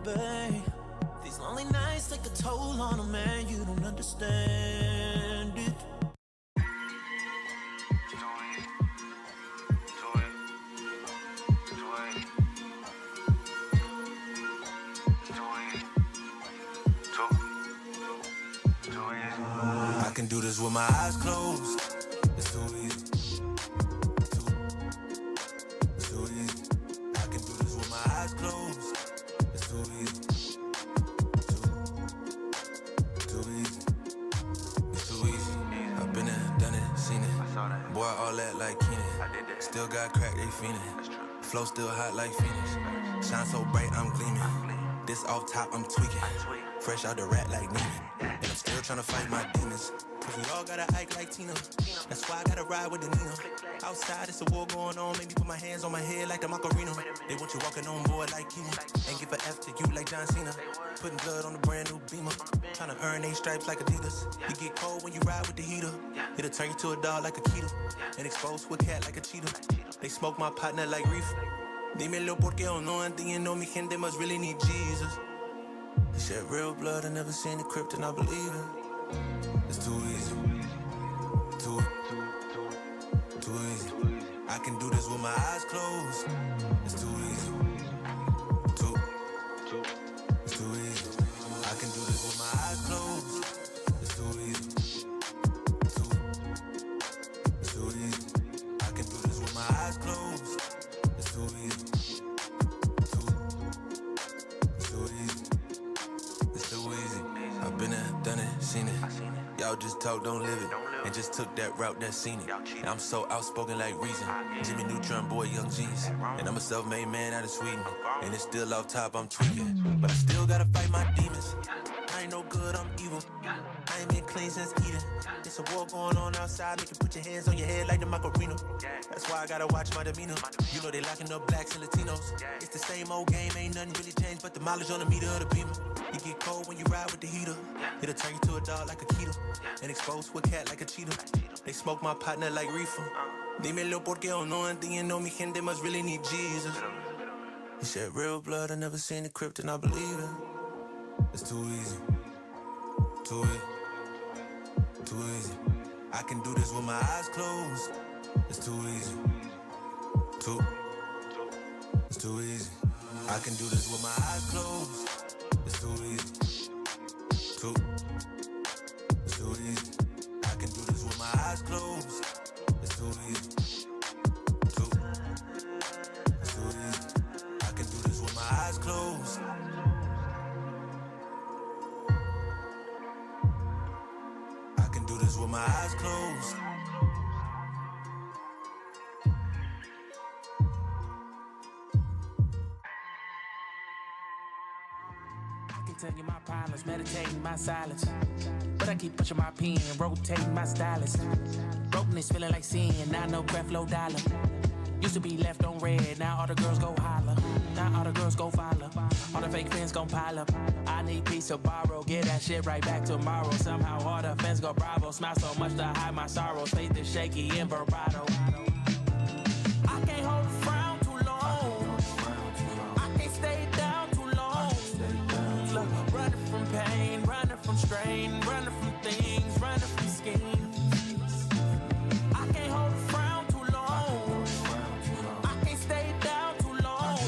babe. These lonely nights take a toll on a man, you don't understand it. I can do this with my eyes closed. It's too easy. It's too easy. I can do this with my eyes closed. It's too easy. Too easy. It's too easy. I've been there, done it, seen it. Boy, all that like Keenan. Still got crack, they fiendin'. Flow still hot like Phoenix. Shine so bright, I'm gleaming. This off top, I'm tweaking. Fresh out the rat like Neiman. And I'm still tryna fight my demons. Cause we all gotta act like Tina. That's why I gotta ride with the Nina. Outside, it's a war going on. Make me put my hands on my head like the Macarena. They want you walking on board like Kima. And give a F to you like John Cena. Putting blood on a brand new Beamer. Tryna earn 8 stripes like Adidas. You get cold when you ride with the heater. It'll turn you to a dog like a Keto. And expose to a cat like a cheetah. They smoke my partner like reefer. Dímelo porque o no entiendo. Mi gente must really need Jesus. They shed real blood, I never seen the crypt and I believe it. It's too easy. Too easy. I can do this with my eyes closed. It's too easy. It's too easy. I can do this with my eyes closed. It's too easy. It's too easy. I can do this with my eyes closed. It's too easy. It's too easy. It's too easy. I've been there, done it, seen it. Y'all just talk, don't live it. And just took that route, that seen it. And I'm so outspoken like Reason. Jimmy Neutron, boy, young G's. And I'm a self-made man out of Sweden. And it's still off top, I'm tweaking. But I still gotta fight my demons. I ain't no good, I'm evil. I ain't been clean since Eden. It's a war going on outside, make you put your hands on your head like the Macarena. That's why I gotta watch my demeanor. You know they locking up blacks and Latinos. It's the same old game, ain't nothing really changed but the mileage on the meter of the Beamer. You get cold when you ride with the heater. It'll turn you to a dog like a Keto. And expose to a cat like a cheetah. They smoke my partner like reefer. Dímelo porque o no entiendo. Mi gente must really need Jesus. He shed real blood, I never seen the crypt and I believe it. It's too easy. Too easy. Too easy. I can do this with my eyes closed. It's too easy. It's too easy. I can do this with my eyes closed. It's too easy. It's too easy. I can do this with my eyes closed. It's too easy. It's too easy. I can do this with my eyes closed. I can do this with my eyes closed. Tell you my problems, meditating my silence. But I keep pushing my pen, rotating my stylus. Brokenness feeling like sin, now no craft, low dollar. Used to be left on red, now all the girls go holler. Now all the girls go follow. All the fake fans gon' pile up. I need peace to borrow, get that shit right back tomorrow. Somehow all the fans go bravo. Smile so much to hide my sorrows. Faith is shaky in vibrato. I can't hold a frown too long. I can't stay down too long. Look, running from pain, running from strain, running from things, running from schemes. I can't hold a frown too long. I can't stay down too long.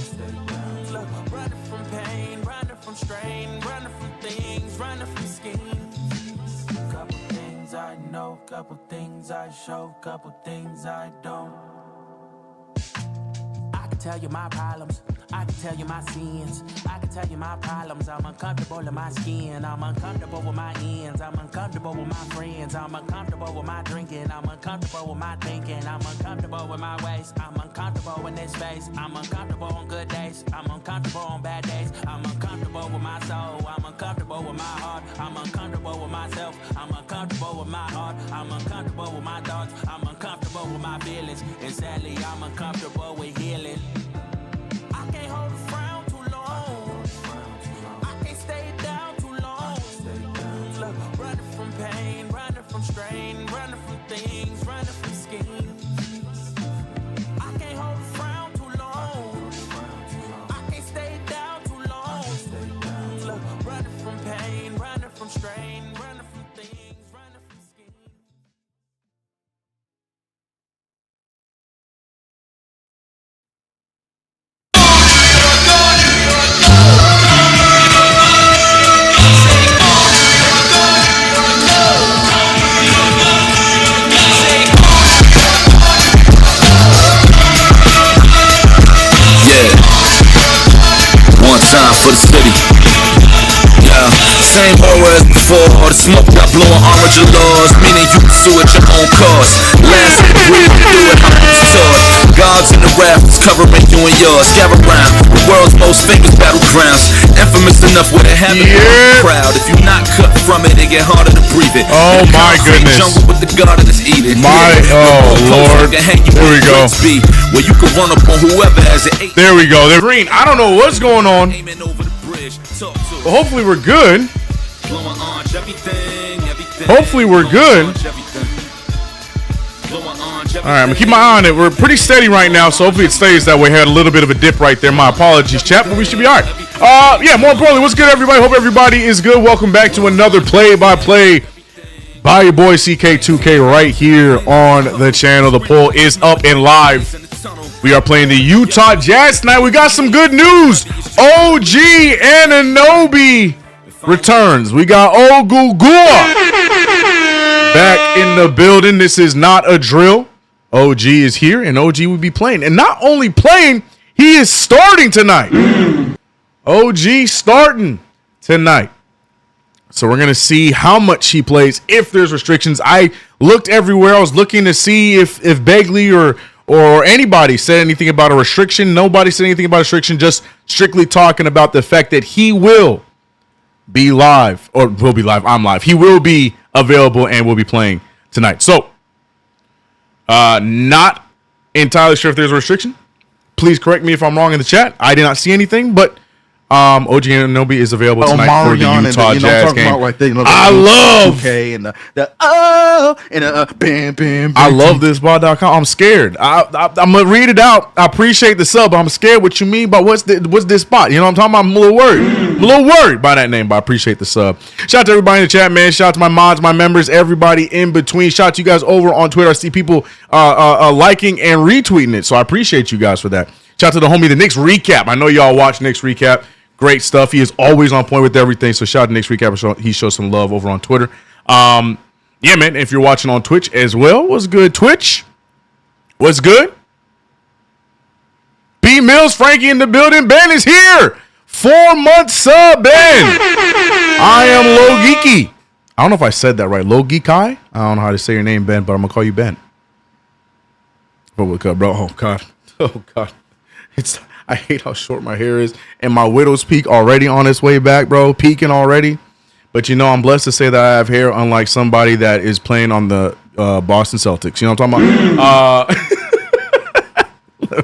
Look, running from pain, running from strain, running from things, running from schemes. Couple things I know, couple things I show, couple things I don't. I can tell you my problems, I can tell you my sins, I can tell you my problems. I'm uncomfortable in my skin, I'm uncomfortable with my ends, I'm uncomfortable with my friends, I'm uncomfortable with my drinking, I'm uncomfortable with my thinking, I'm uncomfortable with my ways, I'm uncomfortable in this face, I'm uncomfortable on good days, I'm uncomfortable on bad days, I'm uncomfortable with my soul, I'm uncomfortable with my heart, I'm uncomfortable with myself, I'm uncomfortable with my heart, I'm uncomfortable with my thoughts, I'm uncomfortable with my feelings, and sadly I'm uncomfortable with healing. I can't hold a frown too long. I can't stay down too long. Look, running from pain, running from strain, running from things, running from schemes. I can't hold a frown too long. I can't stay down too long. from strain, running from things, running from schemes. One time for the city. Yeah, same horror as before. All the smoke got blowing orange laws, meaning you pursue at your own cost. Last in the breed to do it, how it's taught. Gods in the rafters covering you and yours. Gather round the world's most famous battlegrounds. Infamous enough where it happened to the crowd. If you're not cut from it, it get harder to breathe it. Oh my goodness. Jungle with the garden is eating. Lord. Here we go. Where you can run up on whoever has it. There we go. They're green. I don't know what's going on. But hopefully we're good. Hopefully we're good. All right, I'm gonna keep my eye on it. We're pretty steady right now, so hopefully it stays that way. Had a little bit of a dip right there. My apologies, chat, but we should be all right. Yeah, more importantly, what's good, everybody? Hope everybody is good. Welcome back to another play-by-play by your boy CK2K right here on the channel. The poll is up and live. We are playing the Utah Jazz tonight. We got some good news. OG Anunoby returns. We got Ogugua back in the building. This is not a drill. OG is here, and OG will be playing. And not only playing, he is starting tonight. OG starting tonight. So we're going to see how much he plays, if there's restrictions. I looked everywhere. I was looking to see if Begley or anybody said anything about a restriction. Nobody said anything about a restriction, just strictly talking about the fact that he will be live, or will be live. I'm live. He will be available and will be playing tonight. So, not entirely sure if there's a restriction. Please correct me if I'm wrong in the chat. I did not see anything, but OG Anunoby is available tonight for the Utah Jazz game. I love I love this ball.com. I'm scared. I'm gonna read it out. I appreciate the sub, but I'm scared what you mean by what's this spot. You know what I'm talking about? I'm a little worried. I'm a little worried by that name, but I appreciate the sub. Shout out to everybody in the chat, man. Shout out to my mods, my members, everybody in between. Shout out to you guys over on Twitter. I see people liking and retweeting it, so I appreciate you guys for that. Shout out to the homie, the Knicks recap. I know y'all watch Knicks recap. Great stuff. He is always on point with everything. So shout out to Knicks recap. He shows some love over on Twitter. Yeah, man. If you're watching on Twitch as well, what's good, Twitch? What's good? B Mills, Frankie in the building. Ben is here. 4-month sub, Ben. I am Low Geeky. I don't know if I said that right. Low Geeky. I don't know how to say your name, Ben, but I'm gonna call you Ben. But what's up, bro? Oh God. Oh God. I hate how short my hair is, and my widow's peak already on its way back, bro. Peaking already. But you know, I'm blessed to say that I have hair, unlike somebody that is playing on the Boston Celtics. You know what I'm talking about?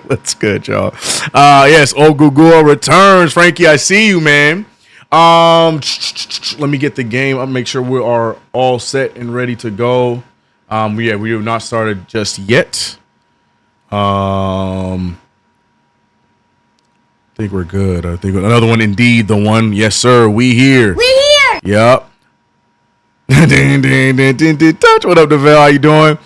That's good, y'all. Yes, Ogugua returns. Frankie, I see you, man. Let me get the game up, make sure we are all set and ready to go. We have not started just yet. I think we're good. I think another one, indeed, the one. Yes, sir. We here. Yep. Touch. What up, DeVale? How you doing?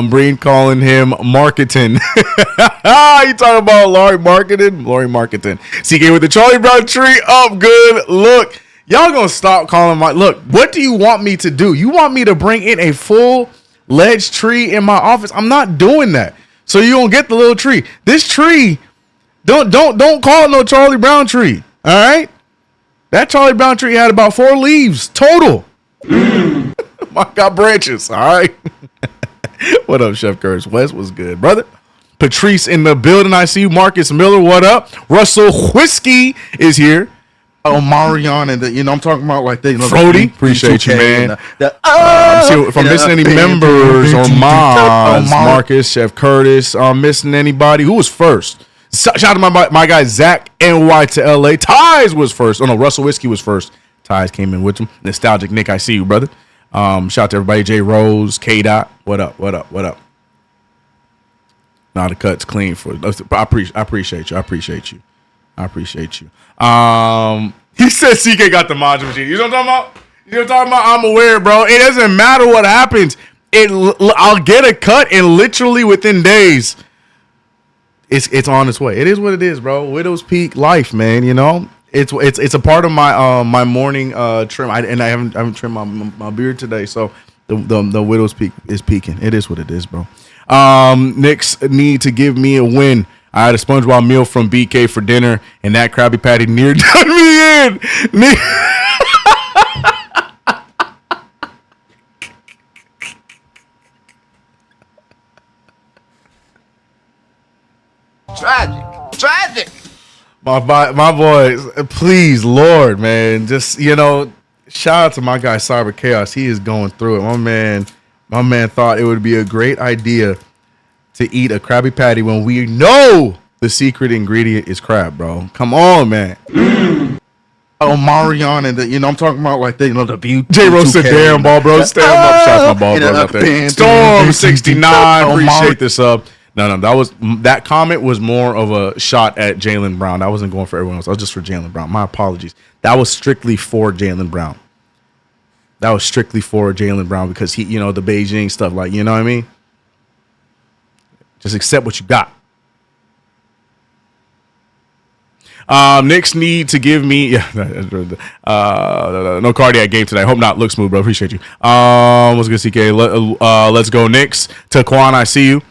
Breen calling him marketing. You talking about Laurie marketing? CK with the Charlie Brown tree up. Good. Look, y'all gonna stop calling my look. What do you want me to do? You want me to bring in a full ledge tree in my office? I'm not doing that. So you gonna get the little tree. This tree. Don't call it no Charlie Brown tree. All right, that Charlie Brown tree had about 4 leaves total. I got branches. All right. What up, Chef Curtis? Wes was good, brother. Patrice in the building. I see you. Marcus Miller. What up? Russell Whiskey is here. Oh, Marion and I'm talking about like that. Frody, appreciate you, man. If I'm missing any members or mods, Marcus, Chef Curtis, missing anybody, who was first? Shout out to my guy Zach NY to LA. Ties was first. Oh no, Russell Whiskey was first. Ties came in with him. Nostalgic Nick, I see you, brother. Shout out to everybody. J Rose, K Dot. What up? Now the cut's clean for. I appreciate you. He said CK got the mods machine. You know what I'm talking about? You're talking about I'm aware, bro. It doesn't matter what happens. I'll get a cut, and literally within days, it's on its way. It is what it is, bro. Widow's Peak life, man. You know, it's a part of my my morning trim. I haven't trimmed my beard today, so the Widow's Peak is peaking. It is what it is, bro. Knicks need to give me a win. I had a SpongeBob meal from BK for dinner, and that Krabby Patty near done me in. Tragic. My boys, please, Lord, man, just shout out to my guy Cyber Chaos. He is going through it. My man thought it would be a great idea to eat a Krabby Patty when we know the secret ingredient is crab, bro. Come on, man. Oh, Marion and I'm talking about like the beauty. J-Ro said, damn, ball, bro. Stand up. Shout out my ball, bro, out there. Storm 69. Appreciate this up. No, that comment was more of a shot at Jaylen Brown. I wasn't going for everyone else. I was just for Jaylen Brown. My apologies. That was strictly for Jaylen Brown. Because he, the Beijing stuff, like, you know what I mean? Just accept what you got. Knicks need to give me no cardiac game today. Hope not. Look smooth, bro. Appreciate you. What's good, CK? Let's go, Knicks. Taquan, I see you.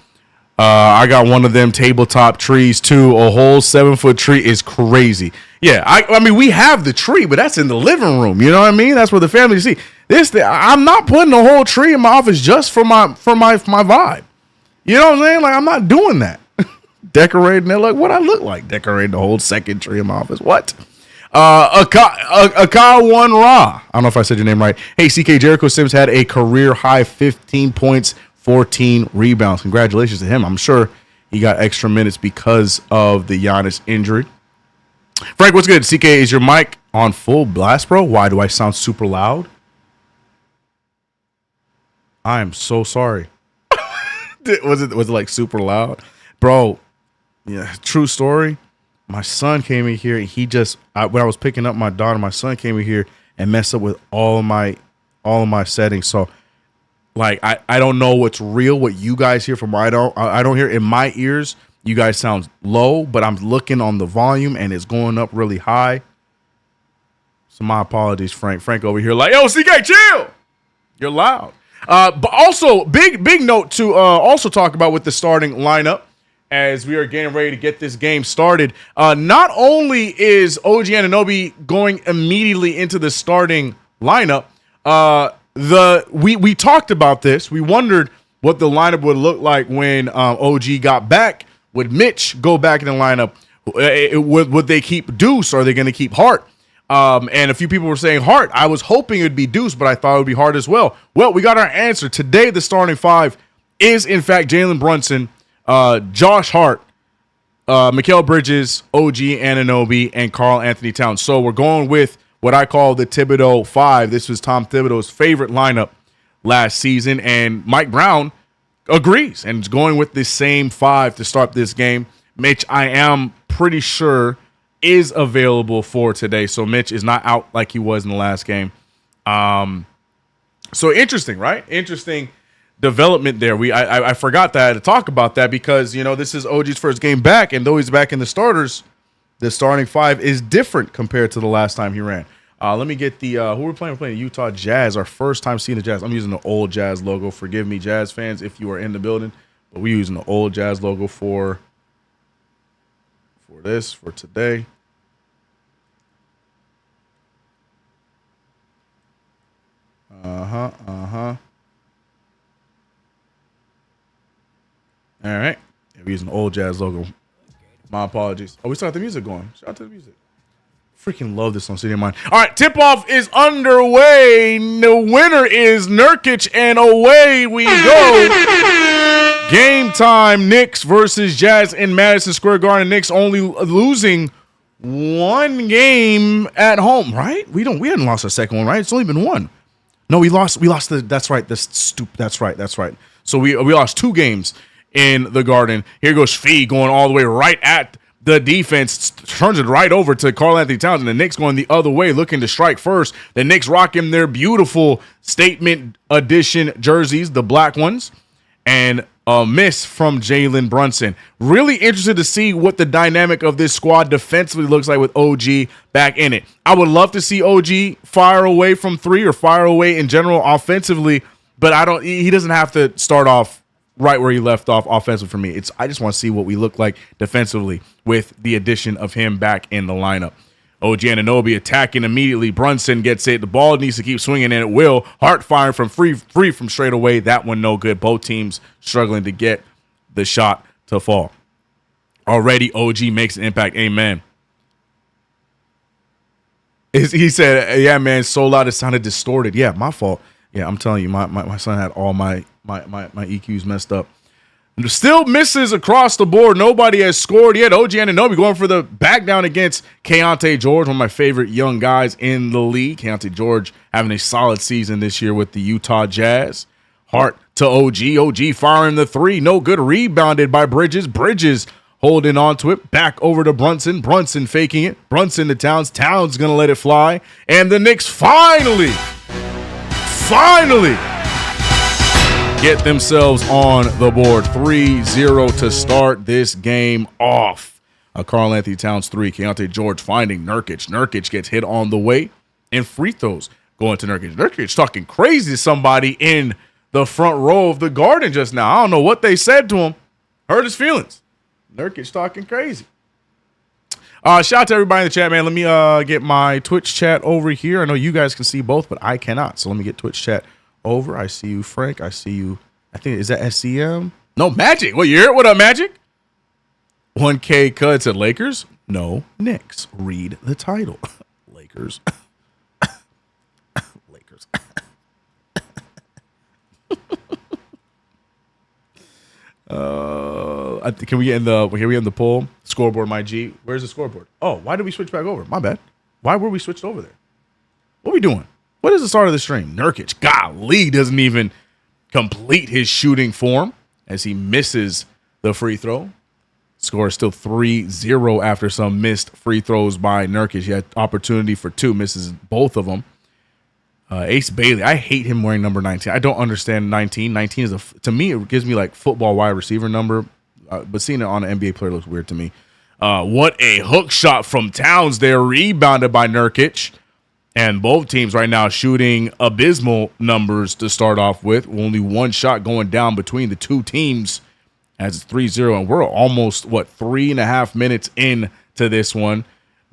I got one of them tabletop trees too. A whole 7-foot tree is crazy. Yeah, I mean we have the tree, but that's in the living room. You know what I mean? That's where the family see. I'm not putting a whole tree in my office just for my vibe. You know what I'm saying? Like, I'm not doing that. Decorating it. Look what I look like decorating the whole second tree in my office. What? Aka One Ra. I don't know if I said your name right. Hey, CK, Jericho Sims had a career high 15 points. 14 rebounds. Congratulations to him. I'm sure he got extra minutes because of the Giannis injury. Frank, what's good? CK, is your mic on full blast, bro? Why do I sound super loud? I am so sorry. Was it like super loud? Bro, yeah, true story. My son came in here and he just when I was picking up my daughter, my son came in here and messed up with all of my settings. So like I don't know what's real, what you guys hear from I don't hear in my ears. You guys sound low, but I'm looking on the volume and it's going up really high. So my apologies, Frank. Frank over here like, yo, CK, chill. You're loud. But also big note to also talk about with the starting lineup as we are getting ready to get this game started. Not only is OG Anunoby going immediately into the starting lineup, we talked about this. We wondered what the lineup would look like when OG got back. Would Mitch go back in the lineup? Would they keep Deuce? Or are they going to keep Hart? And a few people were saying Hart. I was hoping it would be Deuce, but I thought it would be Hart as well. Well, we got our answer. Today, the starting five is, in fact, Jalen Brunson, Josh Hart, Mikal Bridges, OG Anunoby, and Karl Anthony Towns. So we're going with what I call the Thibodeau five. This was Tom Thibodeau's favorite lineup last season, and Mike Brown agrees and is going with the same five to start this game. Mitch, I am pretty sure, is available for today. So Mitch is not out like he was in the last game. So interesting, right? Interesting development there. I forgot that I had to talk about that because, this is OG's first game back, and though he's back in the starters, the starting five is different compared to the last time he ran. Let me get the who we're playing. We're playing the Utah Jazz. Our first time seeing the Jazz. I'm using the old Jazz logo. Forgive me, Jazz fans, if you are in the building, but we're using the old Jazz logo for today. All right. Yeah, we're using the old Jazz logo. My apologies. Oh, we still got the music going. Shout out to the music. Freaking love this on City of Mine. All right, tip-off is underway. The winner is Nurkic, and away we go. Game time, Knicks versus Jazz in Madison Square Garden. Knicks only losing one game at home, right? We hadn't lost our second one, right? It's only been one. No, we lost that's right. That's right. So we lost two games in the Garden. Here goes Fee going all the way right at the defense turns it right over to Karl-Anthony Towns, and the Knicks going the other way, looking to strike first. The Knicks rocking their beautiful statement edition jerseys, the black ones, and a miss from Jalen Brunson. Really interested to see what the dynamic of this squad defensively looks like with OG back in it. I would love to see OG fire away from three or fire away in general offensively, but he doesn't have to start off right where he left off offensively for me. I just want to see what we look like defensively with the addition of him back in the lineup. OG Anunoby attacking immediately. Brunson gets it. The ball needs to keep swinging, and it will. Hart firing from free from straight away. That one no good. Both teams struggling to get the shot to fall. Already OG makes an impact. Amen. He said, yeah, man, so loud it sounded distorted. Yeah, my fault. Yeah, I'm telling you, my son had all my EQs messed up. Still misses across the board. Nobody has scored yet. OG Anunoby going for the back down against Keyonte George, one of my favorite young guys in the league. Keyonte George having a solid season this year with the Utah Jazz. Hart to OG. OG firing the three. No good. Rebounded by Bridges. Bridges holding on to it. Back over to Brunson. Brunson faking it. Brunson to Towns. Towns going to let it fly. And the Knicks finally get themselves on the board. 3-0 to start this game off. Karl-Anthony Towns 3. Keyonte George finding Nurkic. Nurkic gets hit on the way. And free throws going to Nurkic. Nurkic talking crazy to somebody in the front row of the Garden just now. I don't know what they said to him. Hurt his feelings. Nurkic talking crazy. Shout out to everybody in the chat, man. Let me get my Twitch chat over here. I know you guys can see both, but I cannot. So let me get Twitch chat over. I see you, Frank. I see you. I think, is that SCM? No, Magic. What, you hear it? What up, Magic? 1K cut said Lakers. No, Knicks. Read the title. Lakers. Lakers. Can we get in the here we in the poll? Scoreboard, my G. Where's the scoreboard? Oh, why did we switch back over? My bad. Why were we switched over there? What are we doing? What is the start of the stream? Nurkic, golly, doesn't even complete his shooting form as he misses the free throw. Score is still 3-0 after some missed free throws by Nurkic. He had opportunity for two, misses both of them. Ace Bailey, I hate him wearing number 19. I don't understand 19. 19 is to me, it gives me like football wide receiver number, but seeing it on an NBA player looks weird to me. What a hook shot from Towns there, rebounded by Nurkic. And both teams right now shooting abysmal numbers to start off with. Only one shot going down between the two teams as it's 3-0. And we're almost, 3.5 minutes into this one.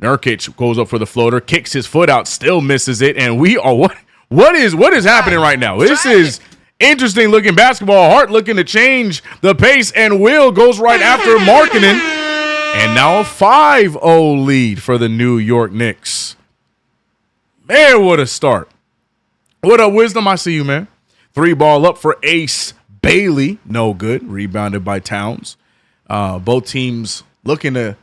Nurkic goes up for the floater, kicks his foot out, still misses it. And we are, what is happening right now? This is interesting looking basketball. Hart looking to change the pace, and Will goes right after Markkanen. And now a 5-0 lead for the New York Knicks. Man, what a start. What up, Wisdom? I see you, man. 3-ball up for Ace Bailey. No good. Rebounded by Towns. Both teams looking to,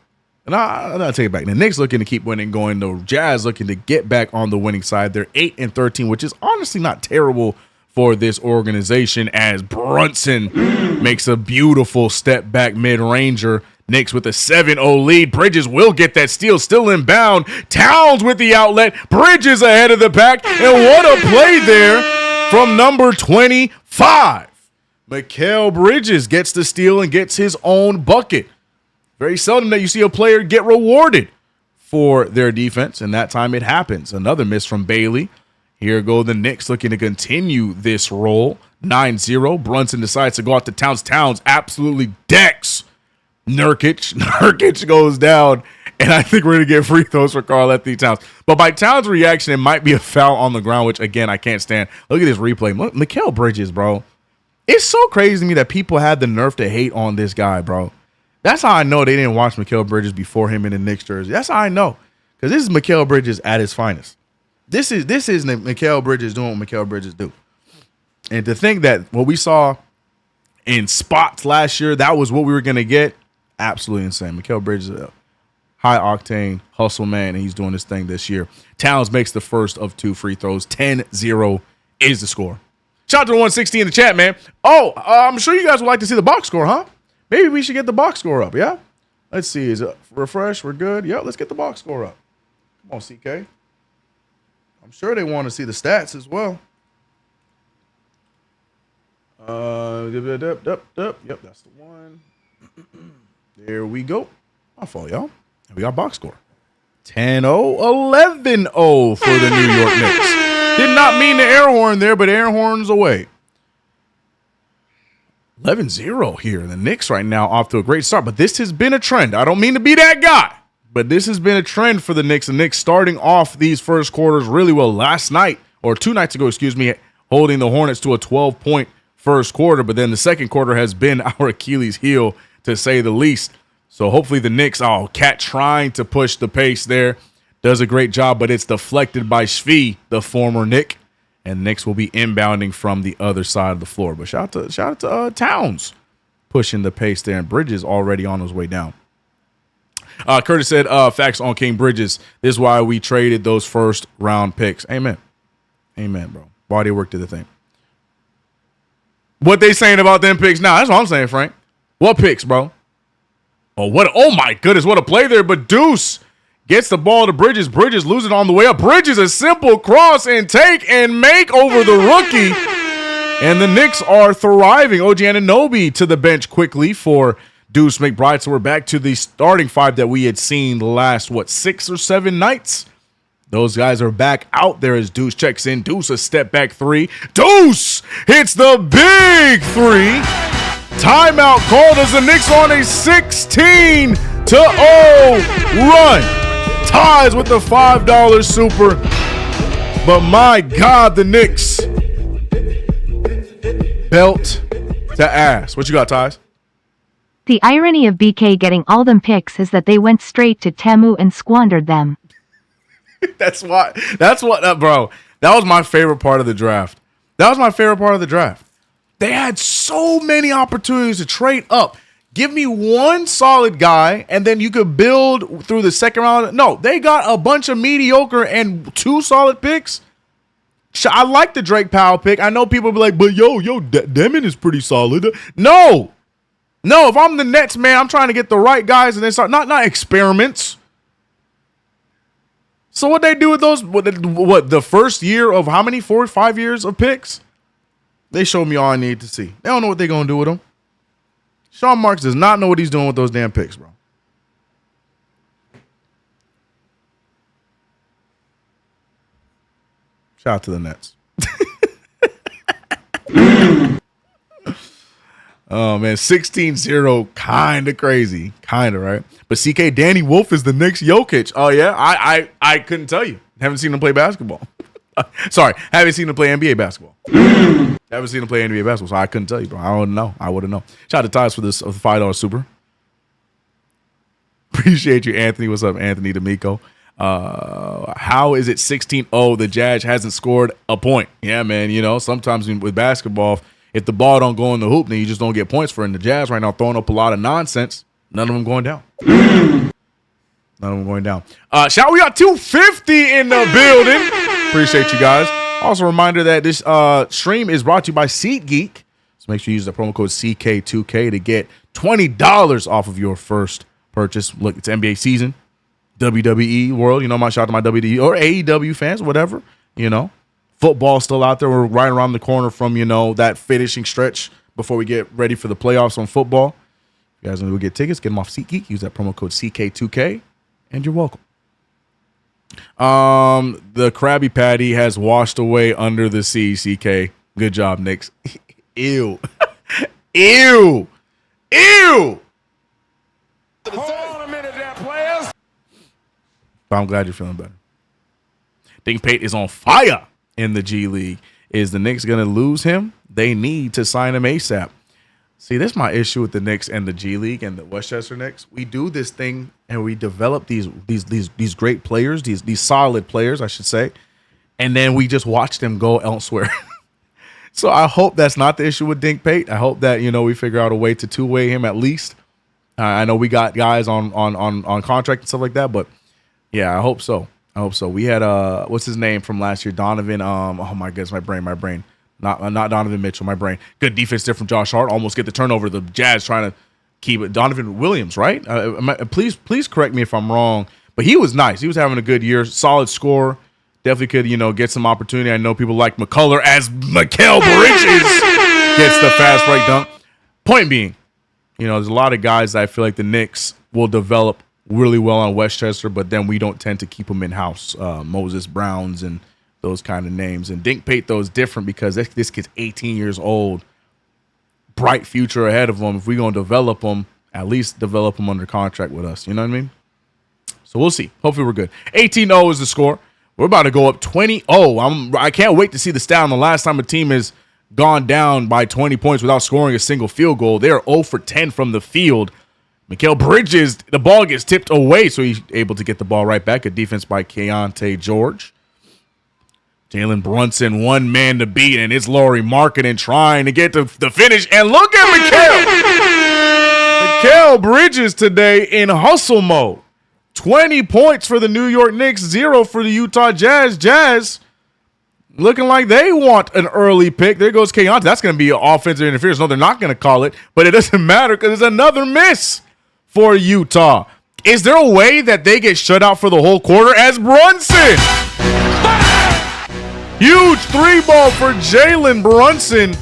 and I'll take it back. The Knicks looking to keep winning, going. The Jazz looking to get back on the winning side. They're 8-13, which is honestly not terrible for this organization, as Brunson makes a beautiful step back mid-ranger. Knicks with a 7-0 lead. Bridges will get that steal, still inbound. Towns with the outlet. Bridges ahead of the pack. And what a play there from number 25. Mikal Bridges gets the steal and gets his own bucket. Very seldom that you see a player get rewarded for their defense, and that time it happens. Another miss from Bailey. Here go the Knicks looking to continue this roll. 9-0. Brunson decides to go out to Towns. Towns absolutely decks Nurkic. Nurkic goes down, and I think we're going to get free throws for Karl-Anthony Towns. But by Towns' reaction, it might be a foul on the ground, which, again, I can't stand. Look at this replay. Mikal Bridges, bro. It's so crazy to me that people had the nerve to hate on this guy, bro. That's how I know they didn't watch Mikal Bridges before him in the Knicks jersey. That's how I know, because this is Mikal Bridges at his finest. This is Mikal Bridges doing what Mikal Bridges do. And to think that what we saw in spots last year, that was what we were going to get, absolutely insane. Mikal Bridges is a high-octane hustle man, and he's doing this thing this year. Towns makes the first of two free throws. 10-0 is the score. Shout out to the 160 in the chat, man. Oh, I'm sure you guys would like to see the box score, huh? Maybe we should get the box score up, yeah? Let's see. Is it refresh? We're good. Yep. Let's get the box score up. Come on, CK. I'm sure they want to see the stats as well. Yep, that's the one. There we go. My fault, y'all. And we got box score. 10-0, 11-0 for the New York Knicks. Did not mean the air horn there, but air horns away. 11-0 here. The Knicks right now off to a great start, but this has been a trend. I don't mean to be that guy, but this has been a trend for the Knicks. The Knicks starting off these first quarters really well last night, or 2 nights ago, excuse me, holding the Hornets to a 12-point first quarter, but then the second quarter has been our Achilles heel, to say the least. So hopefully the Knicks, Cat trying to push the pace there, does a great job, but it's deflected by Shvi, the former Knick, and Knicks will be inbounding from the other side of the floor. But shout out to Towns pushing the pace there, and Bridges already on his way down. Curtis said, facts on King Bridges. This is why we traded those first round picks. Amen, bro. Body work to the thing. What they saying about them picks now? That's what I'm saying, Frank. What picks, bro? Oh my goodness, what a play there. But Deuce gets the ball to Bridges. Bridges loses it on the way up. Bridges, a simple cross and take and make over the rookie. And the Knicks are thriving. OG Anunoby to the bench quickly for Deuce McBride. So we're back to the starting 5 that we had seen the last, 6 or 7 nights. Those guys are back out there as Deuce checks in. Deuce, a step back 3. Deuce hits the big 3. Timeout called as the Knicks on a 16-0 run. Ties with the $5 super. But my God, the Knicks belt to ass. What you got, Ties? The irony of BK getting all them picks is that they went straight to Temu and squandered them. That's what, bro. That was my favorite part of the draft. They had so many opportunities to trade up. Give me one solid guy, and then you could build through the second round. No, they got a bunch of mediocre and 2 solid picks. I like the Drake Powell pick. I know people be like, but Demon is pretty solid. No, if I'm the Nets, man, I'm trying to get the right guys and then start, not experiments. So what they do with those, the first year of how many, 4 or 5 years of picks? They showed me all I need to see. They don't know what they're going to do with them. Sean Marks does not know what he's doing with those damn picks, bro. Shout out to the Nets. Oh, man, 16-0, kind of crazy. Kind of, right? But CK, Danny Wolf is the Knicks Jokic. Oh, yeah? I couldn't tell you. Haven't seen him play basketball. Sorry, haven't seen him play NBA basketball. Haven't seen him play NBA basketball, so I couldn't tell you, bro. I wouldn't know. Shout out to Ties for this $5 super. Appreciate you, Anthony. What's up, Anthony D'Amico? How is it 16-0? The Jazz hasn't scored a point. Yeah, man. You know, sometimes with basketball, if the ball don't go in the hoop, then you just don't get points for it. And the Jazz right now throwing up a lot of nonsense. None of them going down. Shout we got 250 in the building. Appreciate you guys. Also, a reminder that this stream is brought to you by SeatGeek. So make sure you use the promo code CK2K to get $20 off of your first purchase. Look, it's NBA season, WWE world. You know, my shout out to my WWE or AEW fans, whatever. You know, football still out there. We're right around the corner from, you know, that finishing stretch before we get ready for the playoffs on football. If you guys want to get tickets, get them off SeatGeek. Use that promo code CK2K, and you're welcome. The Krabby Patty has washed away under the sea, CK. Good job, Knicks. Ew. Ew. Hold on a minute there, players. But I'm glad you're feeling better. Dink Pate is on fire in the G League. Is the Knicks going to lose him? They need to sign him ASAP. See, this is my issue with the Knicks and the G League and the Westchester Knicks. We do this thing and we develop these great players, these solid players, I should say, and then we just watch them go elsewhere. So I hope that's not the issue with Dink Pate. I hope that, you know, we figure out a way to two-way him at least. I know we got guys on contract and stuff like that, but yeah, I hope so. We had what's his name from last year? Donovan. Oh my goodness, my brain. Not Donovan Mitchell, my brain. Good defense there from Josh Hart. Almost get the turnover. The Jazz trying to keep it. Donovan Williams, right? Please correct me if I'm wrong, but he was nice. He was having a good year, solid score. Definitely could, get some opportunity. I know people like McCullough as Mikal Bridges gets the fast break dunk. Point being, there's a lot of guys that I feel like the Knicks will develop really well on Westchester, but then we don't tend to keep them in-house. Moses Browns and those kind of names. And Dink Pate, though, is different because this kid's 18 years old. Bright future ahead of him. If we're going to develop him, at least develop him under contract with us. You know what I mean? So we'll see. Hopefully we're good. 18-0 is the score. We're about to go up 20-0. I can't wait to see the stat on the last time a team has gone down by 20 points without scoring a single field goal. They are 0 for 10 from the field. Mikal Bridges, the ball gets tipped away, so he's able to get the ball right back. A defense by Keontae George. Jalen Brunson, one man to beat, and it's Lauri Markkanen trying to get to the finish. And look at Mikal Bridges today in hustle mode. 20 points for the New York Knicks, 0 for the Utah Jazz. Jazz looking like they want an early pick. There goes Keontae. That's going to be offensive interference. No, they're not going to call it, but it doesn't matter because there's another miss for Utah. Is there a way that they get shut out for the whole quarter as Brunson? Huge 3-ball for Jalen Brunson.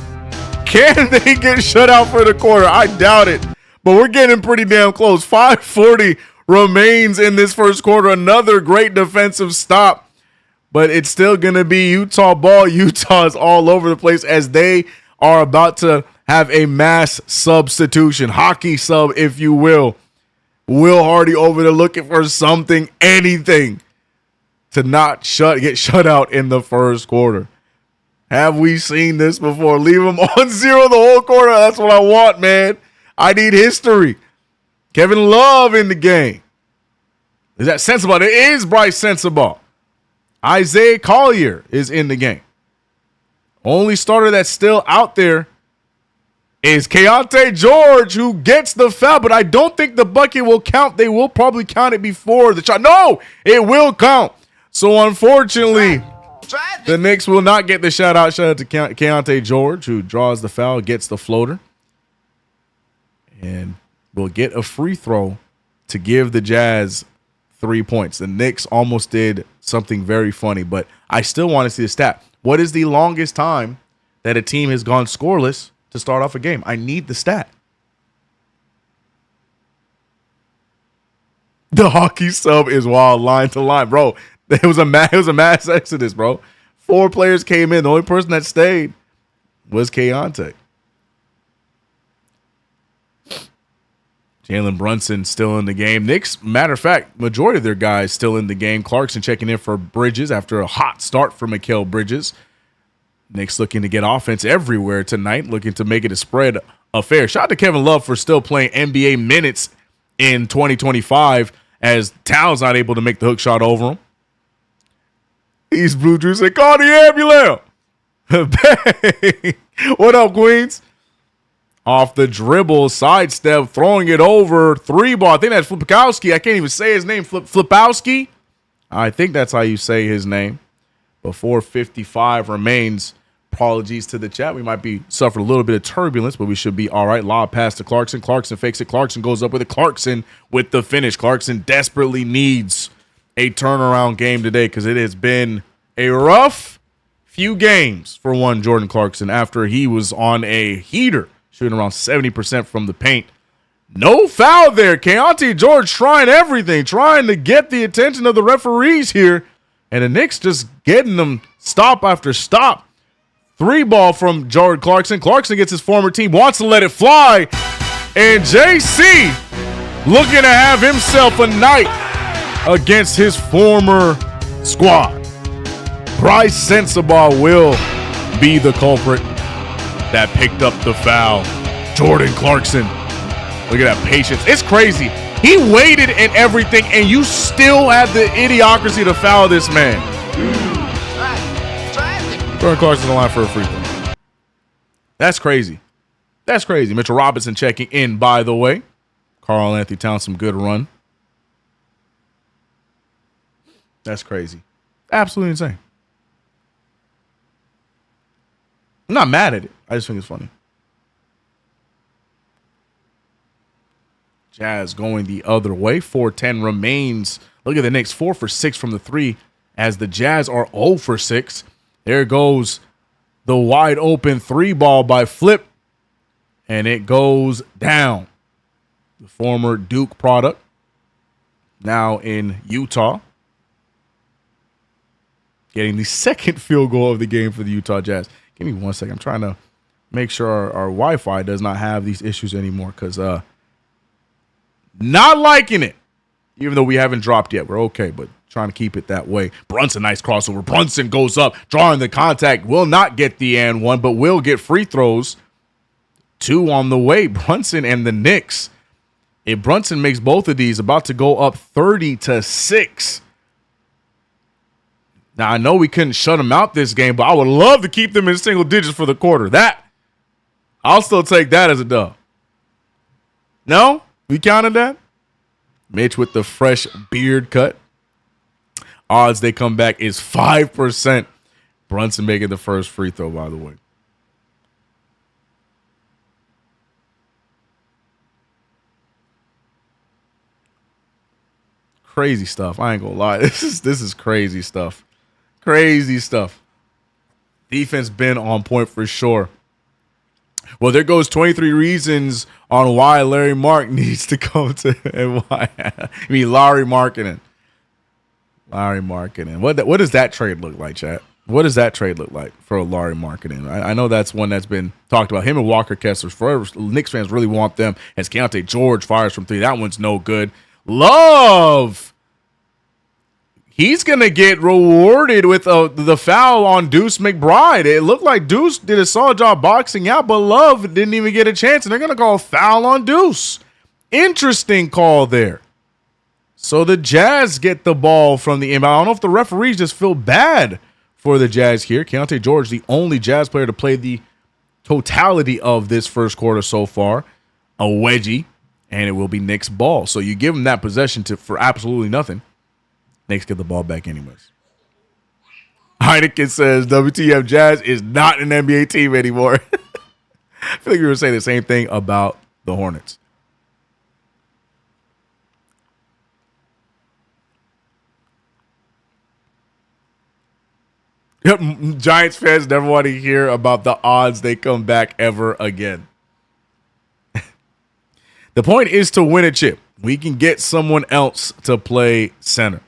Can they get shut out for the quarter? I doubt it, but we're getting pretty damn close. 5:40 remains in this first quarter. Another great defensive stop, but it's still going to be Utah ball. Utah is all over the place as they are about to have a mass substitution, hockey sub, if you will. Will Hardy over there looking for something, anything, to not get shut out in the first quarter. Have we seen this before? Leave him on 0 the whole quarter. That's what I want, man. I need history. Kevin Love in the game. Is that Sensabaugh? It is Bryce Sensabaugh. Isaiah Collier is in the game. Only starter that's still out there is Keontae George, who gets the foul, but I don't think the bucket will count. They will probably count it before the shot. No, it will count. So unfortunately, the Knicks will not get the shout out. Shout out to Keontae George, who draws the foul, gets the floater, and will get a free throw to give the Jazz 3 points. The Knicks almost did something very funny, but I still want to see the stat. What is the longest time that a team has gone scoreless to start off a game? I need the stat. The hockey sub is wild, line to line, bro. It was a mass exodus, bro. 4 players came in. The only person that stayed was Keontae. Jalen Brunson still in the game. Knicks, matter of fact, majority of their guys still in the game. Clarkson checking in for Bridges after a hot start for Mikal Bridges. Knicks looking to get offense everywhere tonight, looking to make it a spread affair. Shout out to Kevin Love for still playing NBA minutes in 2025 as Towns not able to make the hook shot over him. East Blue Drew said, call the ambulance. What up, Queens? Off the dribble, sidestep, throwing it over, 3-ball. I think that's Flipkowski. I can't even say his name. Flipowski? I think that's how you say his name. But 4:55 remains. Apologies to the chat. We might be suffering a little bit of turbulence, but we should be all right. Lob pass to Clarkson. Clarkson fakes it. Clarkson goes up with it. Clarkson with the finish. Clarkson desperately needs a turnaround game today because it has been a rough few games for one Jordan Clarkson after he was on a heater, shooting around 70% from the paint. No foul there. Keontae George trying everything, trying to get the attention of the referees here. And the Knicks just getting them stop after stop. 3-ball from Jordan Clarkson. Clarkson gets his former team, wants to let it fly. And JC looking to have himself a night against his former squad. Bryce Sensabaugh will be the culprit that picked up the foul. Jordan Clarkson. Look at that patience. It's crazy. He waited and everything, and you still had the idiocracy to foul this man. Jordan Clarkson on the line for a free throw. That's crazy. That's crazy. Mitchell Robinson checking in, by the way. Karl Anthony Towns, some good run. That's crazy. Absolutely insane. I'm not mad at it. I just think it's funny. Jazz going the other way. 4-10 remains. Look at the Knicks, 4 for 6 from the three, as the Jazz are 0 for 6. There goes the wide open three ball by Flip, and it goes down. The former Duke product, now in Utah, getting the second field goal of the game for the Utah Jazz. Give me 1 second. I'm trying to make sure our Wi-Fi does not have these issues anymore, because not liking it. Even though we haven't dropped yet, we're okay, but trying to keep it that way. Brunson, nice crossover. Brunson goes up, drawing the contact. Will not get the and one, but will get free throws. 2 on the way. Brunson and the Knicks. If Brunson makes both of these, about to go up 30-6. Now, I know we couldn't shut them out this game, but I would love to keep them in single digits for the quarter. I'll still take that as a dub. No? We counted that? Mitch with the fresh beard cut. Odds they come back is 5%. Brunson making the first free throw, by the way. Crazy stuff. I ain't gonna lie. This is crazy stuff. Crazy stuff. Defense been on point for sure. Well, there goes 23 reasons on why Larry Mark needs to come to NY. I mean, Larry Markkinen. What does that trade look like, chat? What does that trade look like for Larry Markkinen? I know that's one that's been talked about. Him and Walker Kessler. Forever, Knicks fans really want them. As Keontae George fires from 3. That one's no good. Love. He's going to get rewarded with the foul on Deuce McBride. It looked like Deuce did a solid job boxing out, but Love didn't even get a chance, and they're going to call a foul on Deuce. Interesting call there. So the Jazz get the ball from the inbound. I don't know if the referees just feel bad for the Jazz here. Keontae George, the only Jazz player to play the totality of this first quarter so far. A wedgie, and it will be Knicks ball. So you give them that possession for absolutely nothing. Knicks get the ball back anyways. Heineken says WTF Jazz is not an NBA team anymore. I feel like we were saying the same thing about the Hornets. Yep, Giants fans never want to hear about the odds they come back ever again. The point is to win a chip. We can get someone else to play center.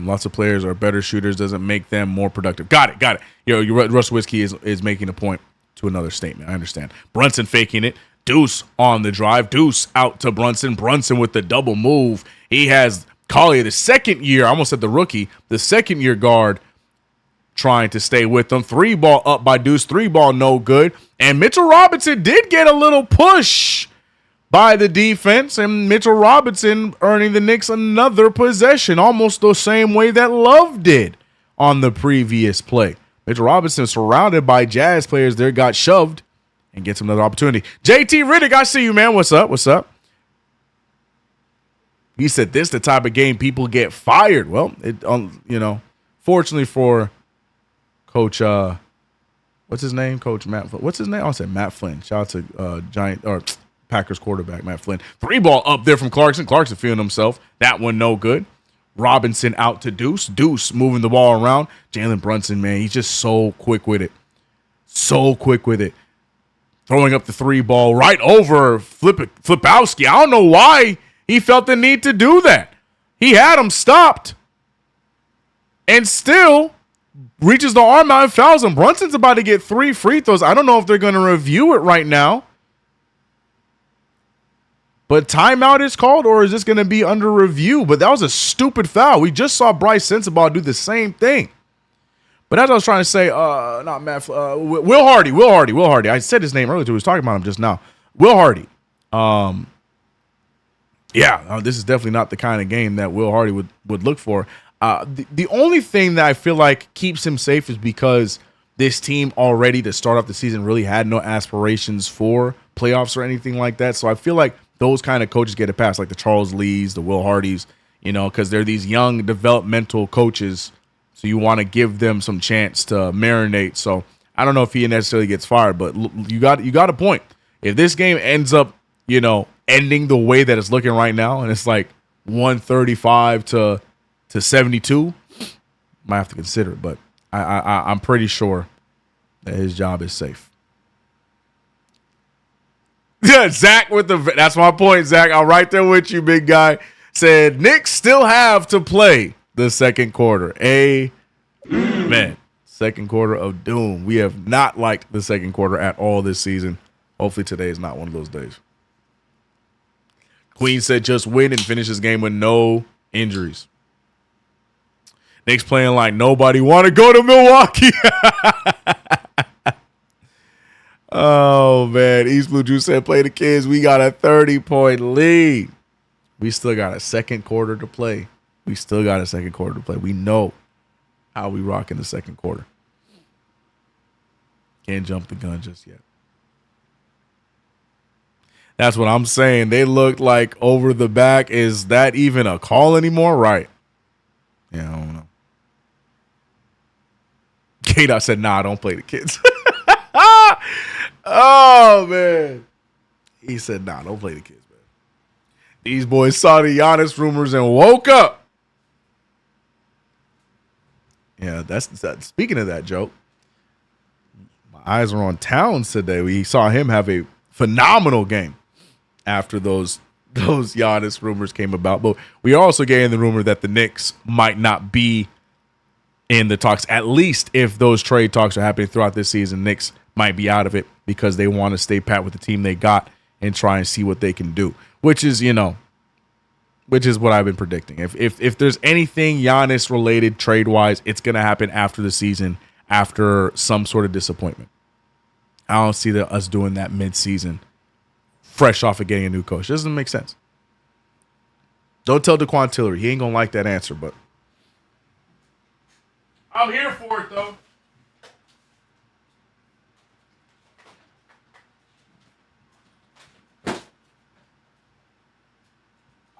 Lots of players are better shooters. Doesn't make them more productive. Got it. Russ Whiskey is making a point to another statement. I understand. Brunson faking it. Deuce on the drive. Deuce out to Brunson. Brunson with the double move. He has Collier, the second year, I almost said the rookie, the second year guard trying to stay with them. 3 ball up by Deuce. 3 ball no good. And Mitchell Robinson did get a little push by the defense, and Mitchell Robinson earning the Knicks another possession, almost the same way that Love did on the previous play. Mitchell Robinson, surrounded by Jazz players there, got shoved and gets another opportunity. JT Riddick, I see you, man. What's up? He said this the type of game people get fired. Well, fortunately for Coach, what's his name? Coach Matt. What's his name? I'll say Matt Flynn. Shout out to Packers quarterback Matt Flynn. 3 ball up there from Clarkson. Clarkson feeling himself. That one no good. Robinson out to Deuce. Deuce moving the ball around. Jalen Brunson, man, he's just so quick with it. Throwing up the 3 ball right over Flipowski. I don't know why he felt the need to do that. He had him stopped and still reaches the arm out and fouls him. Brunson's about to get 3 free throws. I don't know if they're going to review it right now. But timeout is called, or is this going to be under review? But that was a stupid foul. We just saw Bryce Sensabaugh do the same thing. But as I was trying to say, not Matt, Will Hardy. I said his name earlier. We was talking about him just now. Will Hardy. This is definitely not the kind of game that Will Hardy would look for. The only thing that I feel like keeps him safe is because this team already to start off the season really had no aspirations for playoffs or anything like that. So I feel like those kind of coaches get a pass, like the Charles Lees, the Will Hardys, because they're these young developmental coaches. So you want to give them some chance to marinate. So I don't know if he necessarily gets fired, but you got a point. If this game ends up, ending the way that it's looking right now, and it's like 135 to 72, might have to consider it. But I'm pretty sure that his job is safe. Yeah, Zach that's my point, Zach. I'm right there with you, big guy. Said Knicks still have to play the second quarter. Amen. Second quarter of doom. We have not liked the second quarter at all this season. Hopefully today is not one of those days. Queen said just win and finish this game with no injuries. Knicks playing like nobody want to go to Milwaukee. Oh, man. East Blue Juice said play the kids. We got a 30-point lead. We still got a second quarter to play. We know how we rock in the second quarter. Can't jump the gun just yet. That's what I'm saying. They looked like over the back. Is that even a call anymore? Right. Yeah, I don't know. K-Dot said, nah, don't play the kids. Oh, man. He said, nah, don't play the kids, man. These boys saw the Giannis rumors and woke up. Yeah, that's speaking of that joke. My eyes are on Towns today. We saw him have a phenomenal game after those Giannis rumors came about. But we are also getting the rumor that the Knicks might not be in the talks, at least if those trade talks are happening throughout this season. Knicks might be out of it because they want to stay pat with the team they got and try and see what they can do, which is what I've been predicting. If there's anything Giannis related trade wise, it's going to happen after the season, after some sort of disappointment. I don't see us doing that mid-season, fresh off of getting a new coach. It doesn't make sense. Don't tell DeQuan Tillery. He ain't going to like that answer, but I'm here for it, though.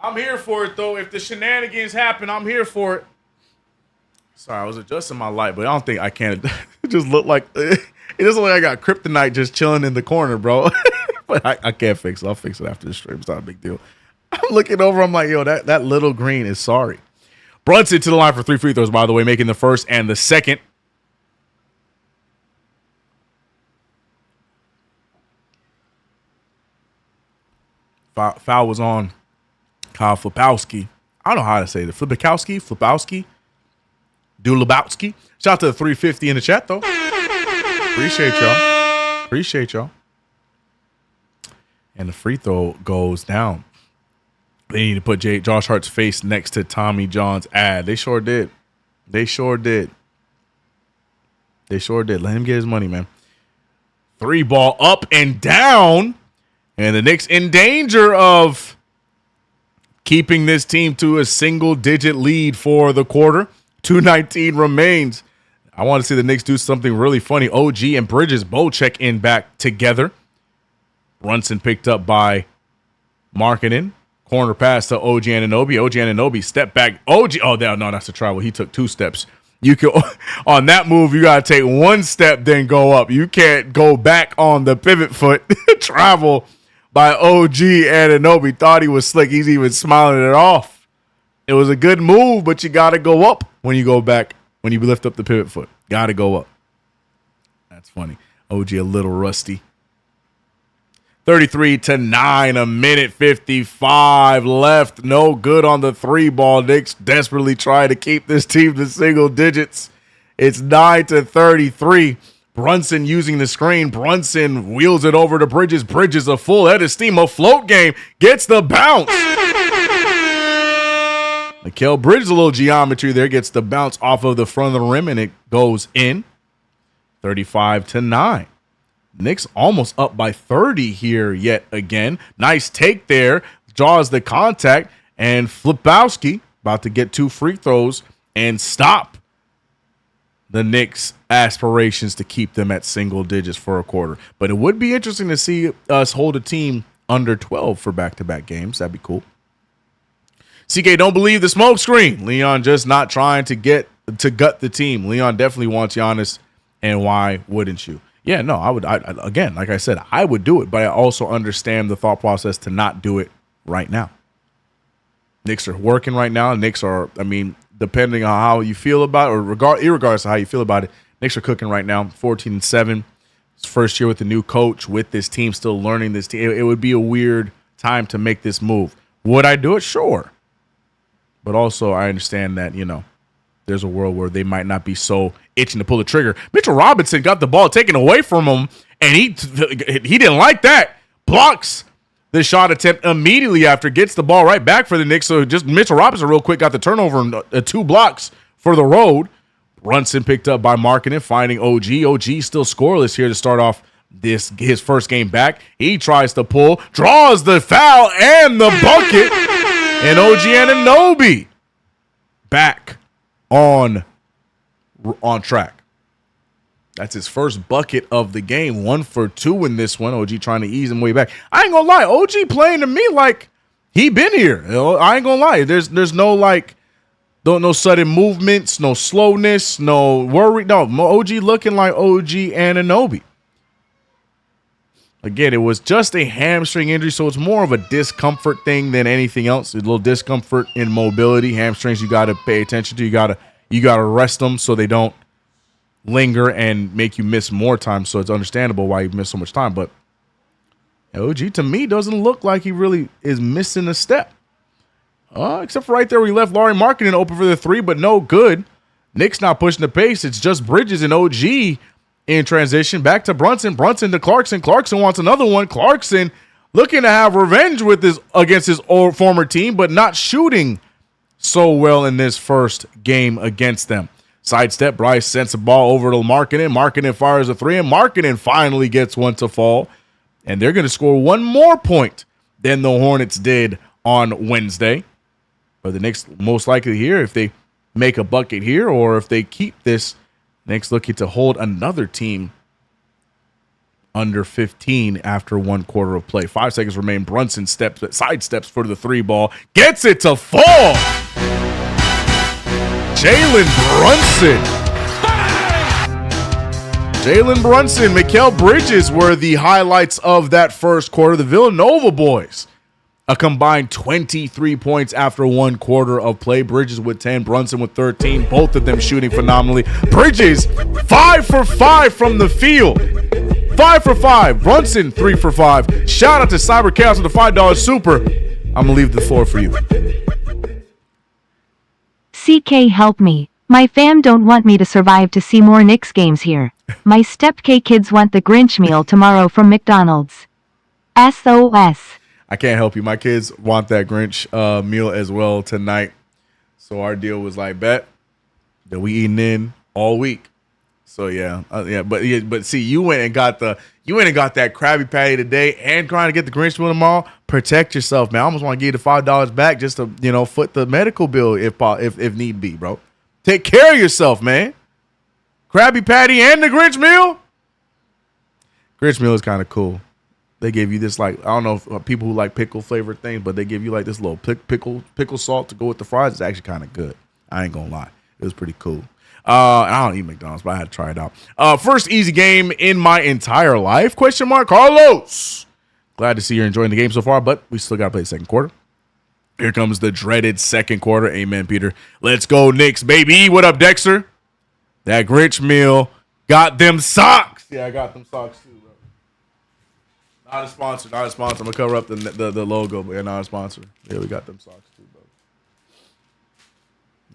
I'm here for it, though. If the shenanigans happen, I'm here for it. Sorry, I was adjusting my light, but I don't think I can. It just looked like I got kryptonite just chilling in the corner, bro. But I can't fix it. I'll fix it after the stream. It's not a big deal. I'm looking over. I'm like, yo, that little green is sorry. Brunson to the line for 3 free throws, by the way, making the first and the second. Foul was on Kyle Flipowski. I don't know how to say it. Flipowski. Dulabowski. Shout out to the 350 in the chat, though. Appreciate y'all. And the free throw goes down. They need to put Josh Hart's face next to Tommy John's ad. They sure did. Let him get his money, man. 3 ball up and down. And the Knicks in danger of keeping this team to a single-digit lead for the quarter. 2:19 remains. I want to see the Knicks do something really funny. OG and Bridges both check in back together. Brunson picked up by Markkanen. Corner pass to OG Anunoby. Step back. OG. Oh, no, that's a travel. He took 2 steps. You can on that move. You gotta take 1 step, then go up. You can't go back on the pivot foot. Travel by OG Anunoby. Thought he was slick. He's even smiling it off. It was a good move, but you gotta go up when you go back. When you lift up the pivot foot, gotta go up. That's funny. OG a little rusty. 33-9, a minute 55 left. No good on the 3 ball. Knicks desperately try to keep this team to single digits. It's 9-33. Brunson using the screen. Brunson wheels it over to Bridges. Bridges a full head of steam. A float game. Gets the bounce. Mikal Bridges, a little geometry there. Gets the bounce off of the front of the rim, and it goes in. 35-9. Knicks almost up by 30 here yet again. Nice take there. Draws the contact. And Flipowski about to get 2 free throws and stop the Knicks' aspirations to keep them at single digits for a quarter. But it would be interesting to see us hold a team under 12 for back-to-back games. That'd be cool. CK, don't believe the smoke screen. Leon just not trying to gut the team. Leon definitely wants Giannis, and why wouldn't you? Yeah, no, I would. Again, like I said, I would do it, but I also understand the thought process to not do it right now. Knicks are working right now. Knicks are, I mean, depending on how you feel about it, or irregardless of how you feel about it, Knicks are cooking right now, 14-7. It's first year with the new coach, with this team still learning this team. It would be a weird time to make this move. Would I do it? Sure. But also, I understand that, there's a world where they might not be so itching to pull the trigger. Mitchell Robinson got the ball taken away from him, and he didn't like that. Blocks the shot attempt immediately after, gets the ball right back for the Knicks. So just Mitchell Robinson real quick got the turnover and 2 blocks for the road. Brunson picked up by Markkanen, finding OG. OG still scoreless here to start off his first game back. He tries to pull, draws the foul and the bucket, and OG Anunoby back on track. That's his first bucket of the game. 1 for 2 in this one. OG trying to ease him way back. I ain't gonna lie, OG playing to me like he been here. I ain't gonna lie. There's no no sudden movements, no slowness, no worry. No, OG looking like OG Anunoby. Again, it was just a hamstring injury, so it's more of a discomfort thing than anything else. A little discomfort in mobility. Hamstrings, you got to pay attention to. You got to rest them so they don't linger and make you miss more time. So it's understandable why you miss so much time. But OG, to me, doesn't look like he really is missing a step. Except for right there where he left Lauri Markkanen open for the 3, but no good. Knicks not pushing the pace. It's just Bridges and OG in transition. Back to Brunson. Brunson to Clarkson. Clarkson wants another one. Clarkson looking to have revenge against his old former team, but not shooting so well in this first game against them. Sidestep. Bryce sends the ball over to Markkanen. Markkanen fires a 3, and Markkanen finally gets one to fall. And they're going to score 1 more point than the Hornets did on Wednesday. But the Knicks most likely here, if they make a bucket here or if they keep this, Knicks looking to hold another team under 15 after 1 quarter of play. 5 seconds remain. Brunson sidesteps for the 3 ball. Gets it to fall. Jalen Brunson, Mikal Bridges were the highlights of that first quarter. The Villanova boys, a combined 23 points after 1 quarter of play. Bridges with 10, Brunson with 13, both of them shooting phenomenally. Bridges, 5 for 5 from the field. 5 for 5. Brunson, 3 for 5. Shout out to Cyber Chaos with the $5 super. I'm going to leave the floor for you. CK, help me. My fam don't want me to survive to see more Knicks games here. My step-K kids want the Grinch meal tomorrow from McDonald's. SOS. I can't help you. My kids want that Grinch meal as well tonight. So our deal was like, bet that we eating in all week. So but see, you went and got that Krabby Patty today and trying to get the Grinch meal tomorrow. Protect yourself, man. I almost want to give you the $5 back just to foot the medical bill if need be, bro. Take care of yourself, man. Krabby Patty and the Grinch meal. Grinch meal is kind of cool. They give you this, like, I don't know if people who like pickle flavored things, but they give you like this little pickle salt to go with the fries. It's actually kind of good. I ain't gonna lie. It was pretty cool. I don't eat McDonald's, but I had to try it out. First easy game in my entire life? ? Carlos. Glad to see you're enjoying the game so far, but we still got to play the second quarter. Here comes the dreaded second quarter. Amen, Peter. Let's go, Knicks, baby. What up, Dexter? That Grinch meal got them socks. Yeah, I got them socks too, bro. Not a sponsor. I'm gonna cover up the logo, but yeah, not a sponsor. Yeah, we got them socks too, bro.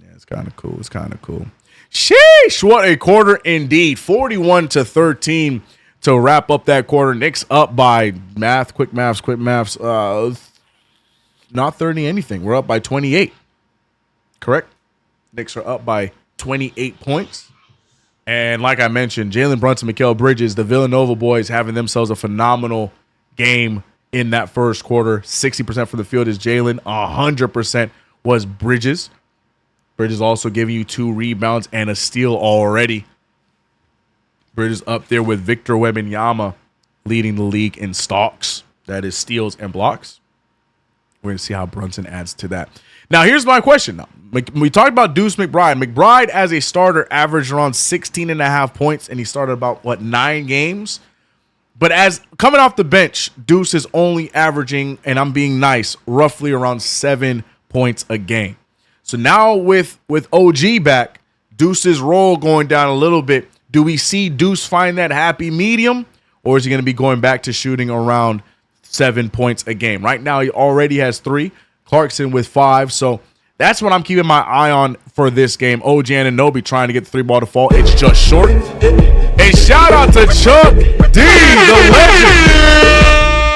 Yeah, it's kind of cool. Sheesh, what a quarter indeed. 41-13 to wrap up that quarter. Knicks up by quick maths. Not 30 anything. We're up by 28. Correct? Knicks are up by 28 points. And like I mentioned, Jalen Brunson, Mikal Bridges, the Villanova boys having themselves a phenomenal game in that first quarter. 60% from the field is Jalen. 100% was Bridges. Bridges also giving you 2 rebounds and a steal already. Bridges up there with Victor Wembanyama leading the league in stalks. That is steals and blocks. We're going to see how Brunson adds to that. Now, here's my question. Now, we talked about Deuce McBride. McBride, as a starter, averaged around 16.5 points, and he started about, 9 games? But as coming off the bench, Deuce is only averaging, and I'm being nice, roughly around 7 points a game. So now with OG back, Deuce's role going down a little bit. Do we see Deuce find that happy medium, or is he going to be going back to shooting around 7 points a game? Right now, he already has 3. Clarkson with 5. So that's what I'm keeping my eye on for this game. OG Anunoby trying to get the 3-ball to fall. It's just short. And shout out to Chuck D, the legend.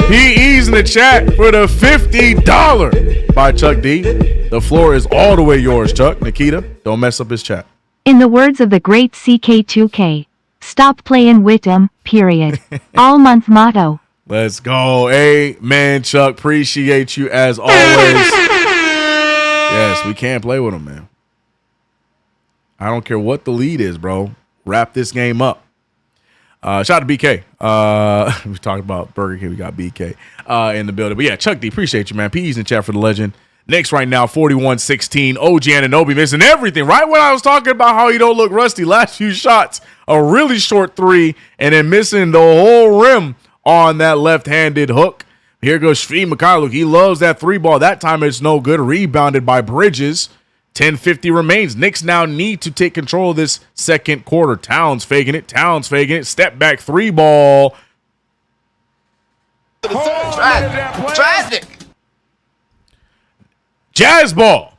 PE's in the chat for the $50 by Chuck D. The floor is all the way yours, Chuck. Nikita, don't mess up his chat. In the words of the great CK2K, stop playing with 'em, period. All month motto. Let's go. Amen, Chuck. Appreciate you as always. Yes, we can't play with him, man. I don't care what the lead is, bro. Wrap this game up. Shout out to BK. We talked about Burger King. We got BK in the building. But yeah, Chuck D, appreciate you, man. PE's in chat for the legend. Knicks right now, 41-16. OG Anunoby missing everything. Right when I was talking about how he don't look rusty, last few shots, a really short 3, and then missing the whole rim on that left-handed hook. Here goes Shvi Mykhailiuk. He loves that 3-ball. That time it's no good. Rebounded by Bridges. 10:50 remains. Knicks now need to take control of this second quarter. Towns faking it. Step back 3-ball. Tragic. Jazz ball.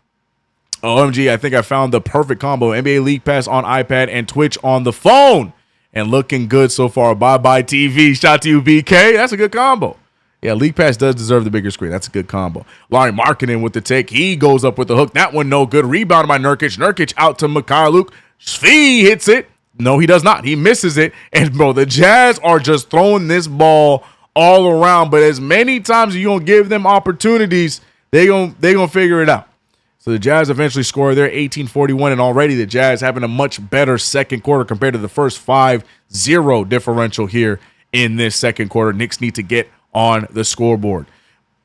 OMG, I think I found the perfect combo. NBA League Pass on iPad and Twitch on the phone. And looking good so far. Bye-bye TV. Shout out to you, BK. That's a good combo. Yeah, League Pass does deserve the bigger screen. That's a good combo. Larry Markkinen with the take. He goes up with the hook. That one no good. Rebound by Nurkic. Nurkic out to Mykhailiuk. Shvi hits it. No, he does not. He misses it. And, bro, the Jazz are just throwing this ball all around. But as many times as you don't give them opportunities, they gonna figure it out. So the Jazz eventually score there, 18-41, and already the Jazz having a much better second quarter compared to the first 5-0 differential here in this second quarter. Knicks need to get on the scoreboard.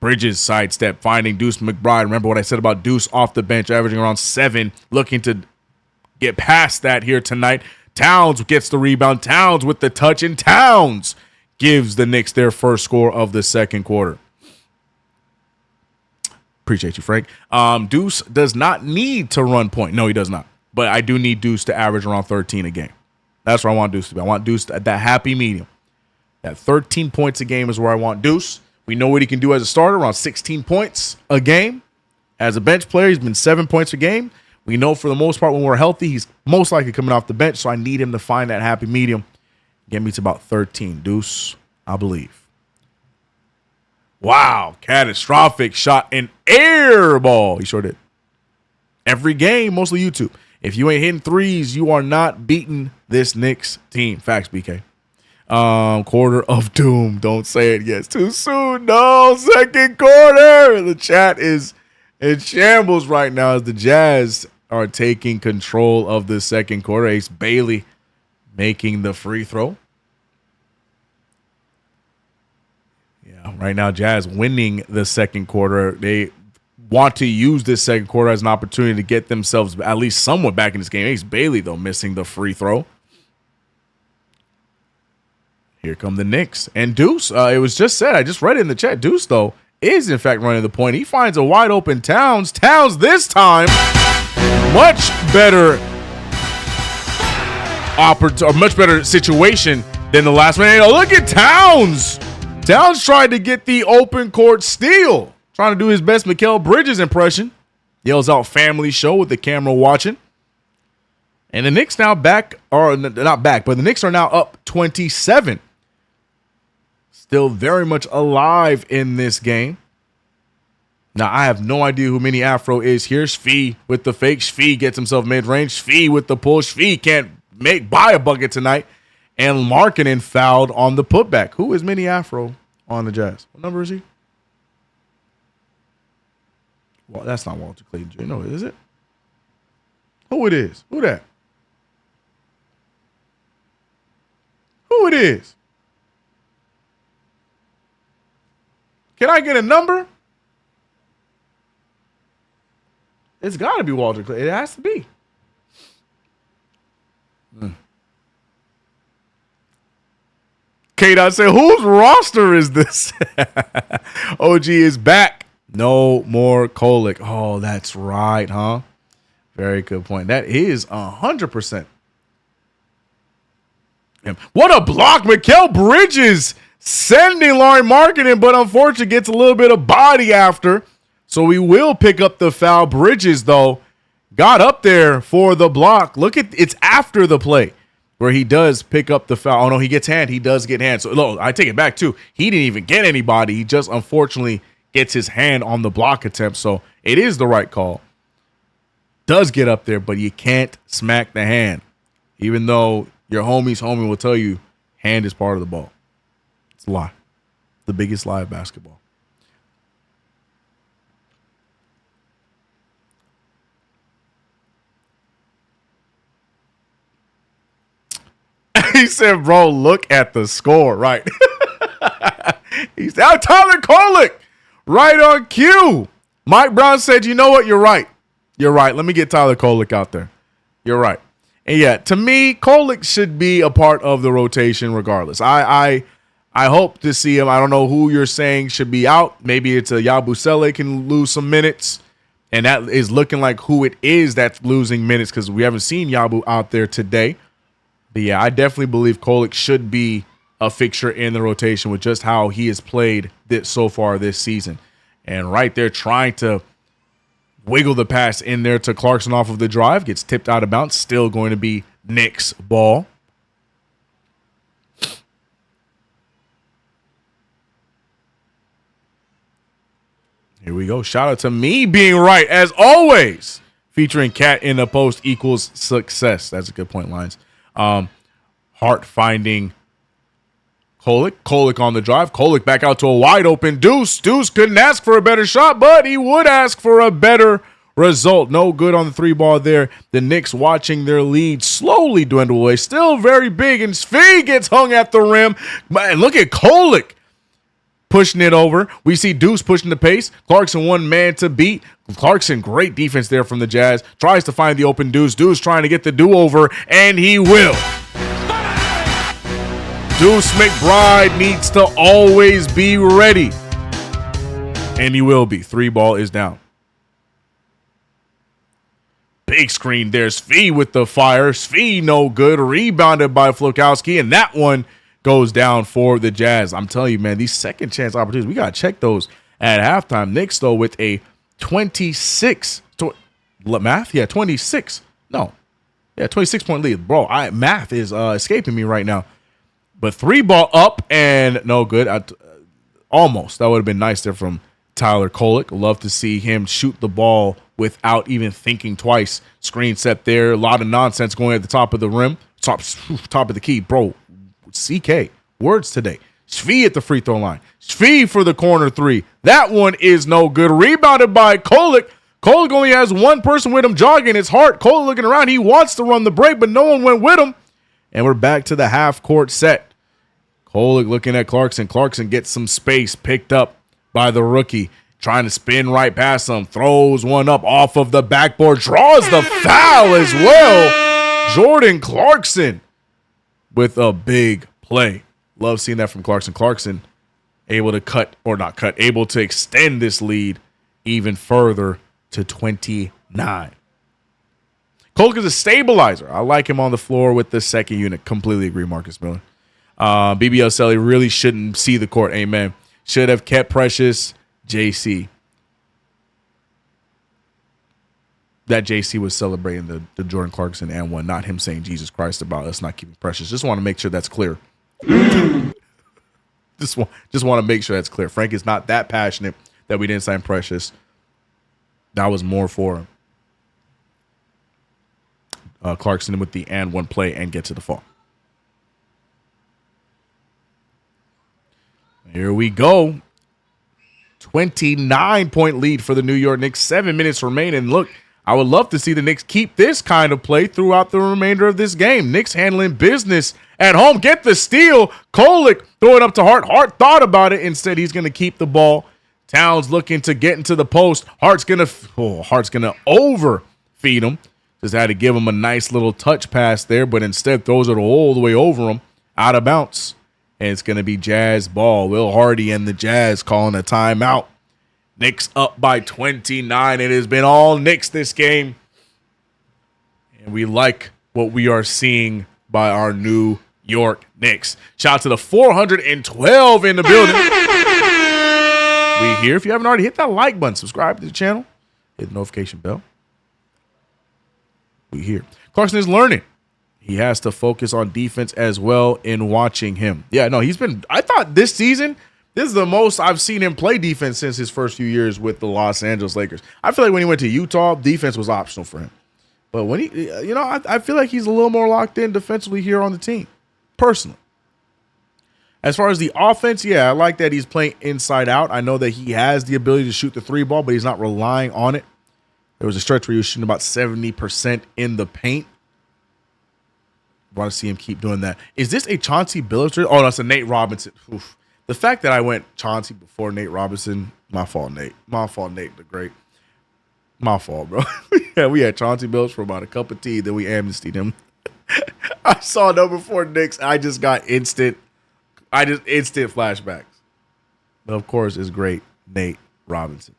Bridges sidestep, finding Deuce McBride. Remember what I said about Deuce off the bench, averaging around 7, looking to get past that here tonight. Towns gets the rebound. Towns with the touch, and Towns gives the Knicks their first score of the second quarter. Appreciate you, Frank. Deuce does not need to run point. No, he does not. But I do need Deuce to average around 13 a game. That's where I want Deuce to be. I want Deuce at that happy medium. That 13 points a game is where I want Deuce. We know what he can do as a starter, around 16 points a game. As a bench player, he's been 7 points a game. We know for the most part when we're healthy, he's most likely coming off the bench, so I need him to find that happy medium. Get me to about 13. Deuce, I believe. Wow, catastrophic shot, an air ball. He sure did. Every game, mostly YouTube. If you ain't hitting threes, you are not beating this Knicks team. Facts, BK. Quarter of doom. Don't say it yet. It's too soon. No, second quarter. The chat is in shambles right now as the Jazz are taking control of the second quarter. Ace Bailey making the free throw. Right now, Jazz winning the second quarter. They want to use this second quarter as an opportunity to get themselves at least somewhat back in this game. Ace Bailey, though, missing the free throw. Here come the Knicks. And Deuce, it was just said, I just read it in the chat. Deuce, though, is in fact running the point. He finds a wide open Towns. Towns this time, much better much better situation than the last one. Hey, look at Towns. Towns tried to get the open court steal. Trying to do his best Mikal Bridges impression. Yells out family show with the camera watching. And the Knicks now back, or not back, but the Knicks are now up 27. Still very much alive in this game. Now, I have no idea who Mini Afro is here. Shvi with the fake. Shvi gets himself mid-range. Shvi with the pull. Shvi can't buy a bucket tonight. And Markkinen fouled on the putback. Who is Mini Afro on the Jazz? What number is he? Well, that's not Walter Clayton Jr. No, is it? Who it is? Who that? Who it is? Can I get a number? It's got to be Walter Clayton. It has to be. K-Dot said, whose roster is this? OG is back. No more Kolek. Oh, that's right, huh? Very good point. That is 100%. What a block. Mikal Bridges sending Larry Markkinen, but unfortunately gets a little bit of body after. So we will pick up the foul. Bridges, though, got up there for the block. Look at it's after the play where he does pick up the foul. Oh, no, he gets hand. He does get hand. So look, I take it back, too. He didn't even get anybody. He just unfortunately gets his hand on the block attempt. So it is the right call. Does get up there, but you can't smack the hand. Even though your homie will tell you hand is part of the ball. It's a lie. The biggest lie of basketball. He said, bro, look at the score. Right. He said, Tyler Kolek. Right on cue. Mike Brown said, you know what? You're right. You're right. Let me get Tyler Kolek out there. You're right. And yeah, to me, Kolek should be a part of the rotation regardless. I hope to see him. I don't know who you're saying should be out. Maybe it's a Yabusele can lose some minutes. And that is looking like who it is that's losing minutes because we haven't seen Yabu out there today. But yeah, I definitely believe Kolek should be a fixture in the rotation with just how he has played so far this season. And right there trying to wiggle the pass in there to Clarkson off of the drive. Gets tipped out of bounds. Still going to be Knicks ball. Here we go. Shout out to me being right, as always. Featuring Cat in the post equals success. That's a good point, Lines. Hart finding Kolek. Kolek on the drive. Kolek back out to a wide open Deuce. Deuce couldn't ask for a better shot, but he would ask for a better result. No good on the three ball there. The Knicks watching their lead slowly dwindle away. Still very big, and Svi gets hung at the rim. Man, look at Kolek pushing it over. We see Deuce pushing the pace. Clarkson one man to beat. Clarkson, great defense there from the Jazz. Tries to find the open Deuce. Deuce trying to get the do-over, and he will. Deuce McBride needs to always be ready. And he will be. Three ball is down. Big screen there. Svi with the fire. Svi no good. Rebounded by Flokowski, and that one goes down for the Jazz. I'm telling you, man, these second chance opportunities, we got to check those at halftime. Knicks, though, with a 26. Math? Yeah, 26. No. Yeah, 26-point lead. Bro, math is escaping me right now. But three ball up and no good. Almost. That would have been nice there from Tyler Kolek. Love to see him shoot the ball without even thinking twice. Screen set there. A lot of nonsense going at the top of the rim. Top of the key. Bro, CK. Words today. Svi at the free throw line. Svi for the corner three. That one is no good. Rebounded by Kolek. Kolek only has one person with him jogging. It's Hart. Kolek looking around. He wants to run the break, but no one went with him. And we're back to the half-court set. Kolek looking at Clarkson. Clarkson gets some space picked up by the rookie. Trying to spin right past him. Throws one up off of the backboard. Draws the foul as well. Jordan Clarkson with a big play. Love seeing that from Clarkson. Clarkson able to extend this lead even further to 29. Kolek is a stabilizer. I like him on the floor with the second unit. Completely agree, Marcus Miller. BBL Selly really shouldn't see the court. Amen. Should have kept Precious. JC. That JC was celebrating the Jordan Clarkson and one, not him saying Jesus Christ about us not keeping Precious. Just want to make sure that's clear. just want to make sure that's clear. Frank is not that passionate that we didn't sign Precious. That was more for Clarkson with the and one play and get to the fall. Here we go. 29-point lead for the New York Knicks. 7 minutes remain. And look, I would love to see the Knicks keep this kind of play throughout the remainder of this game. Knicks handling business at home. Get the steal. Kolek throw it up to Hart. Hart thought about it. Instead, he's going to keep the ball. Towns looking to get into the post. Hart's gonna overfeed him. Just had to give him a nice little touch pass there, but instead throws it all the way over him, out of bounds. And it's gonna be Jazz ball. Will Hardy and the Jazz calling a timeout. Knicks up by 29. It has been all Knicks this game. And we like what we are seeing by our New York Knicks. Shout out to the 412 in the building. We here. If you haven't already, hit that like button, subscribe to the channel, hit the notification bell. We here. Clarkson is learning. He has to focus on defense as well in watching him. Yeah, no, I thought this season, this is the most I've seen him play defense since his first few years with the Los Angeles Lakers. I feel like when he went to Utah, defense was optional for him. But when he, I feel like he's a little more locked in defensively here on the team, personally. As far as the offense, yeah, I like that he's playing inside out. I know that he has the ability to shoot the three ball, but he's not relying on it. There was a stretch where he was shooting about 70% in the paint. Want to see him keep doing that. Is this a Chauncey Billups? Oh, no, it's a Nate Robinson. Oof. The fact that I went Chauncey before Nate Robinson, my fault, Nate. My fault, Nate the Great. My fault, bro. Yeah, we had Chauncey Billups for about a cup of tea, then we amnestied him. I saw number 4 Knicks. I just got instant flashbacks. But of course, it's great, Nate Robinson.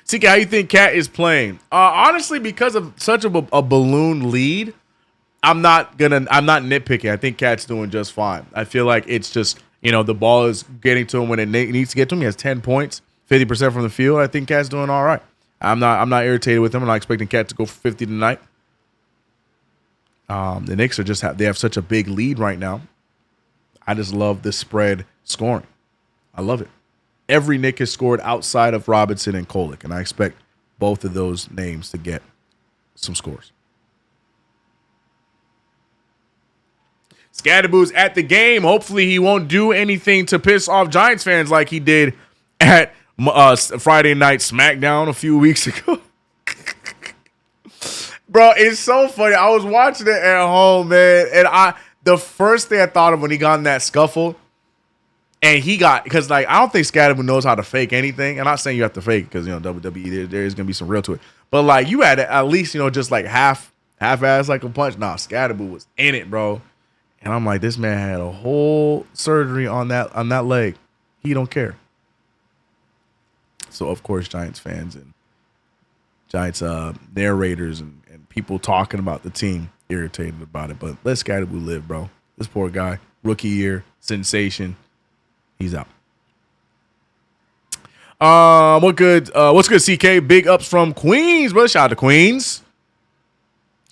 CK, how you think Cat is playing? Honestly, because of such a balloon lead, I'm not nitpicking. I think Cat's doing just fine. I feel like it's just, the ball is getting to him when it needs to get to him. He has 10 points, 50% from the field. I think Cat's doing all right. I'm not irritated with him. I'm not expecting Cat to go for 50 tonight. The Knicks they have such a big lead right now. I just love the spread scoring. I love it. Every Knick has scored outside of Robinson and Kolek, and I expect both of those names to get some scores. Scatterboo's at the game. Hopefully he won't do anything to piss off Giants fans like he did at Friday Night SmackDown a few weeks ago. Bro, it's so funny. I was watching it at home, man, and the first thing I thought of when he got in that scuffle, and because I don't think Scatterboo knows how to fake anything. I'm not saying you have to fake because WWE there is gonna be some real to it, but you had to at least just like half-ass like a punch. Nah, Scatterboo was in it, bro, and I'm like, this man had a whole surgery on that leg. He don't care. So of course, Giants fans and Giants narrators and people talking about the team irritated about it, but let Scatterboo live, bro. This poor guy, rookie year sensation. He's out. What's good, CK? Big ups from Queens, bro. Shout out to Queens.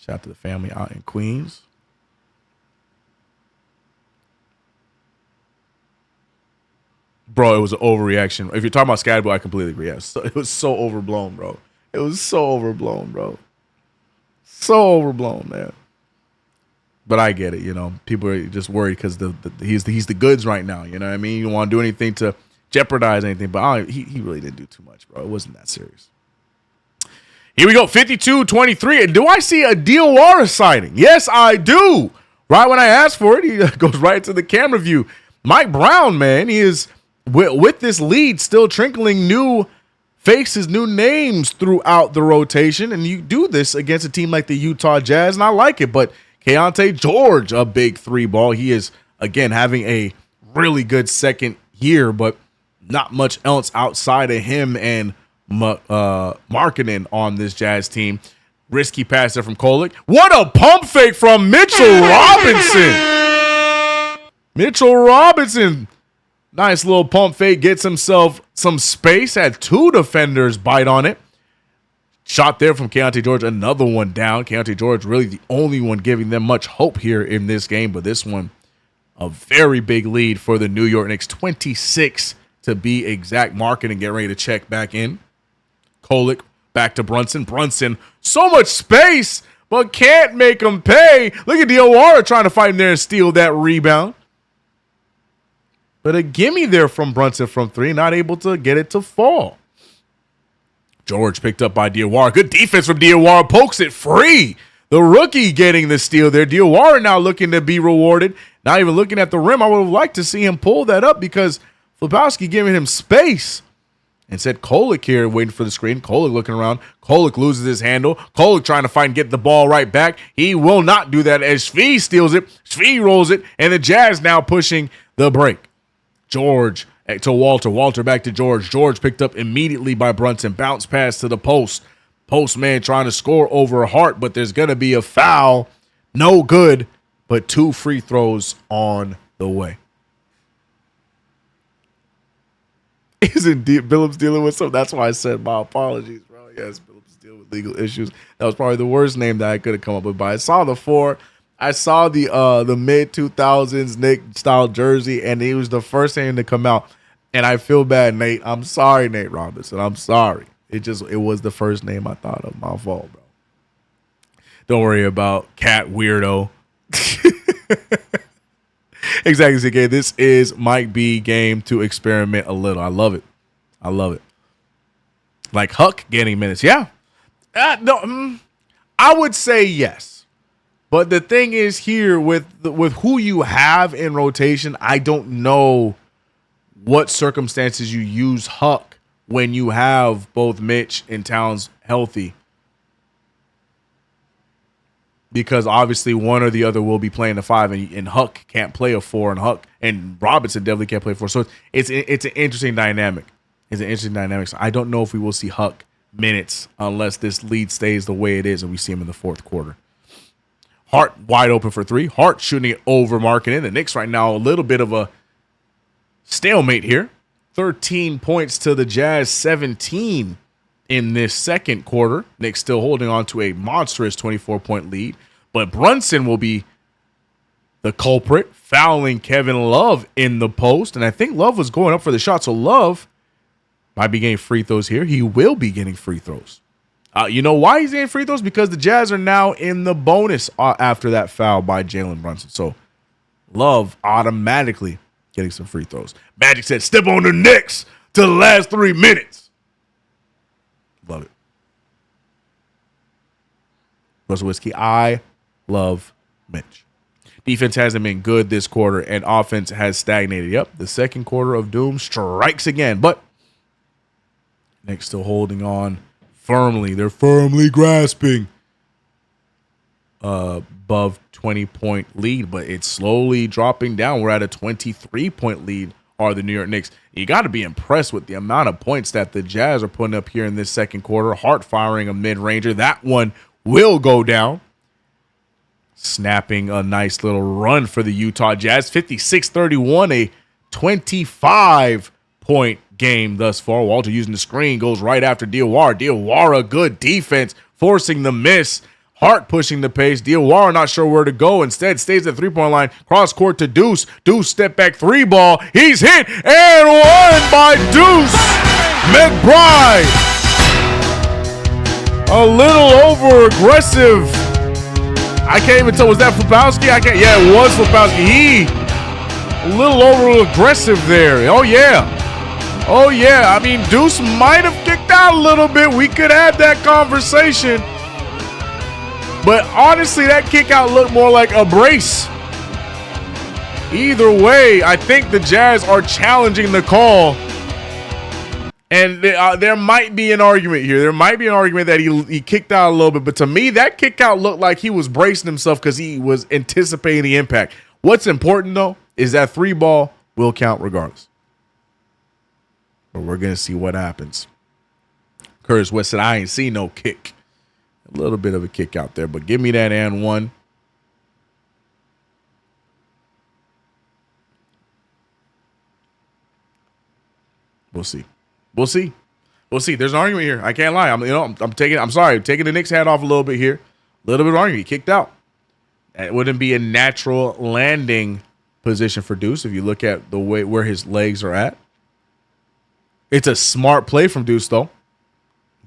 Shout out to the family out in Queens. Bro, it was an overreaction. If you're talking about Scatterboo, I completely agree. Yeah, it was so overblown, bro. It was so overblown, bro. So overblown, man. But I get it, people are just worried because he's the goods right now. You know what I mean? You don't want to do anything to jeopardize anything, but he really didn't do too much, bro. It wasn't that serious. Here we go, 52-23. And do I see a Diawara sighting? Yes, I do. Right when I asked for it, he goes right to the camera view. Mike Brown, man, he is with this lead still trickling new faces, new names throughout the rotation, and you do this against a team like the Utah Jazz, and I like it, but Keontae George, a big 3-ball. He is, again, having a really good second year, but not much else outside of him and Markkanen on this Jazz team. Risky pass there from Kolek. What a pump fake from Mitchell Robinson. Mitchell Robinson. Nice little pump fake. Gets himself some space. Had 2 defenders bite on it. Shot there from Keontae George, another one down. Keontae George really the only one giving them much hope here in this game, but this one, a very big lead for the New York Knicks, 26 to be exact. Markkanen get ready to check back in. Kolek back to Brunson. Brunson, so much space, but can't make him pay. Look at Diawara trying to fight in there and steal that rebound. But a gimme there from Brunson from 3, not able to get it to fall. George picked up by Diawara. Good defense from Diawara. Pokes it free. The rookie getting the steal there. Diawara now looking to be rewarded. Not even looking at the rim. I would have liked to see him pull that up because Flipowski giving him space. And said Kolek here waiting for the screen. Kolek looking around. Kolek loses his handle. Kolek trying to fight and get the ball right back. He will not do that as Shvee steals it. Shvee rolls it. And the Jazz now pushing the break. George to Walter. Walter back to George. George picked up immediately by Brunson. Bounce pass to the post. Postman trying to score over Hart, but there's going to be a foul. No good, but 2 free throws on the way. Isn't Billups dealing with something? That's why I said my apologies, bro. Yes, Billups is dealing with legal issues. That was probably the worst name that I could have come up with. But I saw the 4. I saw the mid 2000s Knick style jersey, and he was the first name to come out. And I feel bad, Nate. I'm sorry, Nate Robinson. I'm sorry. It was the first name I thought of. My fault, bro. Don't worry about cat weirdo. Exactly, CK. This is Mike B game to experiment a little. I love it. I love it. Like Huck getting minutes. Yeah. No, I would say yes. But the thing is here with who you have in rotation, I don't know what circumstances you use Huck when you have both Mitch and Towns healthy. Because obviously one or the other will be playing the 5, and Huck can't play a 4, and Huck and Robinson definitely can't play 4. So it's an interesting dynamic. It's an interesting dynamic. So I don't know if we will see Huck minutes unless this lead stays the way it is and we see him in the fourth quarter. Hart wide open for 3. Hart shooting it over Markkanen. The Knicks right now a little bit of a stalemate here. 13 points to the Jazz, 17 in this second quarter. Knicks still holding on to a monstrous 24-point lead. But Brunson will be the culprit, fouling Kevin Love in the post. And I think Love was going up for the shot. So Love might be getting free throws here. He will be getting free throws. You know why he's getting free throws? Because the Jazz are now in the bonus after that foul by Jalen Brunson. So Love automatically getting some free throws. Magic said, step on the Knicks to the last 3 minutes. Love it. Russell Whiskey, I love Mitch. Defense hasn't been good this quarter, and offense has stagnated. Yep, the second quarter of doom strikes again, but Knicks still holding on firmly. They're firmly grasping above 20-point lead, but it's slowly dropping down. We're at a 23-point lead are the New York Knicks. You got to be impressed with the amount of points that the Jazz are putting up here in this second quarter. Hart firing a mid-ranger. That one will go down. Snapping a nice little run for the Utah Jazz. 56-31, a 25-point game thus far. Walter using the screen, goes right after Diawara. Diawara, good defense, forcing the miss. Hart pushing the pace. Diawara not sure where to go. Instead, stays at three-point line. Cross court to Deuce. Deuce step back 3 ball. He's hit and won by Deuce McBride. A little over aggressive. I can't even tell. Was that Flipowski? Yeah, it was Flipowski. He a little over aggressive there. Oh yeah. I mean, Deuce might have kicked out a little bit. We could have that conversation. But honestly, that kick out looked more like a brace. Either way, I think the Jazz are challenging the call. And there might be an argument here. There might be an argument that he kicked out a little bit. But to me, that kick out looked like he was bracing himself because he was anticipating the impact. What's important, though, is that 3 ball will count regardless. But we're going to see what happens. Curtis West said, I ain't seen no kick. A little bit of a kick out there, but give me that and one. We'll see. There's an argument here. I can't lie. I'm taking the Knicks hat off a little bit here. A little bit of argument. He kicked out. It wouldn't be a natural landing position for Deuce if you look at the way where his legs are at. It's a smart play from Deuce, though.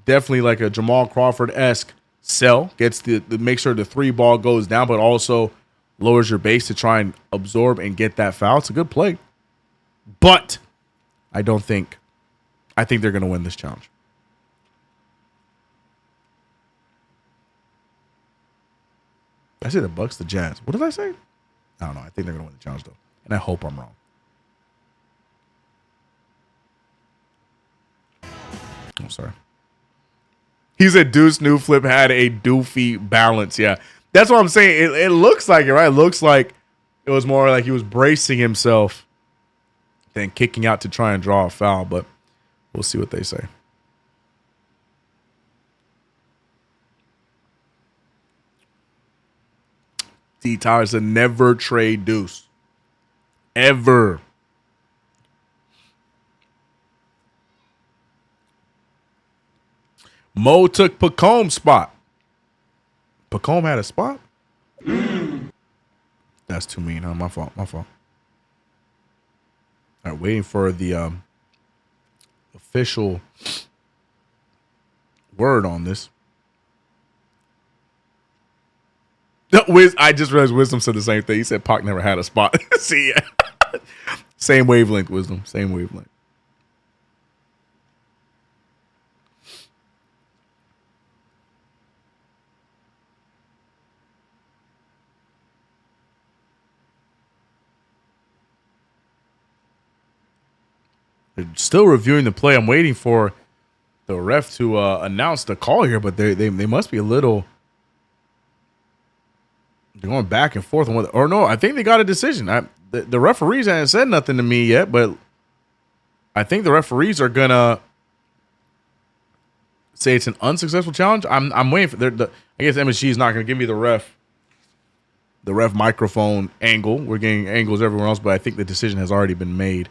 Definitely like a Jamal Crawford-esque sell. Gets the make sure the 3 ball goes down, but also lowers your base to try and absorb and get that foul. It's a good play. But I think they're going to win this challenge. I said the Bucks, the Jazz. What did I say? I don't know. I think they're going to win the challenge, though. And I hope I'm wrong. sorry. He said Deuce new flip had a doofy balance. Yeah, that's what I'm saying. It looks like it, right? It looks like it was more like he was bracing himself than kicking out to try and draw a foul, but we'll see what they say. D. Tyler said never trade Deuce. Ever. Mo took Pacomb's spot. Pacombe had a spot? That's too mean, huh? My fault. All right, waiting for the official word on this. I just realized Wisdom said the same thing. He said Pac never had a spot. See, same wavelength, Wisdom. Same wavelength. They're still reviewing the play. I'm waiting for the ref to announce the call here, but they must be a little. They're going back and forth on whether, or no, I think they got a decision. The referees haven't said nothing to me yet, but I think the referees are gonna say it's an unsuccessful challenge. I'm waiting for I guess MSG is not gonna give me the ref microphone angle. We're getting angles everywhere else, but I think the decision has already been made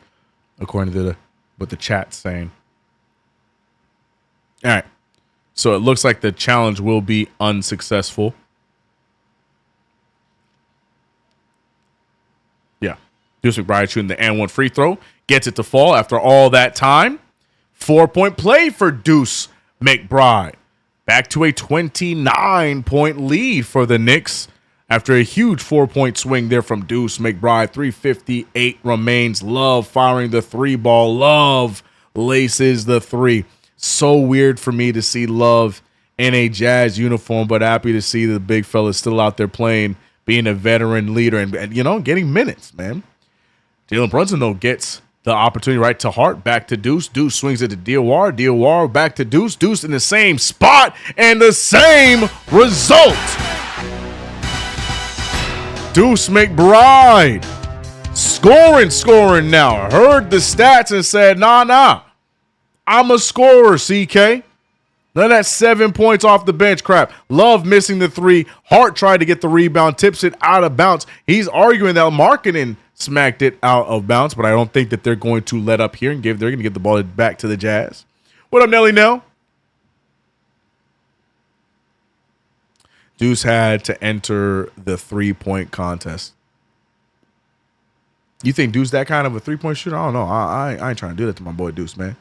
according to what the chat's saying. All right, so it looks like the challenge will be unsuccessful. Yeah. Deuce McBride shooting the and one free throw. Gets it to fall after all that time. 4-point play for Deuce McBride. Back to a 29-point lead for the Knicks after a huge 4-point swing there from Deuce McBride. 3:58 remains. Love firing the three ball. Love laces the three. So weird for me to see Love in a Jazz uniform, but happy to see the big fella still out there playing, being a veteran leader and getting minutes, man. Jalen Brunson, though, gets the opportunity right to Hart, back to Deuce. Deuce swings it to Diawara. Diawara back to Deuce. Deuce in the same spot and the same result. Deuce McBride scoring now. Heard the stats and said, nah, I'm a scorer, CK. None of that 7 points off the bench crap. Love missing the three. Hart tried to get the rebound, tips it out of bounds. He's arguing that Markkanen smacked it out of bounds, but I don't think that they're going to let up here and they're going to get the ball back to the Jazz. What up, Nelly Nell? Deuce had to enter the 3-point contest. You think Deuce that kind of a 3-point shooter? I don't know. I ain't trying to do that to my boy Deuce, man.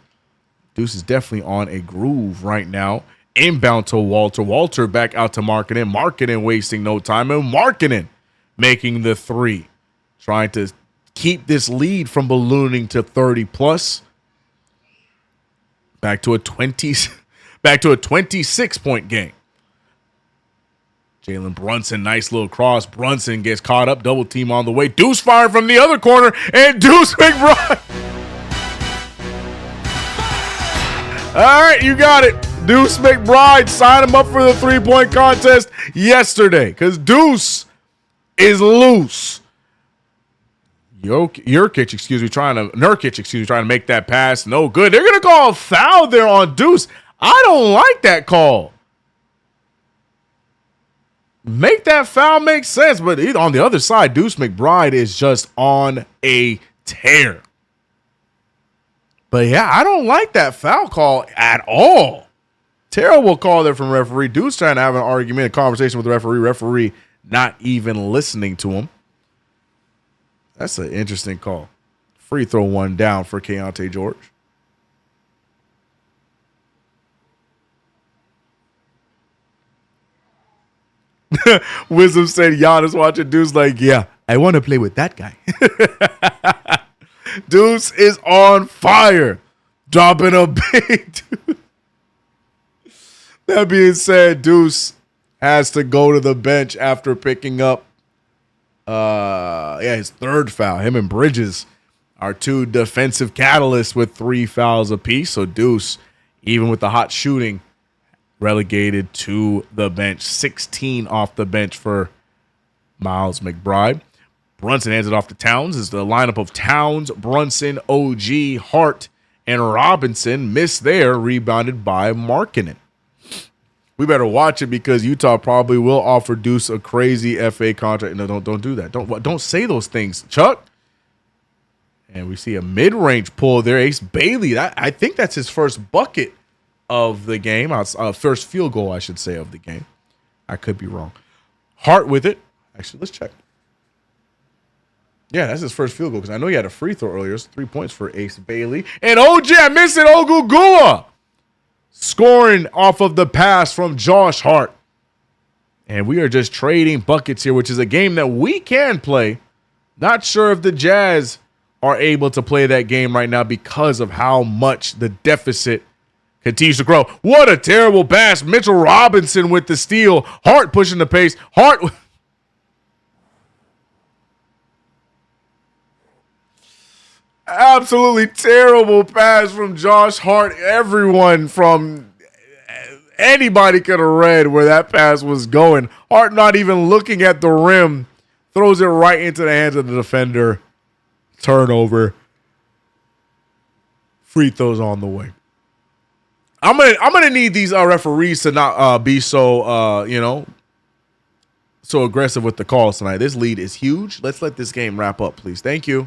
Deuce is definitely on a groove right now. Inbound to Walter. Walter back out to Markkanen. Markkanen wasting no time. And Markkanen making the three. Trying to keep this lead from ballooning to 30+. Back to a 26-point game. Jalen Brunson, nice little cross. Brunson gets caught up. Double team on the way. Deuce fired from the other corner. And Deuce McBride. All right, you got it. Deuce McBride signed him up for the 3-point contest yesterday because Deuce is loose. Nurkic, trying to make that pass. No good. They're going to call a foul there on Deuce. I don't like that call. Make that foul make sense, but on the other side, Deuce McBride is just on a tear. But yeah, I don't like that foul call at all. Terrible call there from referee. Deuce trying to have an argument, a conversation with the referee. Referee not even listening to him. That's an interesting call. Free throw one down for Keontae George. Wisdom said Giannis watching Deuce like, yeah, I want to play with that guy. Deuce is on fire. Dropping a big dude. That being said, Deuce has to go to the bench after picking up his third foul. Him and Bridges are two defensive catalysts with 3 fouls apiece. So Deuce even with the hot shooting, relegated to the bench. 16 off the bench for Miles McBride. Brunson hands it off to Towns. Is the lineup of Towns, Brunson, OG, Hart, and Robinson. Missed there, rebounded by Markkanen. We better watch it because Utah probably will offer Deuce a crazy FA contract. No, don't do that. Don't say those things, Chuck. And we see a mid-range pull there. Ace Bailey. I think that's his first bucket of the game. First field goal, I should say, of the game. I could be wrong. Hart with it. Actually, let's check. Yeah, that's his first field goal because I know he had a free throw earlier. It's 3 points for Ace Bailey. And OG, I missed it, Ogugua, scoring off of the pass from Josh Hart. And we are just trading buckets here, which is a game that we can play. Not sure if the Jazz are able to play that game right now because of how much the deficit continues to grow. What a terrible pass. Mitchell Robinson with the steal. Hart pushing the pace. Hart. Absolutely terrible pass from Josh Hart. Everyone from anybody could have read where that pass was going. Hart not even looking at the rim. Throws it right into the hands of the defender. Turnover. Free throws on the way. I'm gonna need these referees to not be so so aggressive with the calls tonight. This lead is huge. Let's let this game wrap up, please. Thank you.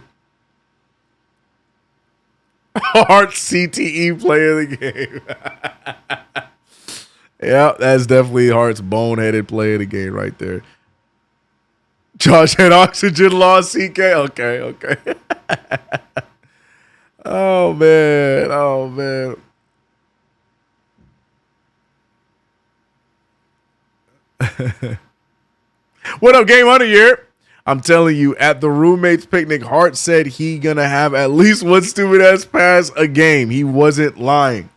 Hart CTE play of the game. Yeah, that's definitely Hart's boneheaded play of the game right there. Josh had oxygen loss, CK. Okay. Oh, man. What up, Game Hunter here? I'm telling you, at the roommates picnic, Hart said he gonna have at least one stupid-ass pass a game. He wasn't lying.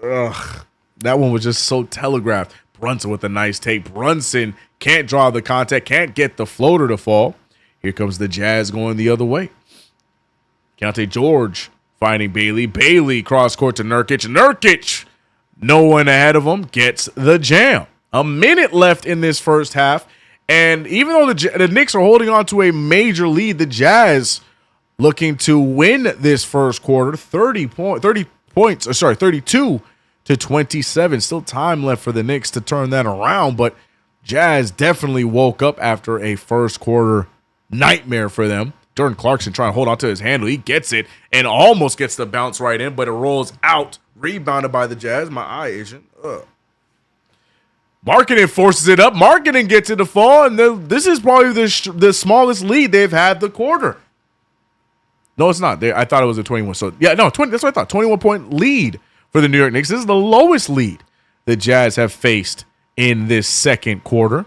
Ugh. That one was just so telegraphed. Brunson with a nice take. Brunson can't draw the contact, can't get the floater to fall. Here comes the Jazz going the other way. Keontae George finding Bailey. Bailey cross court to Nurkic. Nurkic, no one ahead of him, gets the jam. A minute left in this first half. And even though the Knicks are holding on to a major lead, the Jazz looking to win this first quarter, 32 to 27. Still time left for the Knicks to turn that around, but Jazz definitely woke up after a first quarter nightmare for them. Jordan Clarkson trying to hold on to his handle. He gets it and almost gets the bounce right in, but it rolls out, rebounded by the Jazz. My eye isn't. Markkanen forces it up. Markkanen gets it to fall, and this is probably the smallest lead they've had the quarter. No, it's not. I thought it was a 21. So, yeah, no, 20. That's what I thought. 21-point lead for the New York Knicks. This is the lowest lead the Jazz have faced in this second quarter.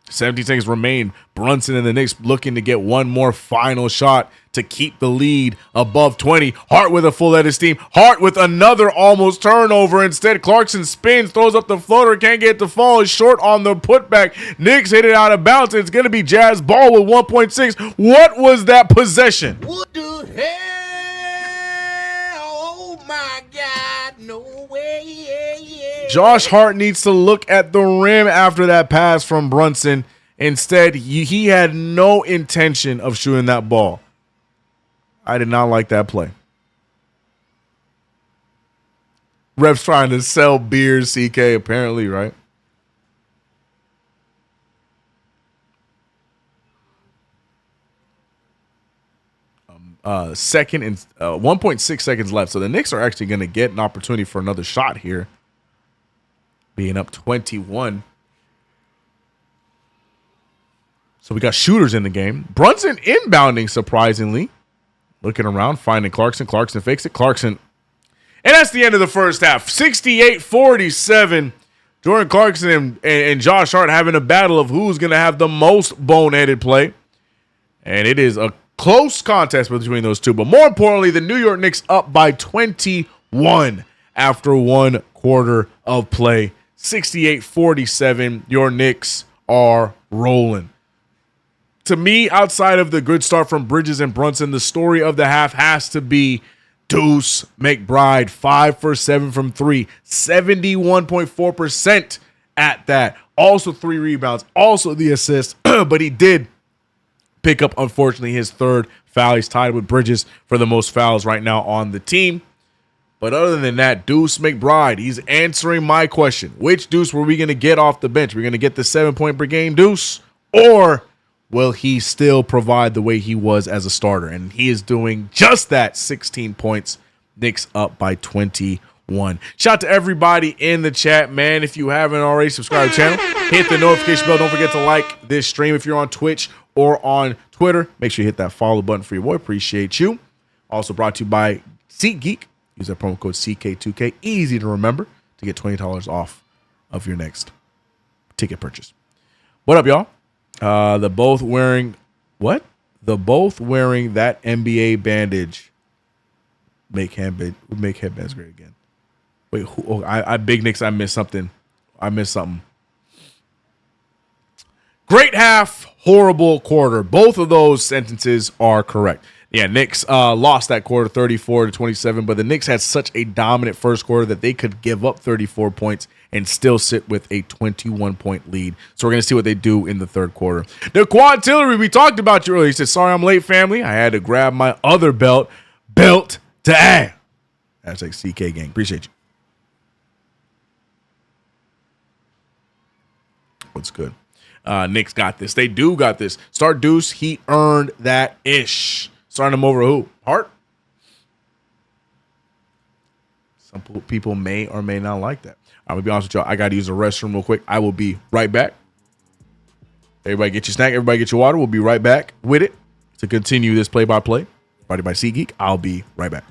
17 seconds remain. Brunson and the Knicks looking to get one more final shot to keep the lead above 20. Hart with a full head of steam. Hart with another almost turnover. Instead, Clarkson spins, throws up the floater, can't get the fall. Is short on the putback. Knicks hit it out of bounds. It's going to be Jazz ball with 1.6. What was that possession? What the hell? Oh my God, no way. Josh Hart needs to look at the rim after that pass from Brunson. Instead, he had no intention of shooting that ball. I did not like that play. Ref's trying to sell beers, CK, apparently, right? Second and 1.6 seconds left. So the Knicks are actually going to get an opportunity for another shot here. Being up 21. So we got shooters in the game. Brunson inbounding, surprisingly. Looking around, finding Clarkson. Clarkson fakes it. Clarkson. And that's the end of the first half. 68-47. Jordan Clarkson and Josh Hart having a battle of who's going to have the most boneheaded play. And it is a close contest between those two. But more importantly, the New York Knicks up by 21 after one quarter of play. 68-47. Your Knicks are rolling. To me, outside of the good start from Bridges and Brunson, the story of the half has to be Deuce McBride, 5 for 7 from 3, 71.4% at that. Also 3 rebounds, also the assist, but he did pick up, unfortunately, his 3rd foul. He's tied with Bridges for the most fouls right now on the team. But other than that, Deuce McBride, he's answering my question. Which Deuce were we going to get off the bench? We're going to get the 7-point per game Deuce, or will he still provide the way he was as a starter? And he is doing just that. 16 points. Knicks up by 21. Shout out to everybody in the chat, man. If you haven't already, subscribe to the channel. Hit the notification bell. Don't forget to like this stream if you're on Twitch or on Twitter. Make sure you hit that follow button for your boy. Appreciate you. Also brought to you by SeatGeek. Use that promo code CK2K. Easy to remember to get $20 off of your next ticket purchase. What up, y'all? The both wearing what? The both wearing that NBA bandage make headbands great again. Wait, I Big Knicks. I missed something. Great half, horrible quarter. Both of those sentences are correct. Yeah, Knicks lost that quarter 34-27, but the Knicks had such a dominant first quarter that they could give up 34 points and still sit with a 21-point lead. So we're going to see what they do in the third quarter. The Quantillery, we talked about you earlier. He said, sorry I'm late, family. I had to grab my other belt to add. Hashtag CK gang. Appreciate you. What's good? Knicks got this. They do got this. Start Deuce. He earned that ish. Starting him over who? Hart? Some people may or may not like that. I'm going to be honest with y'all. I got to use the restroom real quick. I will be right back. Everybody get your snack. Everybody get your water. We'll be right back with it to continue this play-by-play. Brought by SeatGeek. I'll be right back.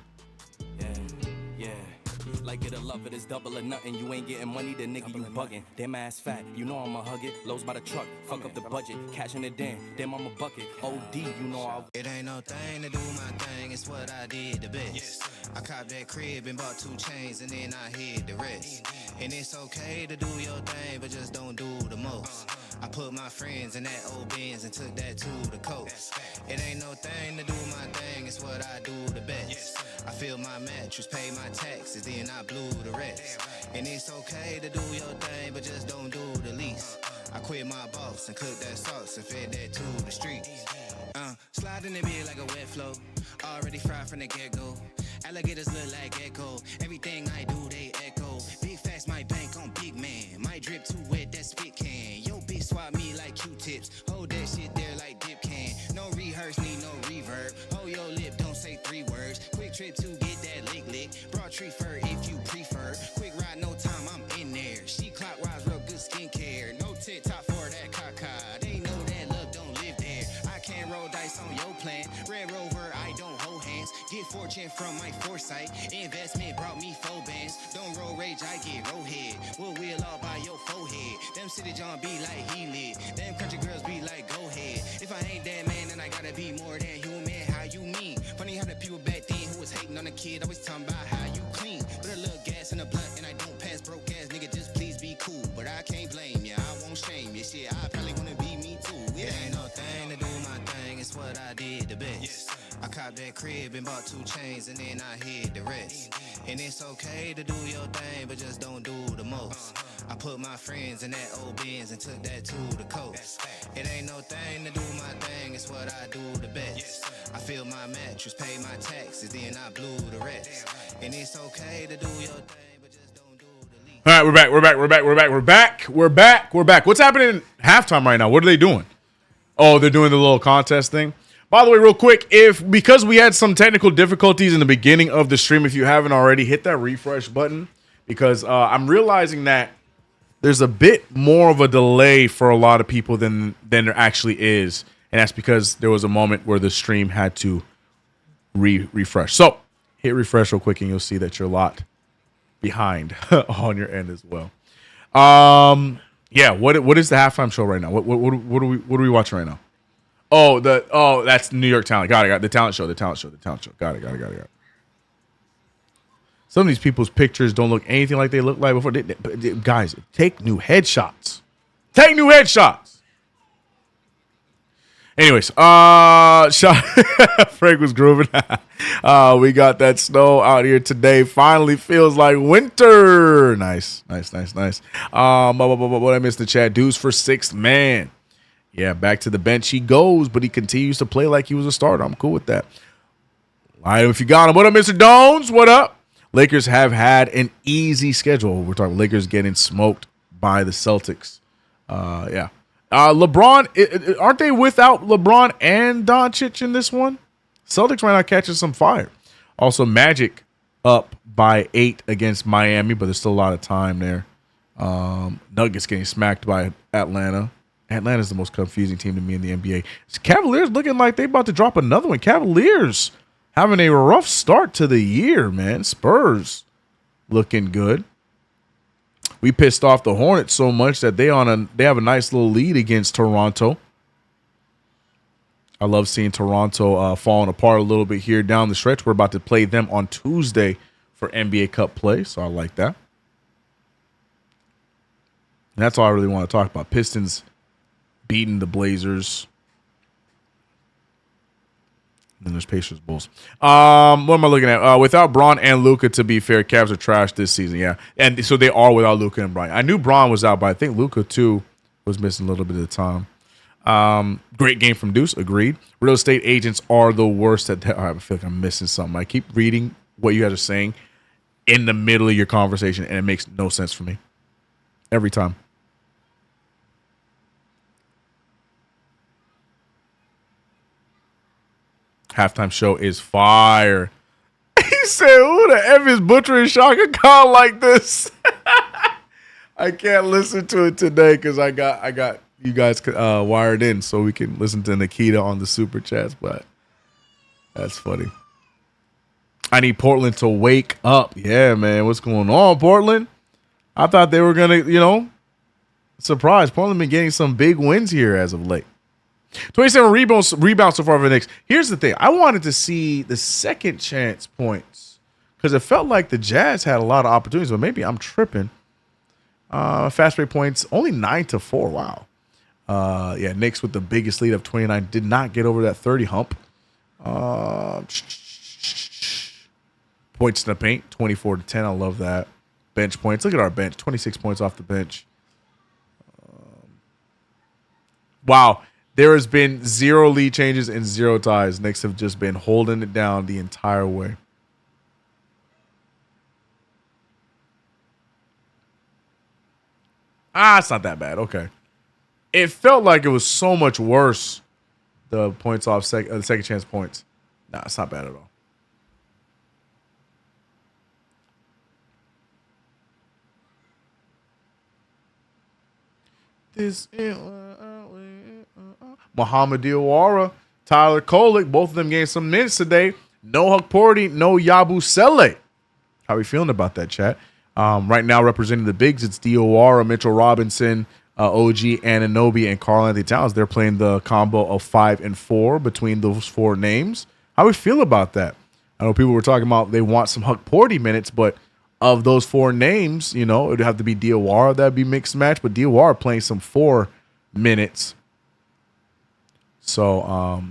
Like it or love it, it's double or nothing. You ain't getting money, the nigga you bugging. Damn ass fat, you know I'ma hug it. Lows by the truck, fuck up the budget. Cashing it in, damn I'm a bucket. OD, you know I'll. It ain't no thing to do my thing, it's what I did the best. I copped that crib and bought 2 chains and then I hid the rest. And it's okay to do your thing, but just don't do the most. I put my friends in that old Benz and took that to the coast. It ain't no thing to do my thing, it's what I do the best. I fill my mattress, pay my taxes, then I blew the rest. And it's okay to do your thing, but just don't do the least. I quit my boss and cooked that sauce and fed that to the streets. Slide in the bed like a wet flow, already fried from the get-go. Alligators look like echo, everything I do they echo. Big facts, my bank on big man, my drip too wet, that spit can. Yo bitch swap me like Q-tips, hold that shit there like dip can. No rehearse, need no reverb, hold your lip, don't say 3 words. Quick trip to get that lick, broad tree fur if you prefer. Quick ride, no time, I'm in there. She clockwise, real good skincare. No TikTok for that caca. They know that love don't live there. I can't roll dice on your plan. Red Rover, I don't hold hands. Get fortune from my foresight. Investment brought me 4 bands. Don't roll rage, I get roll head. We'll wheel all by your forehead. Them city John be like he lit. Them country girls be like go ahead. If I ain't that man, then I gotta be more than human. How you mean? Funny how the people back then who was hating on the kid always talking about how you clean. Put a little gas in the blunt and I don't pass broke ass nigga. Just please be cool. But I can't blame ya. I won't shame ya. Shit, I probably wanna be me too. It ain't no thing to do my thing. It's what I did the best. I copped that crib and bought 2 chains and then I hid the rest. And it's okay to do your thing, but just don't do the most. I put my friends in that old Benz and took that to the coast. It ain't no thing to do my thing, it's what I do the best. I fill my mattress, pay my taxes, then I blew the rest. And it's okay to do your thing, but just don't do the least. All right, we're back. What's happening in halftime right now? What are they doing? Oh, they're doing the little contest thing. By the way, real quick, because we had some technical difficulties in the beginning of the stream, if you haven't already, hit that refresh button because I'm realizing that there's a bit more of a delay for a lot of people than there actually is, and that's because there was a moment where the stream had to refresh. So hit refresh real quick, and you'll see that you're a lot behind on your end as well. Yeah. What is the halftime show right now? What are we watching right now? That's New York Talent. Got it. The talent show. Got it. Some of these people's pictures don't look anything like they looked like before. Guys, take new headshots. Anyways, Frank was grooving. We got that snow out here today. Finally feels like winter. Nice. What I missed the chat. Dudes for sixth man. Yeah, back to the bench he goes, but he continues to play like he was a starter. I'm cool with that. All right, if you got him. What up, Mr. Dones? What up? Lakers have had an easy schedule. We're talking Lakers getting smoked by the Celtics. Yeah. LeBron, aren't they without LeBron and Doncic in this one? Celtics right now catching some fire. Also, Magic up by 8 against Miami, but there's still a lot of time there. Nuggets getting smacked by Atlanta. Atlanta's the most confusing team to me in the NBA. Cavaliers looking like they about to drop another one. Cavaliers having a rough start to the year, man. Spurs looking good. We pissed off the Hornets so much that they have a nice little lead against Toronto. I love seeing Toronto falling apart a little bit here down the stretch. We're about to play them on Tuesday for NBA Cup play, so I like that. And that's all I really want to talk about. Pistons beating the Blazers. Then there's Pacers Bulls. What am I looking at? Without Braun and Luka, to be fair, Cavs are trash this season. Yeah, and so they are without Luka and Brian. I knew Braun was out, but I think Luka too was missing a little bit of time. Great game from Deuce. Agreed. Real estate agents are the worst at that. I feel like I'm missing something. I keep reading what you guys are saying in the middle of your conversation, and it makes no sense for me every time. Halftime show is fire. He said, who the F is butchering Shaka Khan like this? I can't listen to it today because I got you guys wired in so we can listen to Nikita on the super chats, but that's funny. I need Portland to wake up. Yeah, man. What's going on, Portland? I thought they were going to, surprise. Portland been getting some big wins here as of late. 27 rebounds so far for the Knicks. Here's the thing. I wanted to see the second chance points because it felt like the Jazz had a lot of opportunities, but maybe I'm tripping. Fast break points, only 9-4. Wow. Yeah, Knicks with the biggest lead of 29 did not get over that 30 hump. Points in the paint, 24-10. I love that. Bench points. Look at our bench, 26 points off the bench. Wow. There has been 0 lead changes and 0 ties. Knicks have just been holding it down the entire way. It's not that bad. Okay. It felt like it was so much worse, the points off the second chance points. Nah, it's not bad at all. This is Muhammad Diawara, Tyler Kolek, both of them getting some minutes today. No Hukporti, no Yabusele. How are we feeling about that, chat? Right now, representing the bigs, it's Diawara, Mitchell Robinson, OG Anunoby, and Karl-Anthony Towns. They're playing the combo of 5 and 4 between those 4 names. How do we feel about that? I know people were talking about they want some Hukporti minutes, but of those 4 names, it would have to be Diawara. That'd be mixed match, but Diawara playing some 4 minutes. So,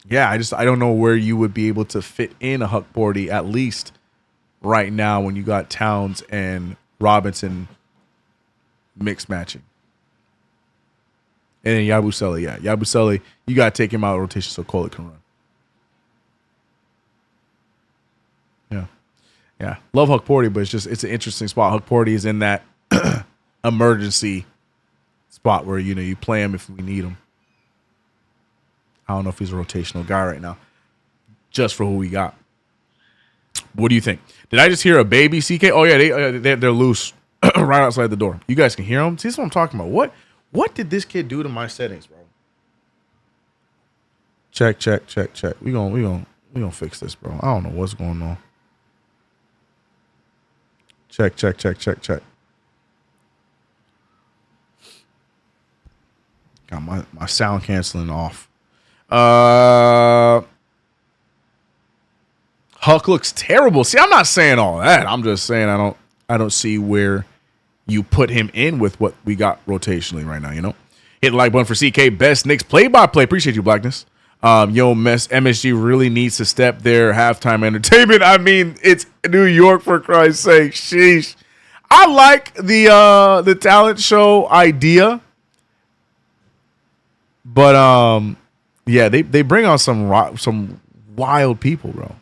yeah, I don't know where you would be able to fit in a Hukporti at least right now when you got Towns and Robinson mixed matching. And then Yabusele, yeah. Yabusele, you got to take him out of rotation so Kolek can run. Yeah. Yeah. Love Hukporti, but it's an interesting spot. Hukporti is in that emergency spot where, you play him if we need him. I don't know if he's a rotational guy right now, just for who we got. What do you think? Did I just hear a baby CK? Oh, yeah, they're loose right outside the door. You guys can hear them? See, this is what I'm talking about. What did this kid do to my settings, bro? Check. We gonna fix this, bro. I don't know what's going on. Check. Got my sound canceling off. Huck looks terrible. See, I'm not saying all that. I'm just saying I don't see where you put him in with what we got rotationally right now, Hit the like button for CK. Best Knicks play-by-play. Appreciate you, Blackness. MSG really needs to step their halftime entertainment. I mean, it's New York, for Christ's sake. Sheesh. I like the talent show idea, but yeah, they bring on some wild people, bro.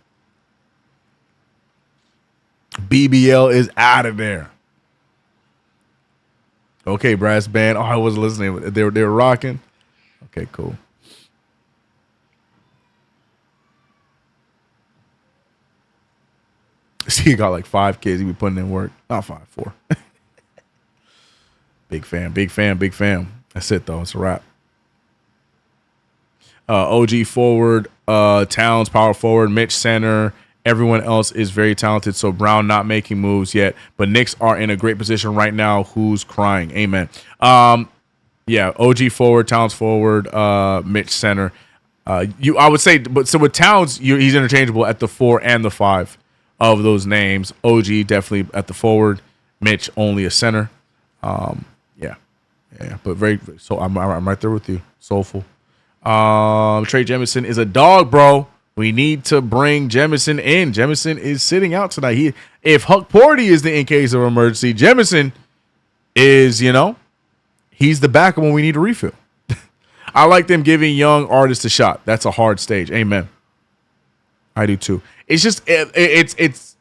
BBL is out of there. Okay, brass band. Oh, I wasn't listening. They were rocking. Okay, cool. He got like 5 kids. He be putting in work. Not 5, 4. Big fan. That's it though. It's a wrap. OG forward, Towns power forward, Mitch center. Everyone else is very talented. So Brown not making moves yet, but Knicks are in a great position right now. Who's crying? Amen. Yeah, OG forward, Towns forward, Mitch center. I would say, but so with Towns, he's interchangeable at the 4 and the 5 of those names. OG definitely at the forward, Mitch only a center. Yeah, but so I'm right there with you. Soulful. Trey Jemison is a dog, bro. We need to bring Jemison in. Jemison is sitting out tonight. If Huck Porty is the in case of emergency, Jemison is, he's the backup when we need a refill. I like them giving young artists a shot. That's a hard stage. Amen. I do too. It's just it's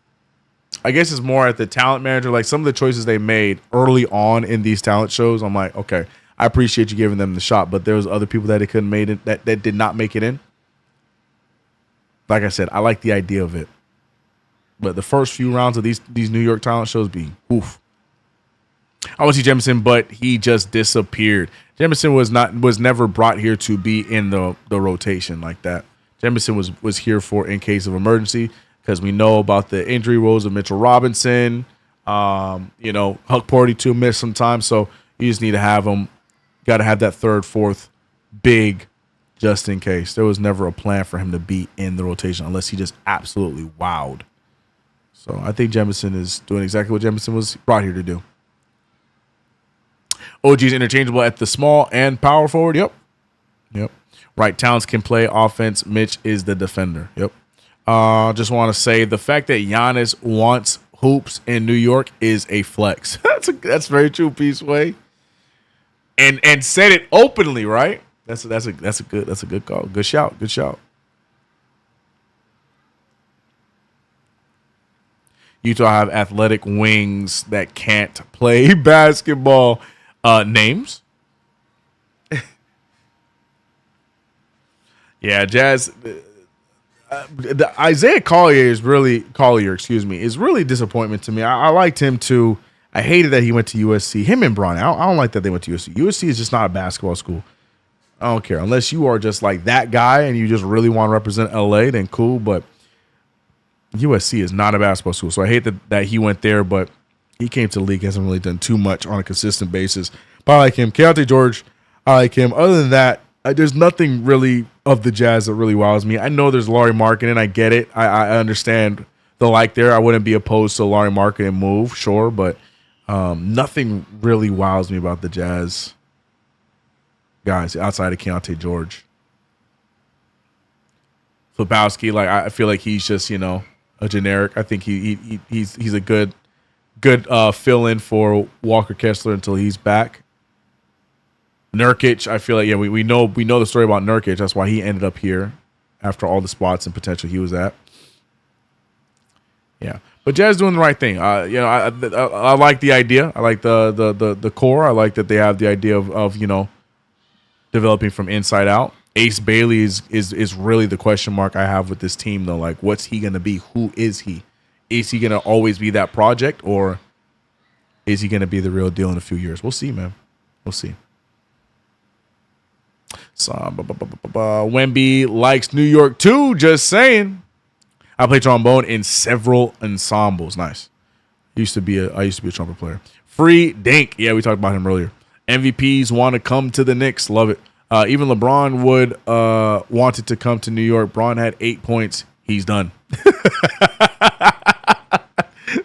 I guess it's more at the talent manager. Like some of the choices they made early on in these talent shows, I'm like, okay, I appreciate you giving them the shot, but there was other people that they couldn't made it that did not make it in. Like I said, I like the idea of it, but the first few rounds of these New York talent shows be oof. I want to see Jemison, but he just disappeared. Jemison was never brought here to be in the rotation like that. Jemison was here for in case of emergency because we know about the injury woes of Mitchell Robinson. Huck Porty too missed some time, so you just need to have him. Got to have that third, fourth big just in case. There was never a plan for him to be in the rotation unless he just absolutely wowed. So I think Jemison is doing exactly what Jemison was brought here to do. OG is interchangeable at the small and power forward. Yep. Right, Towns can play offense. Mitch is the defender. Yep. Just want to say the fact that Giannis wants hoops in New York is a flex. That's very true, Peaceway. And said it openly, right? That's a good call. Good shout. Utah have athletic wings that can't play basketball. Names. Yeah, Jazz. The Isaiah Collier is really disappointment to me. I liked him too. I hated that he went to USC. Him and Bron. I don't like that they went to USC. USC is just not a basketball school. I don't care unless you are just like that guy and you just really want to represent LA. Then cool, but USC is not a basketball school. So I hate that he went there, but he came to the league. Hasn't really done too much on a consistent basis. But I like him. Keontae George, I like him. Other than that, there's nothing really of the Jazz that really wows me. I know there's Larry Markkinen. I get it. I understand the like there. I wouldn't be opposed to Larry Markkinen move, sure, but nothing really wows me about the Jazz guys outside of Keontae George. Flabowski, I feel like he's just a generic. I think he's a good fill-in for Walker Kessler until he's back. Nurkic, I feel like we know the story about Nurkic. That's why he ended up here after all the spots and potential he was at. Yeah, but Jazz doing the right thing. I like the idea. I like the core. I like that they have the idea of developing from inside out. Ace Bailey is really the question mark I have with this team though. Like, what's he gonna be? Who is he? Is he gonna always be that project, or is he gonna be the real deal in a few years? We'll see, man. We'll see. So, Wemby likes New York too. Just saying. I play trombone in several ensembles. Nice. I used to be a trumpet player. Free Dink. Yeah, we talked about him earlier. MVPs want to come to the Knicks. Love it. Even LeBron would wanted to come to New York. Bron had 8 points. He's done.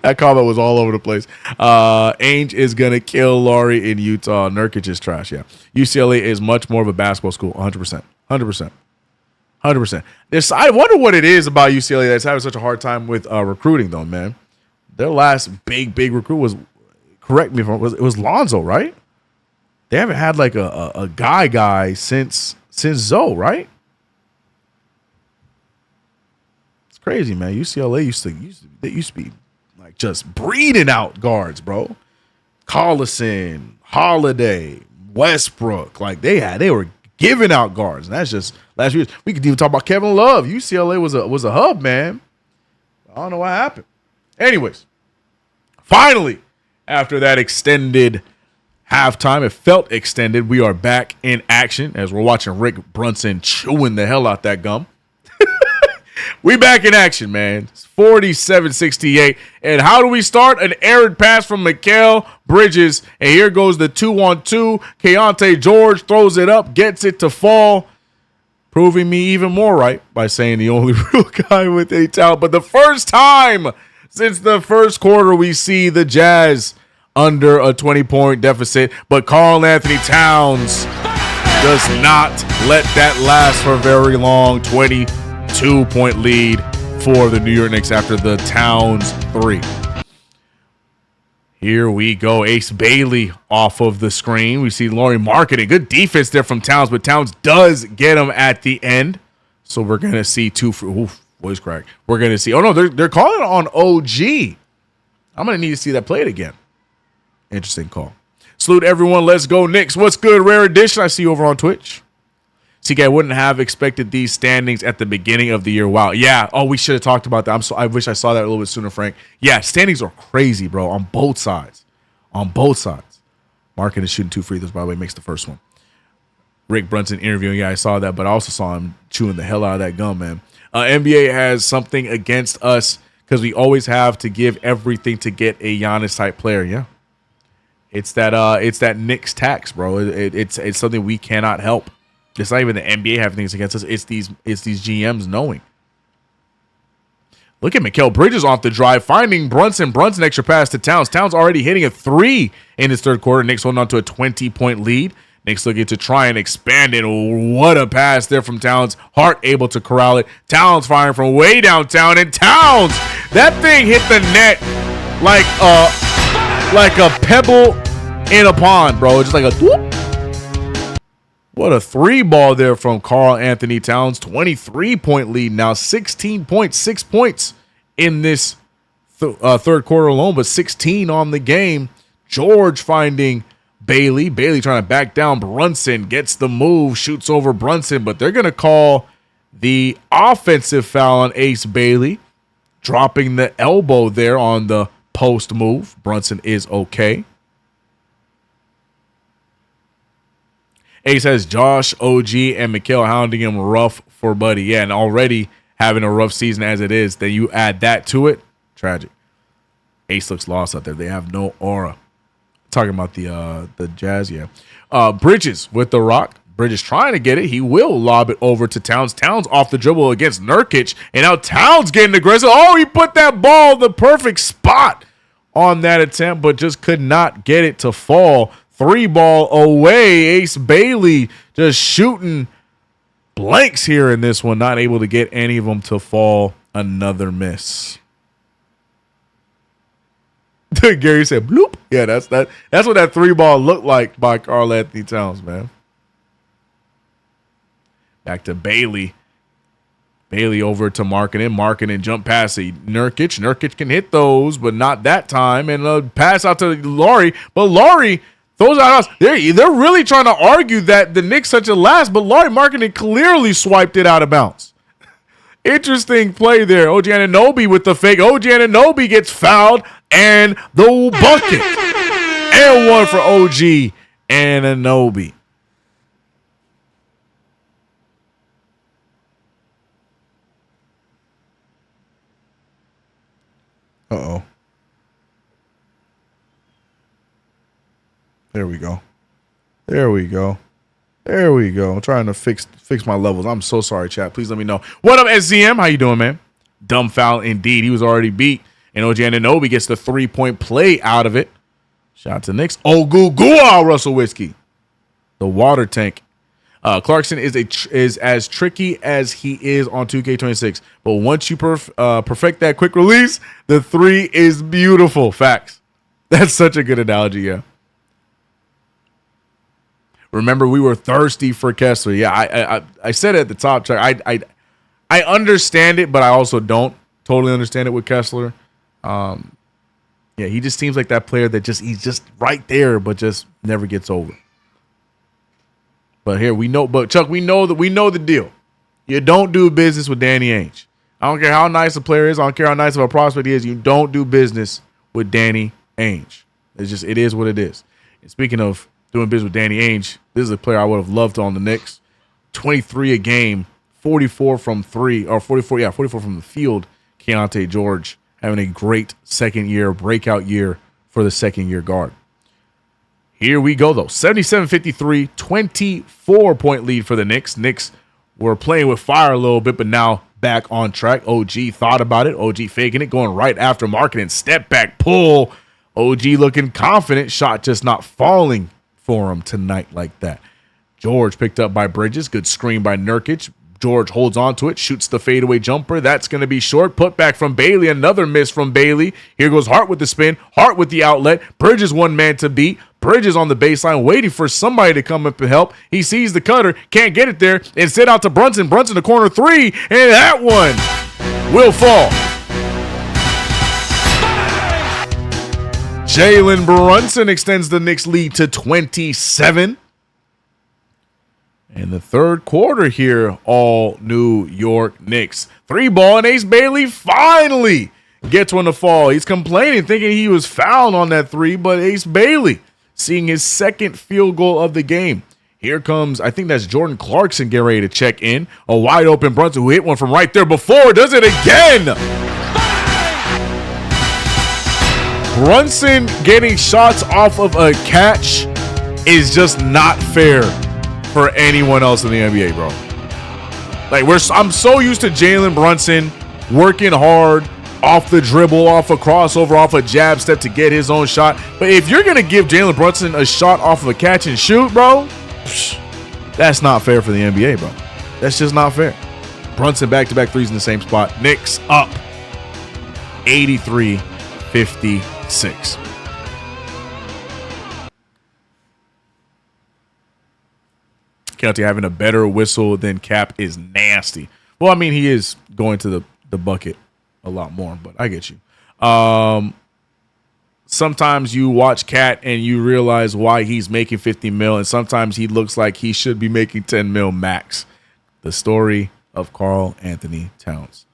That comment was all over the place. Ainge is going to kill Laurie in Utah. Nurkic is trash, yeah. UCLA is much more of a basketball school, 100%. 100%. 100%. I wonder what it is about UCLA that's having such a hard time with recruiting, though, man. Their last big recruit was, correct me if I'm wrong, it was Lonzo, right? They haven't had like a guy since Zoe, right? It's crazy, man. UCLA used to be like just breeding out guards, bro. Collison, Holiday, Westbrook, like they were giving out guards. And that's just last year. We could even talk about Kevin Love. UCLA was a hub, man. I don't know what happened. Anyways, finally, after that extended halftime, it felt extended. We are back in action as we're watching Rick Brunson chewing the hell out that gum. We back in action, man. It's 47-68. And how do we start? An errant pass from Mikal Bridges. And here goes the 2-on-2. Keontae George throws it up, gets it to fall, proving me even more right by saying the only real guy with a talent. But the first time since the first quarter, we see the Jazz under a 20-point deficit. But Karl Anthony Towns does not let that last for very long. 22-point lead for the New York Knicks after the Towns 3. Here we go. Ace Bailey off of the screen. We see Lauri Markkanen. Good defense there from Towns, but Towns does get him at the end. So we're going to see voice crack. We're going to see. Oh, no, they're calling it on OG. I'm going to need to see that played again. Interesting call. Salute everyone. Let's go Knicks. What's good, Rare Edition? I see you over on Twitch. CK, I wouldn't have expected these standings at the beginning of the year. Wow. Yeah. Oh, we should have talked about that. I wish I saw that a little bit sooner, Frank. Yeah, standings are crazy, bro, on both sides. On both sides. Markin is shooting 2 free throws, by the way, makes the first one. Rick Brunson interviewing. Yeah, I saw that, but I also saw him chewing the hell out of that gum, man. NBA has something against us because we always have to give everything to get a Giannis-type player, yeah. It's that Knicks tax, bro. It's something we cannot help. It's not even the NBA having things against us. It's these GMs knowing. Look at Mikal Bridges off the drive, finding Brunson. Brunson extra pass to Towns. Towns already hitting a 3 in his third quarter. Knicks holding on to a 20-point lead. Knicks looking to try and expand it. What a pass there from Towns. Hart able to corral it. Towns firing from way downtown. And Towns, that thing hit the net like a pebble in a pond, bro. Just like a whoop. What a 3-ball there from Karl Anthony Towns. 23-point lead now. 16 points, 6 points in this third quarter alone, but 16 on the game. George finding Bailey. Bailey trying to back down Brunson. Gets the move, shoots over Brunson, but they're going to call the offensive foul on Ace Bailey, dropping the elbow there on the post move. Brunson is okay. Ace has Josh, OG, and Mikal hounding him rough for Buddy. Yeah, and already having a rough season as it is, then you add that to it, tragic. Ace looks lost out there. They have no aura. Talking about the Jazz, yeah. Bridges with the rock. Bridges trying to get it. He will lob it over to Towns. Towns off the dribble against Nurkic, and now Towns getting aggressive. Oh, he put that ball in the perfect spot on that attempt, but just could not get it to fall. 3-ball away. Ace Bailey just shooting blanks here in this one. Not able to get any of them to fall. Another miss. Gary said, bloop. Yeah, that's what that 3-ball looked like by Karl Anthony Towns, man. Back to Bailey. Bailey over to Markkanen jump pass to Nurkic. Nurkic can hit those, but not that time. And a pass out to Lauri. But Lauri throws out. They're really trying to argue that the Knicks such a last, but Lauri Markkanen clearly swiped it out of bounds. Interesting play there. OG Anunoby with the fake. OG Anunoby gets fouled and the bucket. And one for OG Anunoby. Uh-oh. There we go. I'm trying to fix my levels. I'm so sorry, chat. Please let me know. What up, SZM? How you doing, man? Dumb foul indeed. He was already beat. And OG Anunoby gets the 3-point play out of it. Shout out to Knicks. Russell Whiskey. The water tank. Clarkson is as tricky as he is on 2K26. But once you perfect that quick release, the 3 is beautiful. Facts. That's such a good analogy, yeah. Remember, we were thirsty for Kessler. Yeah, I said it at the top track. I understand it, but I also don't totally understand it with Kessler. Yeah, he just seems like that player that he's just right there, but just never gets over. But here we know, Chuck, we know the deal. You don't do business with Danny Ainge. I don't care how nice a player is. I don't care how nice of a prospect he is. You don't do business with Danny Ainge. It is what it is. And speaking of doing business with Danny Ainge, this is a player I would have loved on the Knicks. 23 a game, 44 from 3, or 44 from the field. Keontae George having a great breakout year for the second-year guard. Here we go, though. 77-53, 24-point lead for the Knicks. Knicks were playing with fire a little bit, but now back on track. OG thought about it. OG faking it, going right after Markkanen. Step back, pull. OG looking confident. Shot just not falling for him tonight like that. George picked up by Bridges. Good screen by Nurkic. George holds on to it, shoots the fadeaway jumper. That's going to be short. Put back from Bailey. Another miss from Bailey. Here goes Hart with the spin. Hart with the outlet. Bridges one man to beat. Bridges on the baseline waiting for somebody to come up and help. He sees the cutter. Can't get it there. Instead out to Brunson. Brunson the corner 3. And that one will fall. Jalen Brunson extends the Knicks lead to 27. In the third quarter here, all New York Knicks. 3-ball, and Ace Bailey finally gets one to fall. He's complaining, thinking he was fouled on that 3, but Ace Bailey seeing his second field goal of the game. Here comes, I think that's Jordan Clarkson getting ready to check in. A wide open Brunson who hit one from right there before, does it again. Brunson getting shots off of a catch is just not fair for anyone else in the NBA, bro. I'm so used to Jalen Brunson working hard off the dribble, off a crossover, off a jab step to get his own shot. But if you're going to give Jalen Brunson a shot off of a catch and shoot, bro, that's not fair for the NBA, bro. That's just not fair. Brunson back-to-back threes in the same spot. Knicks up 83-56. Keontae having a better whistle than Cap is nasty. Well, I mean, he is going to the bucket a lot more, but I get you. Sometimes you watch Cat and you realize why he's making 50 mil, and sometimes he looks like he should be making 10 mil max. The story of Karl Anthony Towns.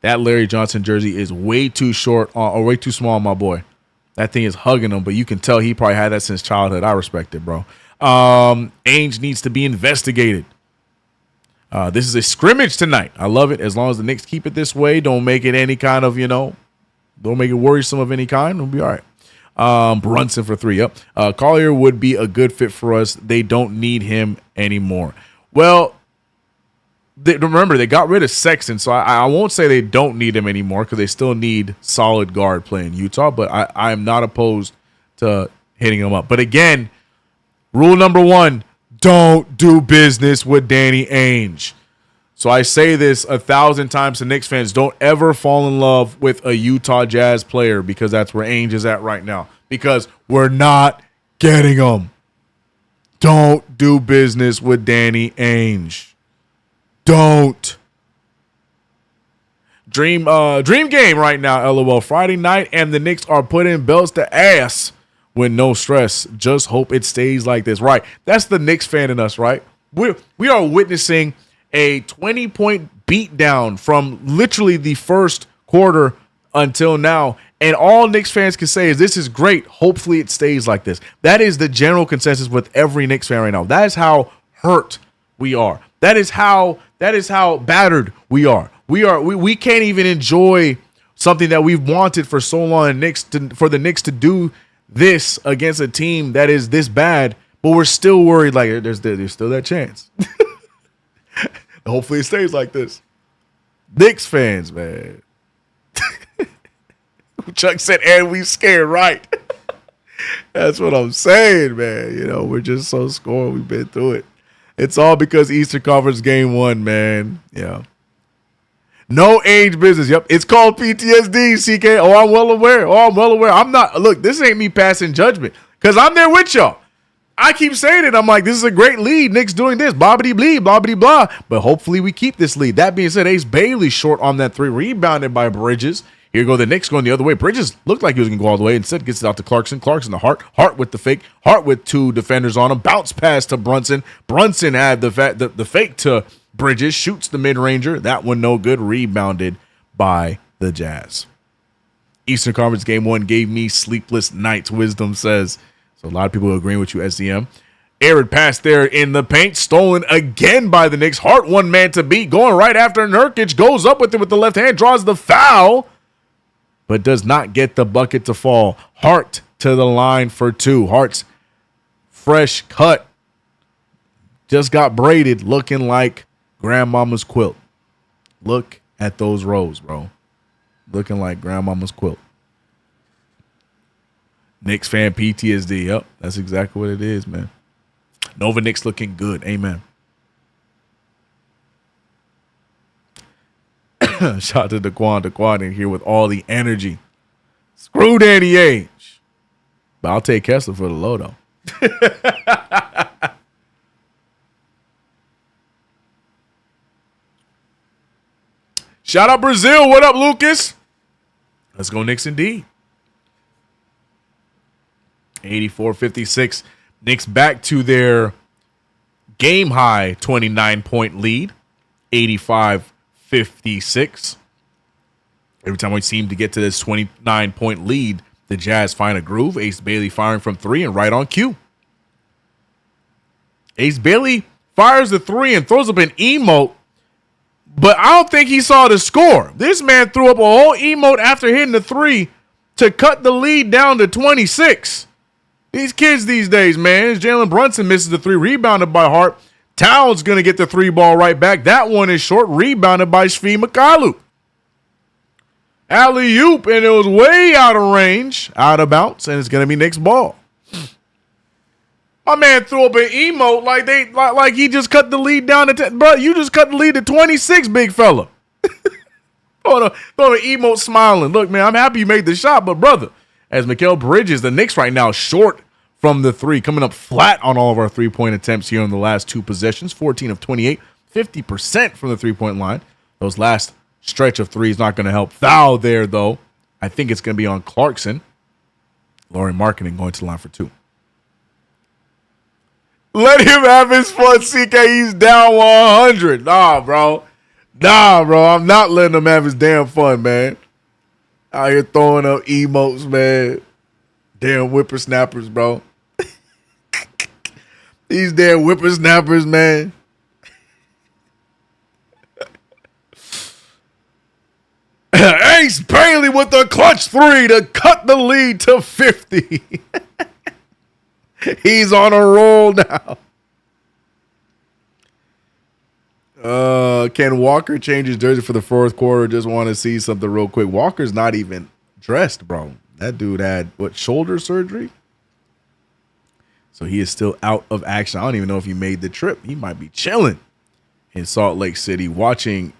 That Larry Johnson jersey is way too short or way too small, my boy. That thing is hugging him, but you can tell he probably had that since childhood. I respect it, bro. Ainge needs to be investigated. This is a scrimmage tonight. I love it. As long as the Knicks keep it this way, don't make it any kind of, don't make it worrisome of any kind. We'll be all right. Brunson for 3. Yep. Collier would be a good fit for us. They don't need him anymore. Well, remember, they got rid of Sexton, so I won't say they don't need him anymore because they still need solid guard playing Utah, but I am not opposed to hitting him up. But again, rule number 1, don't do business with Danny Ainge. So I say this 1,000 times to Knicks fans. Don't ever fall in love with a Utah Jazz player because that's where Ainge is at right now. Because we're not getting him. Don't do business with Danny Ainge. Don't. Dream game right now, LOL. Friday night, and the Knicks are putting belts to ass with no stress. Just hope it stays like this. Right. That's the Knicks fan in us, right? We are witnessing a 20-point beatdown from literally the first quarter until now. And all Knicks fans can say is this is great. Hopefully it stays like this. That is the general consensus with every Knicks fan right now. That is how hurt we are. That is how battered we are. We can't even enjoy something that we've wanted for so long for the Knicks to do this against a team that is this bad, but we're still worried like there's still that chance. Hopefully it stays like this. Knicks fans, man. Chuck said, and we scared, right? That's what I'm saying, man. You know, we're just so scored. We've been through it. It's all because Eastern Conference game 1, man. Yeah. No age business. Yep. It's called PTSD, CK. Oh, I'm well aware. I'm not. Look, this ain't me passing judgment because I'm there with y'all. I keep saying it. I'm like, this is a great lead. Knicks doing this. Bobbity blee, bobbity blah. But hopefully we keep this lead. That being said, Ace Bailey short on that 3, rebounded by Bridges. Here go the Knicks going the other way. Bridges looked like he was going to go all the way. Instead, gets it out to Clarkson. Clarkson to Hart. Hart with the fake. Hart with 2 defenders on him. Bounce pass to Brunson. Brunson had the fake to Bridges. Shoots the mid-ranger. That one no good. Rebounded by the Jazz. Eastern Conference game 1 gave me sleepless nights, Wisdom says. So a lot of people are agreeing with you, SDM. Arid pass there in the paint. Stolen again by the Knicks. Hart one man to beat. Going right after Nurkic. Goes up with it with the left hand. Draws the foul. But does not get the bucket to fall. Hart to the line for 2. Hart's fresh cut. Just got braided. Looking like grandmama's quilt. Look at those rows, bro. Looking like grandmama's quilt. Knicks fan PTSD. Yep, that's exactly what it is, man. Nova Knicks looking good. Amen. Shout out to Daquan in here with all the energy. Screw Danny Ainge. But I'll take Kessler for the low, though. Shout out Brazil. What up, Lucas? Let's go Knicks indeed. 84-56. Knicks back to their game high 29-point lead. 85-56. Every time we seem to get to this 29-point lead, the Jazz find a groove. Ace Bailey firing from 3 and right on cue. Ace Bailey fires the 3 and throws up an emote, but I don't think he saw the score. This man threw up a whole emote after hitting the 3 to cut the lead down to 26. These kids these days, man. Jalen Brunson misses the 3, rebounded by Hart. Towns going to get the 3 ball right back. That one is short, rebounded by Shvi Makalu. Alley-oop, and it was way out of range, out of bounds, and it's going to be Knicks ball. My man threw up an emote like he just cut the lead down to 10. Bro, you just cut the lead to 26, big fella. Throw an emote smiling. Look, man, I'm happy you made the shot, but brother, as Mikal Bridges, the Knicks right now short from the 3, coming up flat on all of our 3-point attempts here in the last 2 possessions, 14 of 28, 50% from the 3-point line. Those last stretch of 3 is not going to help. Foul there, though. I think it's going to be on Clarkson. Laurie Marketing going to the line for 2. Let him have his fun, CK. He's down 100. Nah, bro. I'm not letting him have his damn fun, man. Out here throwing up emotes, man. Damn whippersnappers, bro. These damn whippersnappers, man. Ace Bailey with the clutch 3 to cut the lead to 50. He's on a roll now. Can Walker change his jersey for the 4th quarter? Just want to see something real quick. Walker's not even dressed, bro. That dude had, shoulder surgery? So he is still out of action. I don't even know if he made the trip. He might be chilling in Salt Lake City watching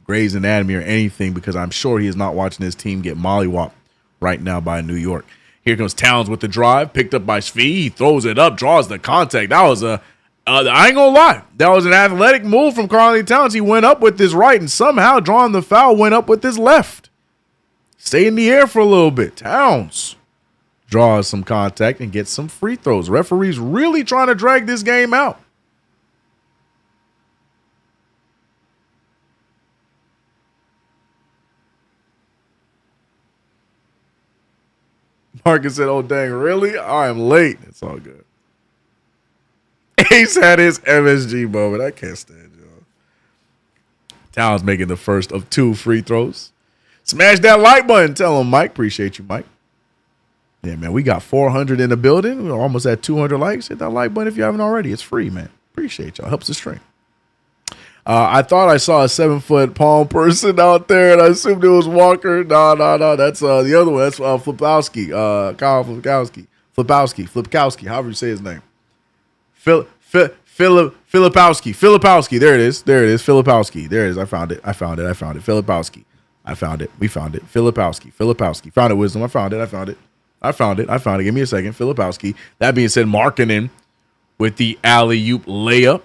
Grey's Anatomy or anything, because I'm sure he is not watching his team get mollywopped right now by New York. Here comes Towns with the drive, picked up by Shvi. He throws it up, draws the contact. That was I ain't gonna lie, that was an athletic move from Karl Towns. He went up with his right and somehow drawing the foul went up with his left. Stay in the air for a little bit. Towns draws some contact and gets some free throws. Referees really trying to drag this game out. Marcus said, oh, dang, really? I am late. It's all good. Ace had his MSG moment. I can't stand y'all. Towns making the first of 2 free throws. Smash that like button. Tell him, Mike. Appreciate you, Mike. Yeah, man, we got 400 in the building. We're almost at 200 likes. Hit that like button if you haven't already. It's free, man. Appreciate y'all. Helps the stream. I thought I saw a 7-foot palm person out there, and I assumed it was Walker. No. That's the other one. That's Flipkowski. Kyle Flipkowski. However you say his name. Filipowski. There it is. Filipowski. There it is. I found it. Filipowski. I found it. We found it. Filipowski. Found it, Wisdom. I found it. Give me a second. Filipowski. That being said, Markkanen with the alley-oop layup.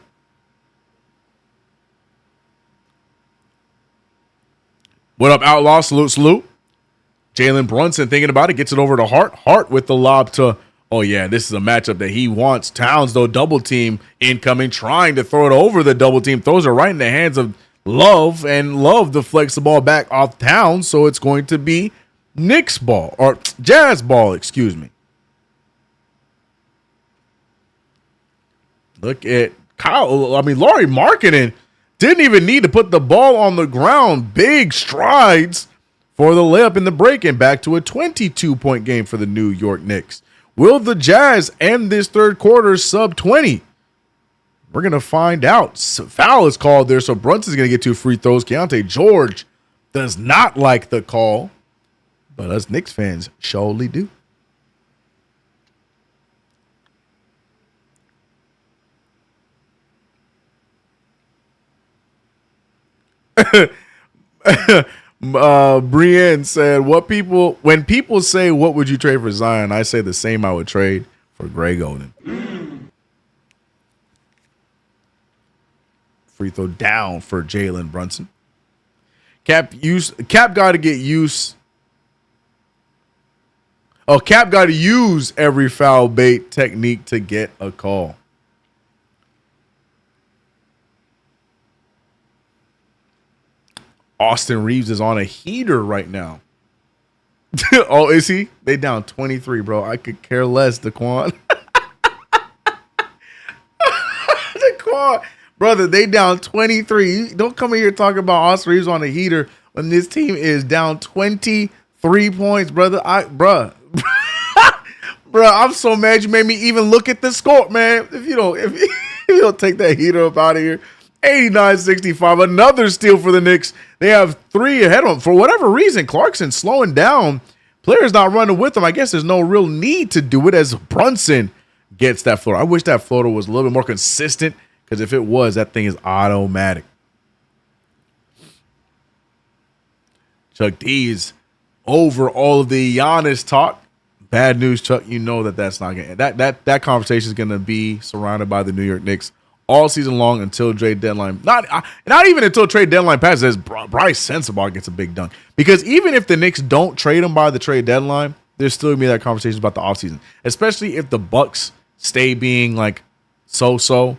What up, Outlaw? Salute. Jalen Brunson thinking about it. Gets it over to Hart. Hart with the lob to, oh, yeah, this is a matchup that he wants. Towns, though, double team incoming, trying to throw it over the double team. Throws it right in the hands of Love, and Love deflects the ball back off Towns, so it's going to be Knicks ball, or Jazz ball, excuse me. Look at Lauri Markkanen didn't even need to put the ball on the ground. Big strides for the layup in the break, and back to a 22-point game for the New York Knicks. Will the Jazz end this third quarter sub 20? We're going to find out. Foul is called there, so Brunson's going to get 2 free throws. Keontae George does not like the call, but us Knicks fans surely do. Brienne said, when people say, what would you trade for Zion? I say the same I would trade for Greg Oden. Free throw down for Jalen Brunson. Cap got to get use. Oh, Cap got to use every foul bait technique to get a call. Austin Reeves is on a heater right now. Oh, is he? They down 23, bro. I could care less, Daquan. Daquan. Brother, they down 23. Don't come in here talking about Austin Reeves on a heater when this team is down 23 points, brother. Bruh, I'm so mad you made me even look at the score, man. If you don't take that heater up out of here. 89-65, another steal for the Knicks. They have 3 ahead of them. For whatever reason, Clarkson slowing down. Players not running with them. I guess there's no real need to do it as Brunson gets that floater. I wish that floater was a little bit more consistent, because if it was, that thing is automatic. Chuck D's over all of the Giannis talk. Bad news, Chuck. You know that's not going to that conversation is going to be surrounded by the New York Knicks all season long until trade deadline. Not even until trade deadline passes, as Bryce Sensabaugh gets a big dunk. Because even if the Knicks don't trade him by the trade deadline, there's still going to be that conversation about the offseason. Especially if the Bucks stay being like so-so.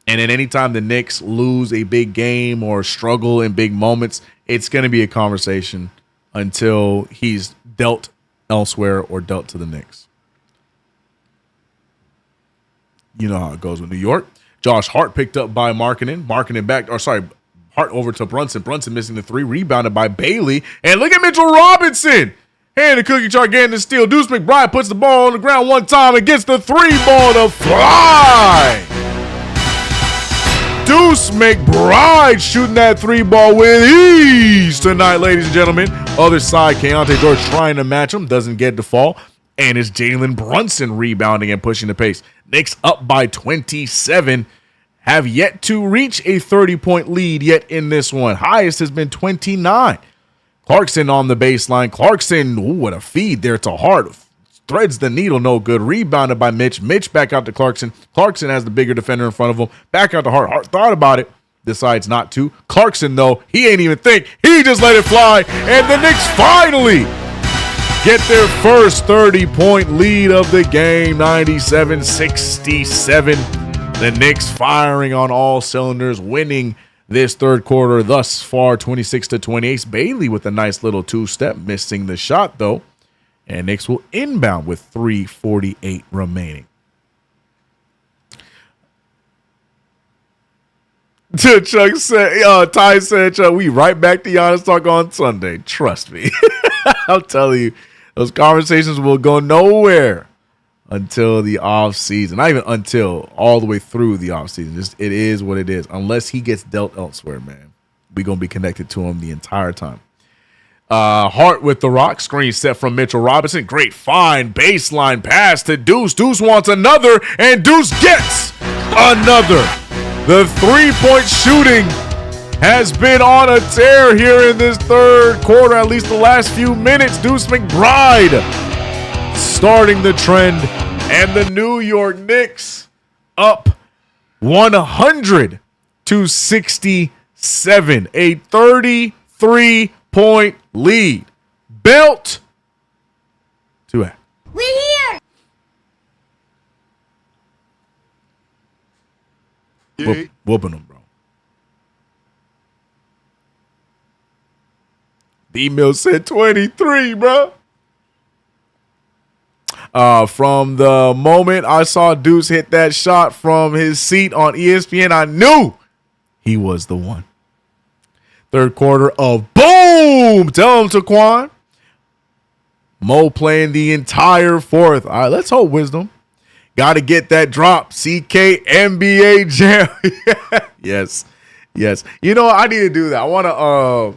And then anytime the Knicks lose a big game or struggle in big moments, it's going to be a conversation until he's dealt elsewhere or dealt to the Knicks. You know how it goes with New York. Josh Hart picked up by Markkanen. Hart over to Brunson. Brunson missing the 3, rebounded by Bailey. And look at Mitchell Robinson. Hand the cookie chart getting the steal. Deuce McBride puts the ball on the ground one time and gets the 3 ball to fly. Deuce McBride shooting that 3 ball with ease tonight, ladies and gentlemen. Other side, Keontae George trying to match him. Doesn't get the fall. And it's Jalen Brunson rebounding and pushing the pace. Knicks up by 27. Have yet to reach a 30-point lead yet in this one. Highest has been 29. Clarkson on the baseline. Clarkson, what a feed there to Hart. Threads the needle, no good. Rebounded by Mitch. Mitch back out to Clarkson. Clarkson has the bigger defender in front of him. Back out to Hart. Hart thought about it. Decides not to. Clarkson, though, he ain't even think. He just let it fly. And the Knicks finally get their first 30-point lead of the game, 97-67. The Knicks firing on all cylinders, winning this third quarter thus far, 26-28. Bailey with a nice little 2-step, missing the shot, though. And Knicks will inbound with 3:48 remaining. Chuck said, Ty said, Chuck, we right back to Giannis talk on Sunday. Trust me. I'm telling you. Those conversations will go nowhere until the off season. Not even until, all the way through the off season. Just it is what it is. Unless he gets dealt elsewhere, man, we gonna be connected to him the entire time. Hart with the rock. Screen set from Mitchell Robinson. Great fine baseline pass to Deuce. Deuce wants another, and Deuce gets another. The three-point shooting has been on a tear here in this third quarter, at least the last few minutes. Deuce McBride starting the trend, and the New York Knicks up 100-67. A 33-point lead. Belt to act. We're here! Whooping them, bro. B-Mill said 23, bro. From the moment I saw Deuce hit that shot from his seat on ESPN, I knew he was the one. Third quarter of boom. Tell him, Taquan. Mo playing the entire fourth. All right, let's hope Wisdom. Got to get that drop. CK NBA Jam. Yes. You know, I need to do that. I want to,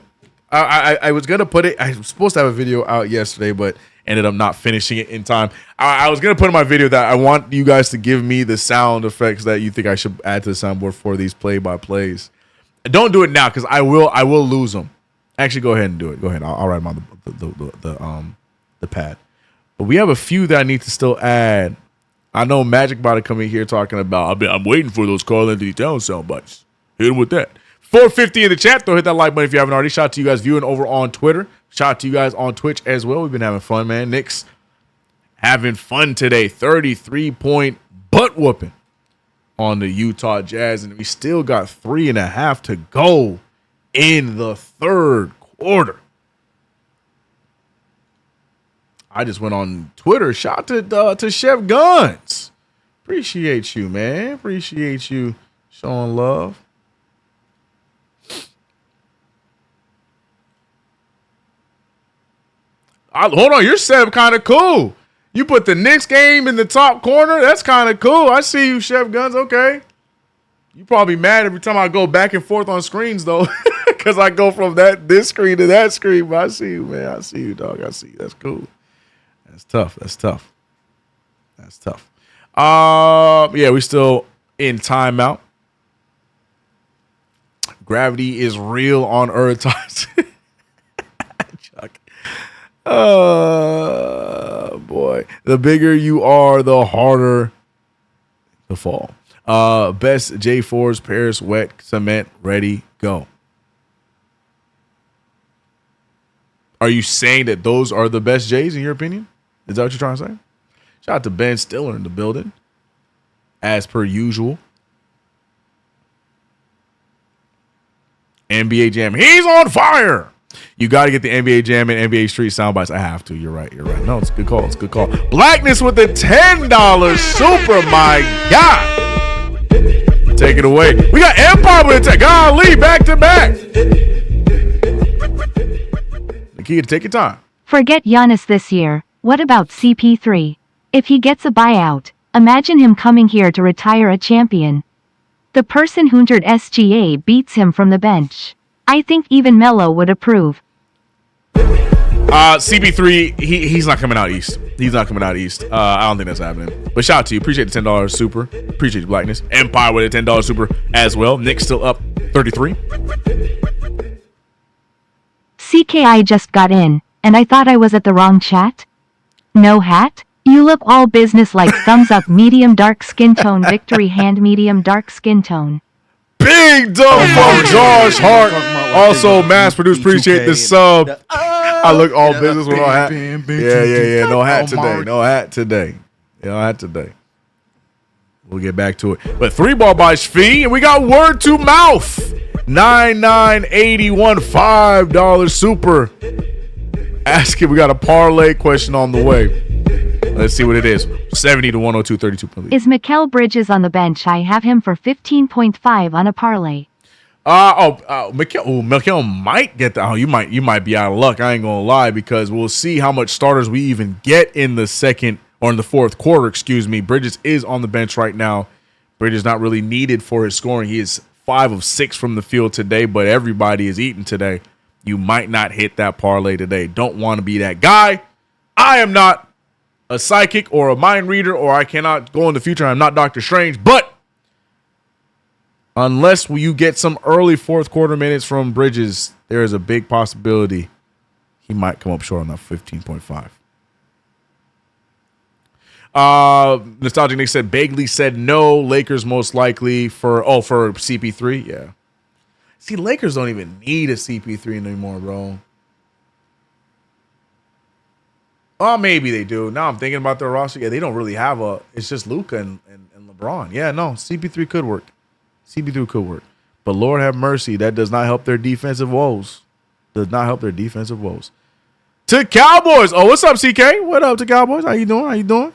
I was going to put it, I was supposed to have a video out yesterday, but ended up not finishing it in time. I was going to put in my video that I want you guys to give me the sound effects that you think I should add to the soundboard for these play-by-plays. Don't do it now because I will lose them. Actually, go ahead and do it. Go ahead. I'll write them on the pad. But we have a few that I need to still add. I know Magic about to come in here talking about, I'm waiting for those Karl Anthony Towns sound bites. Hit him with that. 450 in the chat, though. Hit that like button if you haven't already. Shout out to you guys viewing over on Twitter. Shout out to you guys on Twitch as well. We've been having fun, man. Knicks having fun today. 33-point butt whooping on the Utah Jazz. And we still got 3.5 to go in the third quarter. I just went on Twitter. Shout out to Chef Guns. Appreciate you, man. Appreciate you showing love. Hold on, your setup kind of cool. You put the Knicks game in the top corner. That's kind of cool. I see you, Chef Guns. Okay. You probably mad every time I go back and forth on screens, though, because I go from this screen to that screen. But I see you, man. I see you, dog. I see you. That's cool. That's tough. Yeah, we still in timeout. Gravity is real on Earth. Chuck. Boy. The bigger you are, the harder to fall. Best J4s, Paris, wet, cement, ready, go. Are you saying that those are the best J's in your opinion? Is that what you're trying to say? Shout out to Ben Stiller in the building, as per usual. NBA Jam. He's on fire. You got to get the NBA Jam and NBA Street soundbites. I have to. You're right. No, it's a good call. Blackness with the $10 super. My God. Take it away. We got Empire with it. Golly, back to back. Nikita, take your time. Forget Giannis this year. What about CP3? If he gets a buyout, imagine him coming here to retire a champion. The person who entered SGA beats him from the bench. I think even Melo would approve. CP3, he's not coming out east. I don't think that's happening. But shout out to you. Appreciate the $10 super. Appreciate your Blackness. Empire with a $10 super as well. Knicks still up 33. CKI just got in, and I thought I was at the wrong chat. No hat? You look all business like thumbs up medium dark skin tone victory hand medium dark skin tone. Big dub from Josh Hart. Also mass produced. Appreciate the sub. I look all business with no hat. Yeah. No hat today. We'll get back to it. But 3-ball by Shfee, and we got word to mouth. 9981 $5 super. Ask it. We got a parlay question on the way. Let's see what it is. 70 to 102, 32. Is Mikal Bridges on the bench? I have him for 15.5 on a parlay. Mikal might get that. You might be out of luck. I ain't gonna lie, because we'll see how much starters we even get in the second or in the fourth quarter, excuse me. Bridges is on the bench right now. Bridges not really needed for his scoring. He is 5 of 6 from the field today, but everybody is eating today. You might not hit that parlay today. Don't want to be that guy. I am not a psychic or a mind reader, or I cannot go in the future. I'm not Doctor Strange, but unless you get some early fourth quarter minutes from Bridges, there is a big possibility he might come up short on that 15.5. Nostalgic Nick said Bagley said no. Lakers most likely for CP3. Yeah. See, Lakers don't even need a CP3 anymore, bro. Oh, maybe they do. Now I'm thinking about their roster. Yeah, they don't really have it's just Luka and LeBron. Yeah, no, CP3 could work. CP3 could work. But Lord have mercy, that does not help their defensive woes. Does not help their defensive woes. To Cowboys. Oh, what's up, CK? What up to Cowboys? How you doing?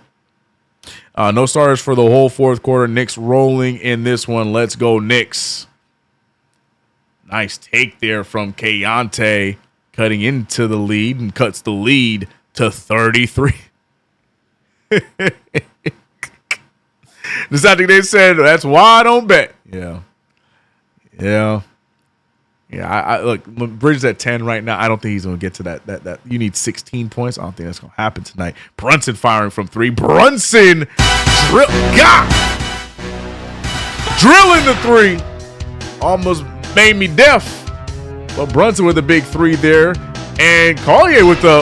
No starters for the whole fourth quarter. Knicks rolling in this one. Let's go, Knicks. Nice take there from Kayonte, cutting into the lead and cuts the lead to 33. They said that's why I don't bet. Yeah. I look, Bridges at 10 right now. I don't think he's going to get to that. You need 16 points. I don't think that's going to happen tonight. Brunson firing from 3. Brunson drilling the 3. Almost made me deaf. But Brunson with a big 3 there, and Collier with the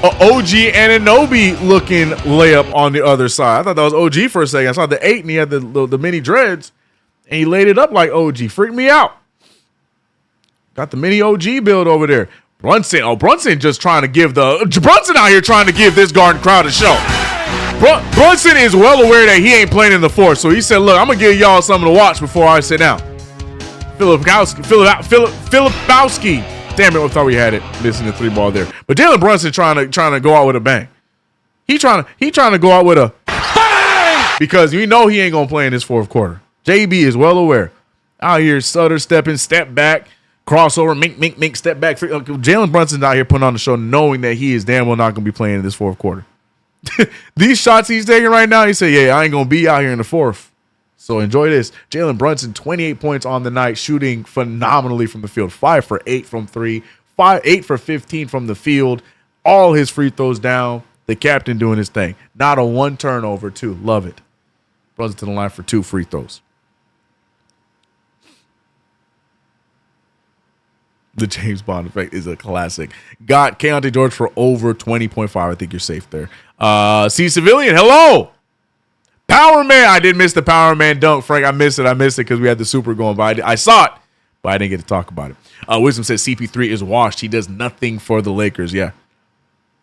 OG Anunoby looking layup on the other side. I thought that was OG for a second. I saw the 8 and he had the mini dreads, and he laid it up like OG. Freaked me out. Got the mini OG build over there. Brunson just trying to give Brunson out here trying to give this Garden crowd a show. Brunson is well aware that he ain't playing in the fourth, so he said, look, I'm going to give y'all something to watch before I sit down. Filipowski. Damn it, I thought we had it. Missing the 3 ball there. But Jalen Brunson trying to go out with a bang. He trying to go out with a bang! Because we know he ain't going to play in this fourth quarter. JB is well aware. Out here, stutter stepping, step back, crossover, mink, step back. Jalen Brunson's out here putting on the show knowing that he is damn well not going to be playing in this fourth quarter. These shots he's taking right now, he said, yeah, I ain't going to be out here in the fourth. So enjoy this. Jalen Brunson, 28 points on the night, shooting phenomenally from the field. 5 for 8 from 3, 8 for 15 from the field. All his free throws down. The captain doing his thing. Not a 1 turnover, too. Love it. Brunson to the line for 2 free throws. The James Bond effect is a classic. Got Keontae George for over 20.5. I think you're safe there. C Civilian, hello. Power Man. I did miss the Power Man dunk, Frank. I missed it because we had the super going, but I saw it, but I didn't get to talk about it. Wisdom says CP3 is washed. He does nothing for the Lakers. Yeah,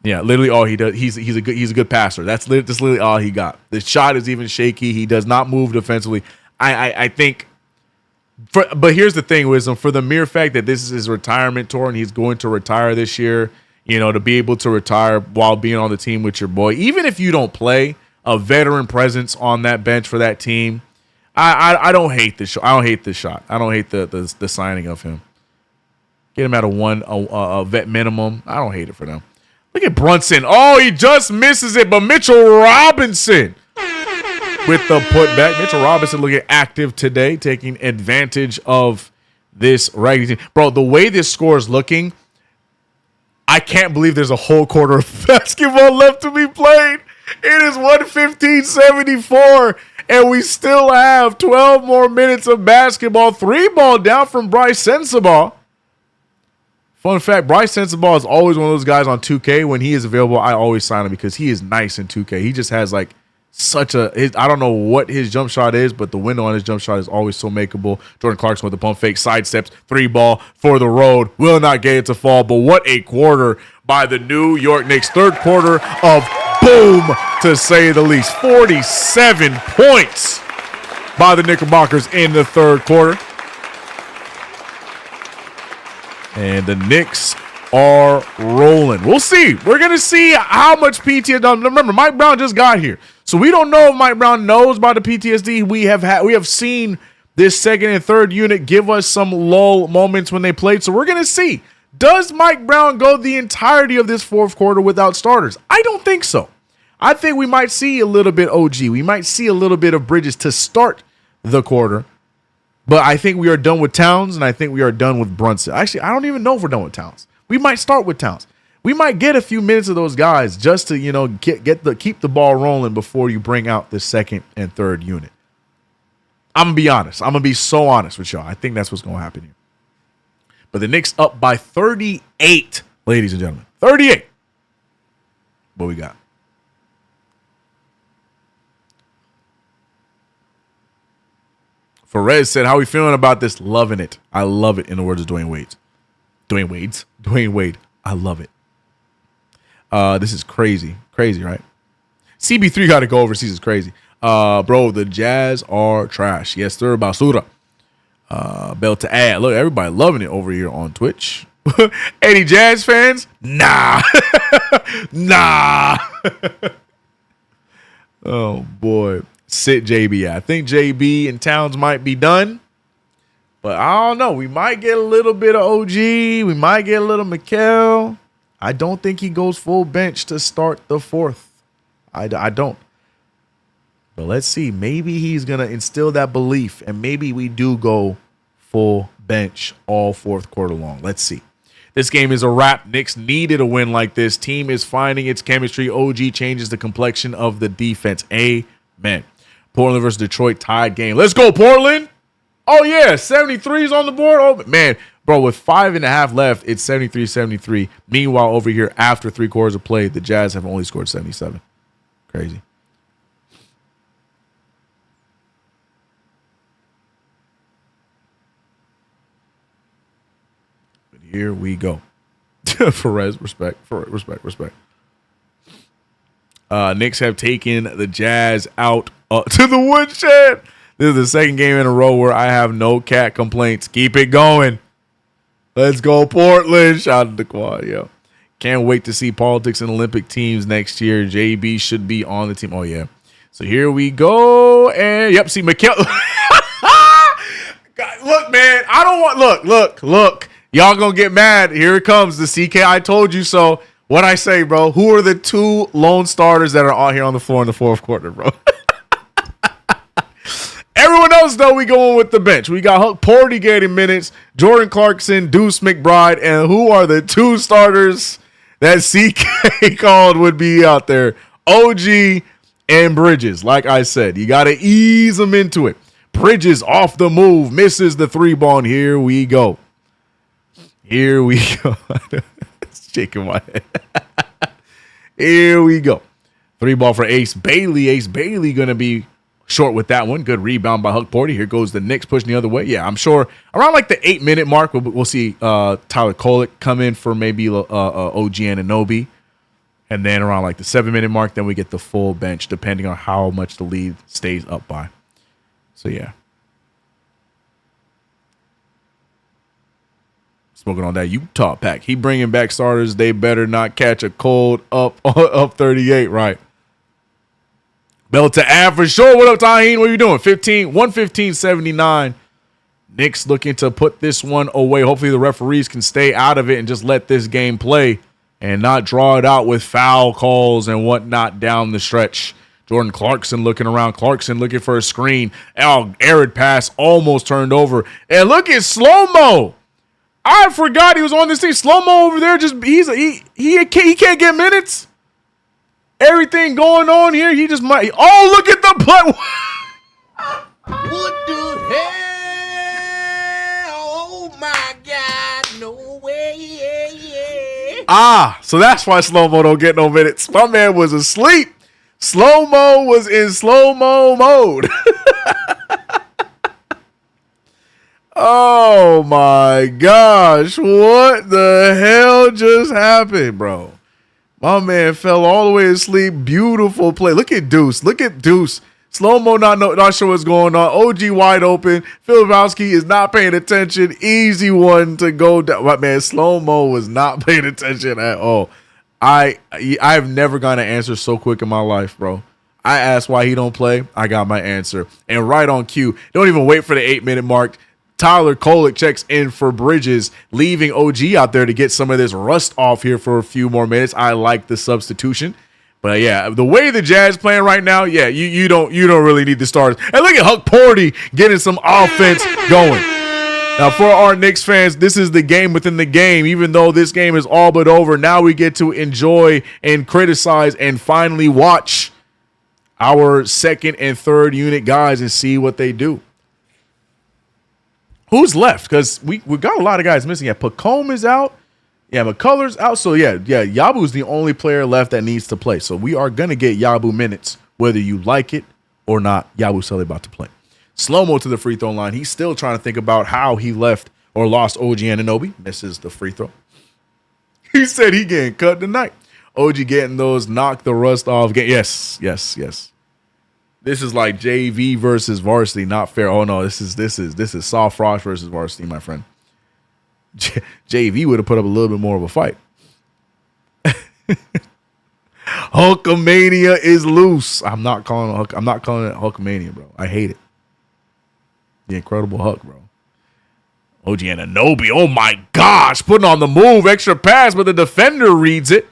literally all he does. He's a good passer. That's literally all he got. The shot is even shaky. He does not move defensively. I think. But here's the thing, Wisdom. For the mere fact that this is his retirement tour and he's going to retire this year, to be able to retire while being on the team with your boy, even if you don't play, a veteran presence on that bench for that team. I don't hate this shot. I don't hate this shot. I don't hate the signing of him. Get him at a vet minimum. I don't hate it for them. Look at Brunson. Oh, he just misses it, but Mitchell Robinson with the putback. Mitchell Robinson looking active today, taking advantage of this Raggedy team. Bro, the way this score is looking, I can't believe there's a whole quarter of basketball left to be played. It is 1:15:74, and we still have 12 more minutes of basketball. 3 ball down from Bryce Sensabaugh. Fun fact, Bryce Sensabaugh is always one of those guys on 2K. When he is available, I always sign him because he is nice in 2K. He just has I don't know what his jump shot is, but the window on his jump shot is always so makeable. Jordan Clarkson with the pump fake, sidesteps, 3 ball for the road. Will not get it to fall, but what a quarter by the New York Knicks. Third quarter of boom, to say the least. 47 points by the Knickerbockers in the third quarter. And the Knicks are rolling. We'll see. We're going to see how much PTSD. Remember, Mike Brown just got here. So we don't know if Mike Brown knows about the PTSD. We have seen this second and third unit give us some lull moments when they played. So we're going to see. Does Mike Brown go the entirety of this fourth quarter without starters? I don't think so. I think we might see a little bit OG. We might see a little bit of Bridges to start the quarter. But I think we are done with Towns, and I think we are done with Brunson. Actually, I don't even know if we're done with Towns. We might start with Towns. We might get a few minutes of those guys just to, keep the ball rolling before you bring out the second and third unit. I'm going to be honest. I'm going to be so honest with y'all. I think that's what's going to happen here. But the Knicks up by 38, ladies and gentlemen. 38. What we got? Perez said, how are we feeling about this? Loving it. I love it, in the words of Dwayne Wade. Dwayne Wade. I love it. This is crazy. Crazy, right? CB3 got to go overseas. It's crazy. Bro, the Jazz are trash. Yes, sir. Basura. Bell to add. Look, everybody loving it over here on Twitch. Any Jazz fans? Nah. Nah. Oh, boy. Sit JB. I think JB and Towns might be done. But I don't know. We might get a little bit of OG. We might get a little Mikal. I don't think he goes full bench to start the fourth. I don't. But let's see. Maybe he's going to instill that belief. And maybe we do go full bench all fourth quarter long. Let's see. This game is a wrap. Knicks needed a win like this. Team is finding its chemistry. OG changes the complexion of the defense. Amen. Portland versus Detroit tied game. Let's go, Portland. Oh, yeah. 73 is on the board. Oh, man. Bro, with 5.5 left, it's 73-73. Meanwhile, over here, after 3 quarters of play, the Jazz have only scored 77. Crazy. But here we go. Perez, respect. Respect. Knicks have taken the Jazz out to the woodshed. This is the second game in a row where I have no cat complaints. Keep it going. Let's go, Portland. Shout out to the quad, yo. Can't wait to see politics and Olympic teams next year. JB should be on the team. Oh, yeah. So here we go. And, yep, see, Mikal. Look, man, I don't want, look. Y'all gonna get mad. Here it comes, the CK I told you so. What I say, bro? Who are the 2 lone starters that are out here on the floor in the fourth quarter, bro? Everyone else, though, we going with the bench. We got Huck Porty getting minutes, Jordan Clarkson, Deuce McBride, and who are the 2 starters that CK called would be out there? OG and Bridges. Like I said, you got to ease them into it. Bridges off the move, misses the 3-ball, and here we go. Here we go. Shaking my head. Here we go. 3-ball for Ace Bailey. Ace Bailey going to be short with that one. Good rebound by Huck Porty. Here goes the Knicks pushing the other way. Yeah, I'm sure around like the 8-minute mark, we'll see Tyler Kolek come in for maybe OG Anunoby. And then around like the 7-minute mark, then we get the full bench, depending on how much the lead stays up by. So, yeah. Smoking on that Utah pack. He bringing back starters. They better not catch a cold up 38, right? Bell to Av for sure. What up, Taheen? What are you doing? 115-79. Knicks looking to put this one away. Hopefully the referees can stay out of it and just let this game play and not draw it out with foul calls and whatnot down the stretch. Jordan Clarkson looking around. Clarkson looking for a screen. Arid pass almost turned over. And look at Slow-Mo. I forgot he was on this team. Slow-Mo over there, he can't get minutes. Everything going on here, he just might. Oh, look at the play. What the hell? Oh my God! No way! So that's why Slow-Mo don't get no minutes. My man was asleep. Slow-Mo was in slow-mo mode. Oh my gosh, what the hell just happened, bro? My man fell all the way asleep. Beautiful play. Look at Deuce. Slow-Mo not sure what's going on. OG wide open. Filipowski is not paying attention. Easy one to go down. My man, Slow-Mo was not paying attention at all. I've never gotten an answer so quick in my life, bro. I asked why he don't play. I got my answer. And right on cue. Don't even wait for the 8-minute mark. Tyler Kolek checks in for Bridges, leaving OG out there to get some of this rust off here for a few more minutes. I like the substitution. But yeah, the way the Jazz playing right now, yeah, you don't really need the starters. And look at Huck Porty getting some offense going. Now, for our Knicks fans, this is the game within the game. Even though this game is all but over, now we get to enjoy and criticize and finally watch our second and third unit guys and see what they do. Who's left? Because we got a lot of guys missing. Yeah, Pacome is out. Yeah, McCullers out. So, yeah, Yabu's the only player left that needs to play. So we are going to get Yabu minutes, whether you like it or not. Yabusele about to play. Slow-mo to the free throw line. He's still trying to think about how he left or lost OG Anunoby. Misses the free throw. He said he getting cut tonight. OG getting those knock the rust off. Yes. This is like JV versus varsity. Not fair. Oh no, this is soft frost versus varsity, my friend. JV would have put up a little bit more of a fight. Hulkamania is loose. I'm not calling it Hulkamania, bro. I hate it. The Incredible Hulk, bro. OG Anunoby, oh my gosh, putting on the move, extra pass, but the defender reads it.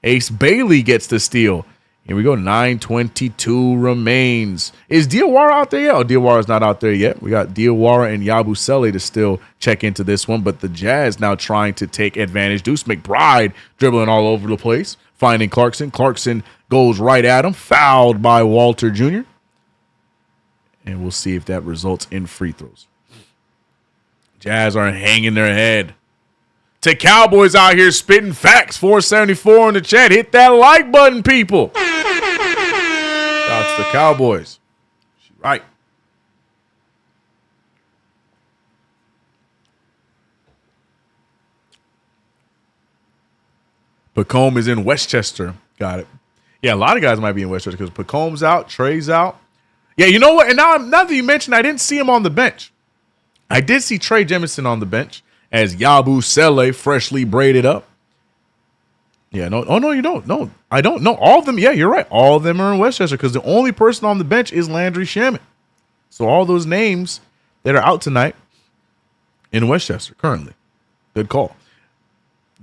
Ace Bailey gets the steal. Here we go, 9:22 remains. Is Diawara out there yet? Oh, Diawara's not out there yet. We got Diawara and Yabusele to still check into this one, but the Jazz now trying to take advantage. Deuce McBride dribbling all over the place, finding Clarkson. Clarkson goes right at him, fouled by Walter Jr., and we'll see if that results in free throws. Jazz are hanging their head. To Cowboys out here spitting facts. 474 in the chat. Hit that like button, people. Shouts to Cowboys. Right. Pacome is in Westchester. Got it. Yeah, a lot of guys might be in Westchester because Pacome's out. Trey's out. Yeah, you know what? And now that you mentioned, I didn't see him on the bench. I did see Trey Jemison on the bench as Yabusele freshly braided up. Yeah, no. Oh, no, you don't. No, I don't know. All of them. Yeah, you're right. All of them are in Westchester because the only person on the bench is Landry Shaman. So all those names that are out tonight in Westchester currently. Good call.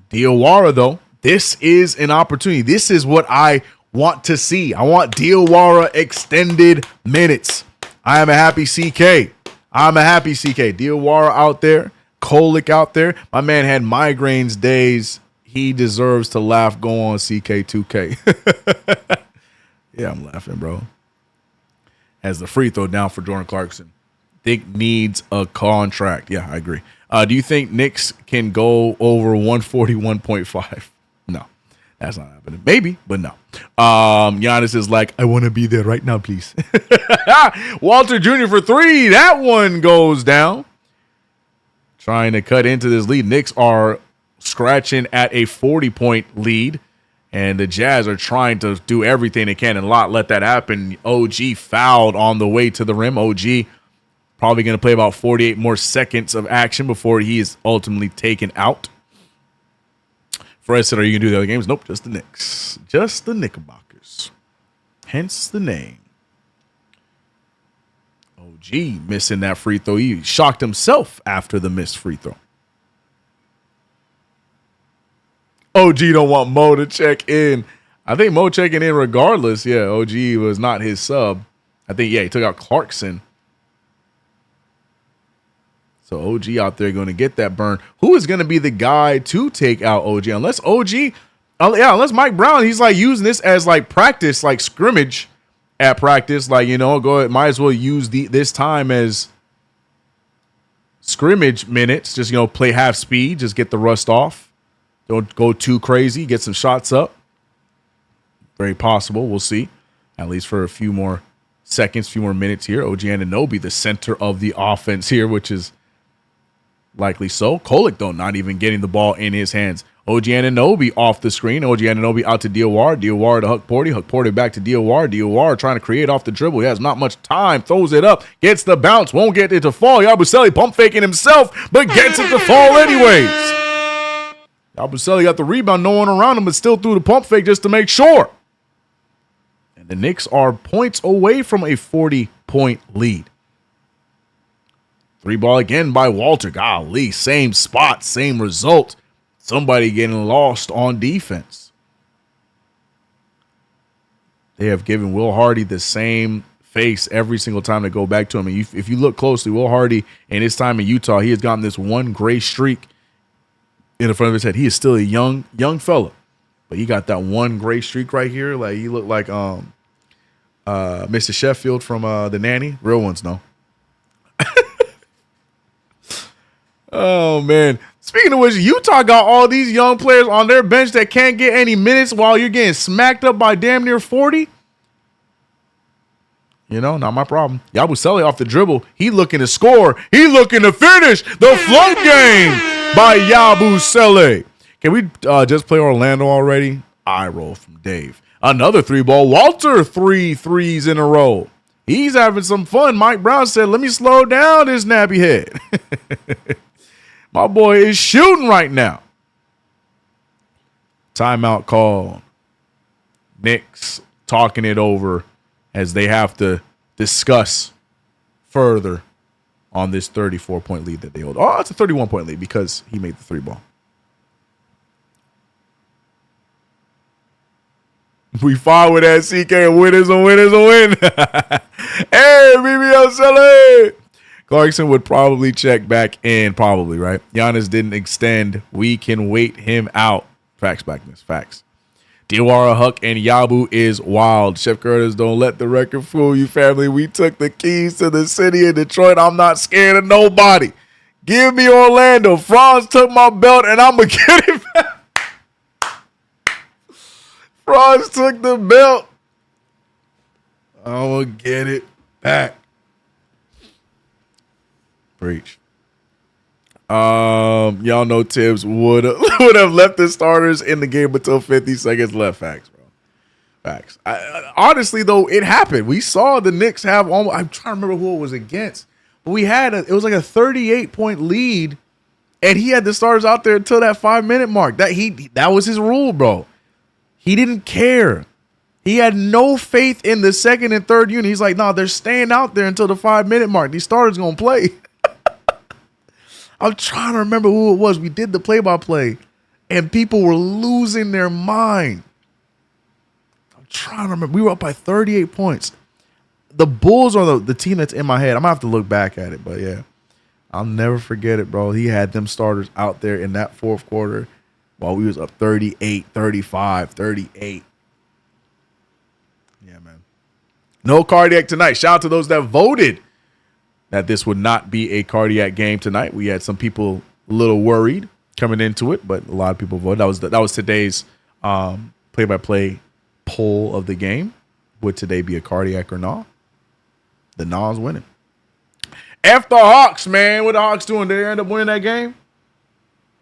Diawara, though, this is an opportunity. This is what I want to see. I want Diawara extended minutes. I am a happy CK. Diawara out there. Kolick out there. My man had migraines days. He deserves to laugh. Go on, CK2K. Yeah, I'm laughing, bro. As the free throw down for Jordan Clarkson. Think needs a contract. Yeah, I agree. Do you think Knicks can go over 141.5? No, that's not happening. Maybe, but no. Giannis is like, I want to be there right now, please. Walter Jr. for three. That one goes down. Trying to cut into this lead. Knicks are scratching at a 40-point lead, and the Jazz are trying to do everything they can and not let that happen. OG fouled on the way to the rim. OG probably going to play about 48 more seconds of action before he is ultimately taken out. Fred said, are you going to do the other games? Nope, just the Knicks. Just the Knickerbockers. Hence the name. OG missing that free throw. He shocked himself after the missed free throw. OG don't want Mo to check in. I think Mo checking in regardless. Yeah, OG was not his sub. I think, yeah, he took out Clarkson. So OG out there going to get that burn. Who is going to be the guy to take out OG? Unless Mike Brown, he's like using this as like practice, like scrimmage at practice. Like, go ahead, might as well use this time as scrimmage minutes. Just, play half speed, just get the rust off. Don't go too crazy, get some shots up. Very possible. We'll see. At least for a few more seconds, few more minutes here. OG Anunoby, the center of the offense here, which is likely so. Kolick, though, not even getting the ball in his hands. OG Anunoby off the screen. OG Anunoby out to Diawara. Diawara to Huck Porty. Huck Porty back to Diawara. Diawara trying to create off the dribble. He has not much time. Throws it up. Gets the bounce. Won't get it to fall. Yabusele pump faking himself, but gets it to fall anyways. Yabusele got the rebound. No one around him, but still threw the pump fake just to make sure. And the Knicks are points away from a 40-point lead. Three ball again by Walter. Golly, same spot, same result. Somebody getting lost on defense. They have given Will Hardy the same face every single time they go back to him. And if you look closely, Will Hardy in his time in Utah, he has gotten this one gray streak in the front of his head. He is still a young fella, but he got that one gray streak right here. Like he looked like Mr. Sheffield from The Nanny. Real ones, no. Oh man. Speaking of which, Utah got all these young players on their bench that can't get any minutes while you're getting smacked up by damn near 40. You know, not my problem. Yabusele off the dribble. He looking to score. He looking to finish the flood game by Yabusele. Can we just play Orlando already? Eye roll from Dave. Another 3-ball. Walter, 3 threes in a row. He's having some fun. Mike Brown said, let me slow down this nappy head. My boy is shooting right now. Timeout call. Knicks talking it over as they have to discuss further on this 34-point lead that they hold. Oh, it's a 31-point lead because he made the 3-ball. We fought with that CK. Win is a win is a win. Hey, BBL Clarkson would probably check back in, probably, right? Giannis didn't extend. We can wait him out. Facts, Blackness, facts. Diawara, Huck, and Yabu is wild. Chef Curtis, don't let the record fool you, family. We took the keys to the city of Detroit. I'm not scared of nobody. Give me Orlando. Franz took my belt, and I'm going to get it back. Franz took the belt. I'm going to get it back. Preach. Y'all know Tibbs would have left the starters in the game until 50 seconds left. Facts, bro. Facts. Honestly, though, it happened. We saw the Knicks have almost. I'm trying to remember who it was against, but we had it was like a 38-point lead, and he had the starters out there until that 5-minute mark. That was his rule, bro. He didn't care. He had no faith in the second and third unit. He's like, no, they're staying out there until the 5-minute mark. These starters gonna play. I'm trying to remember who it was. We did the play-by-play, and people were losing their mind. I'm trying to remember. We were up by 38 points. The Bulls are the team that's in my head. I'm going to have to look back at it, but yeah. I'll never forget it, bro. He had them starters out there in that fourth quarter while we was up 38, 35, 38. Yeah, man. No cardiac tonight. Shout out to those that voted that this would not be a cardiac game tonight. We had some people a little worried coming into it, but a lot of people voted. That was today's play-by-play poll of the game. Would today be a cardiac or not? The Nas winning. F the Hawks, man. What the Hawks doing? Did they end up winning that game?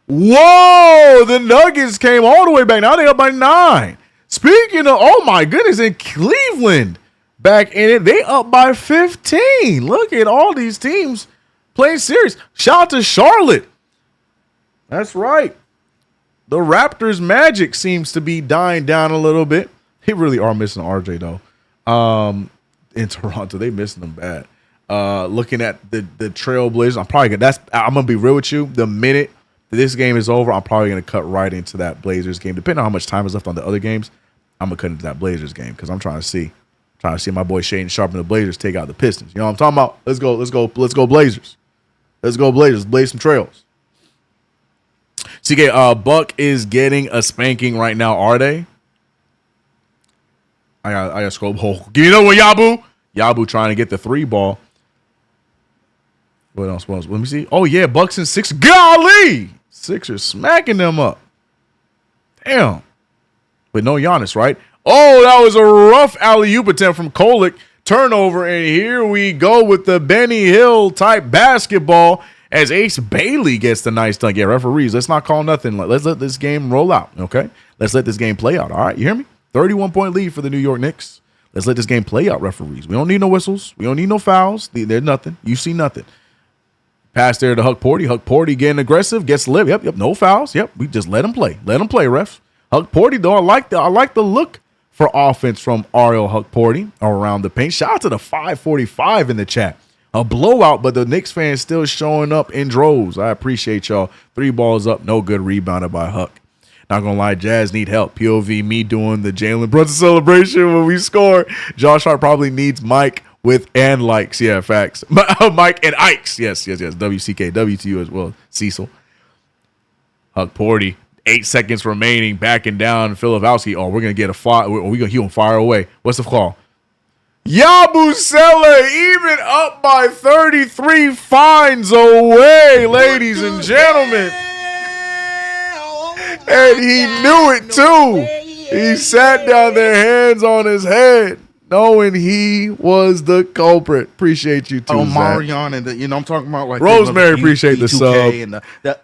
Whoa! The Nuggets came all the way back. Now they up by 9. Speaking of, oh my goodness, in Cleveland. Back in it, they up by 15. Look at all these teams playing serious. Shout out to Charlotte. That's right. The Raptors' magic seems to be dying down a little bit. They really are missing RJ though. In Toronto, they missing them bad. Looking at the Trailblazers, I'm gonna be real with you. The minute this game is over, I'm probably gonna cut right into that Blazers game. Depending on how much time is left on the other games, I'm gonna cut into that Blazers game because I'm trying to see my boy Shaden Sharp and the Blazers take out the Pistons. You know what I'm talking about? Let's go Blazers. Let's go Blazers. Blaze some trails. CK, Buck is getting a spanking right now. Are they? I got scroll. Give me another one, Yabu. Yabu trying to get the 3-ball. What else? Let me see. Oh yeah, Bucks and 6. Golly, Sixers smacking them up. Damn. But no Giannis, right? Oh, that was a rough alley-oop attempt from Kolek. Turnover, and here we go with the Benny Hill type basketball as Ace Bailey gets the nice dunk. Yeah, referees, let's not call nothing. Let's let this game roll out, okay? Let's let this game play out, all right? You hear me? 31-point lead for the New York Knicks. Let's let this game play out, referees. We don't need no whistles. We don't need no fouls. There's nothing. You see nothing. Pass there to Huck Porty. Huck Porty getting aggressive, gets lit. Yep, no fouls. Yep, we just let him play. Let him play, ref. Huck Porty, though, I like the look for offense from Ariel Huck Porty around the paint. Shout out to the 545 in the chat. A blowout, but the Knicks fans still showing up in droves. I appreciate y'all. 3 balls up, no good, rebounded by Huck. Not gonna lie, Jazz need help. POV me doing the Jalen Brunson celebration when we score. Josh Hart probably needs Mike with and likes. Yeah, facts. Mike and Ikes. Yes. WCK, to you as well. Cecil. Huck Porty. 8 seconds remaining. Backing down. Filipowski. Oh, we're gonna get a fire. He gonna fire away. What's the call? Yabusele even up by 33 finds away, ladies and gentlemen. And he knew it too. He sat down there, hands on his head, knowing he was the culprit. Appreciate you too, Marion and I'm talking about like Rosemary. Appreciate the sub. And the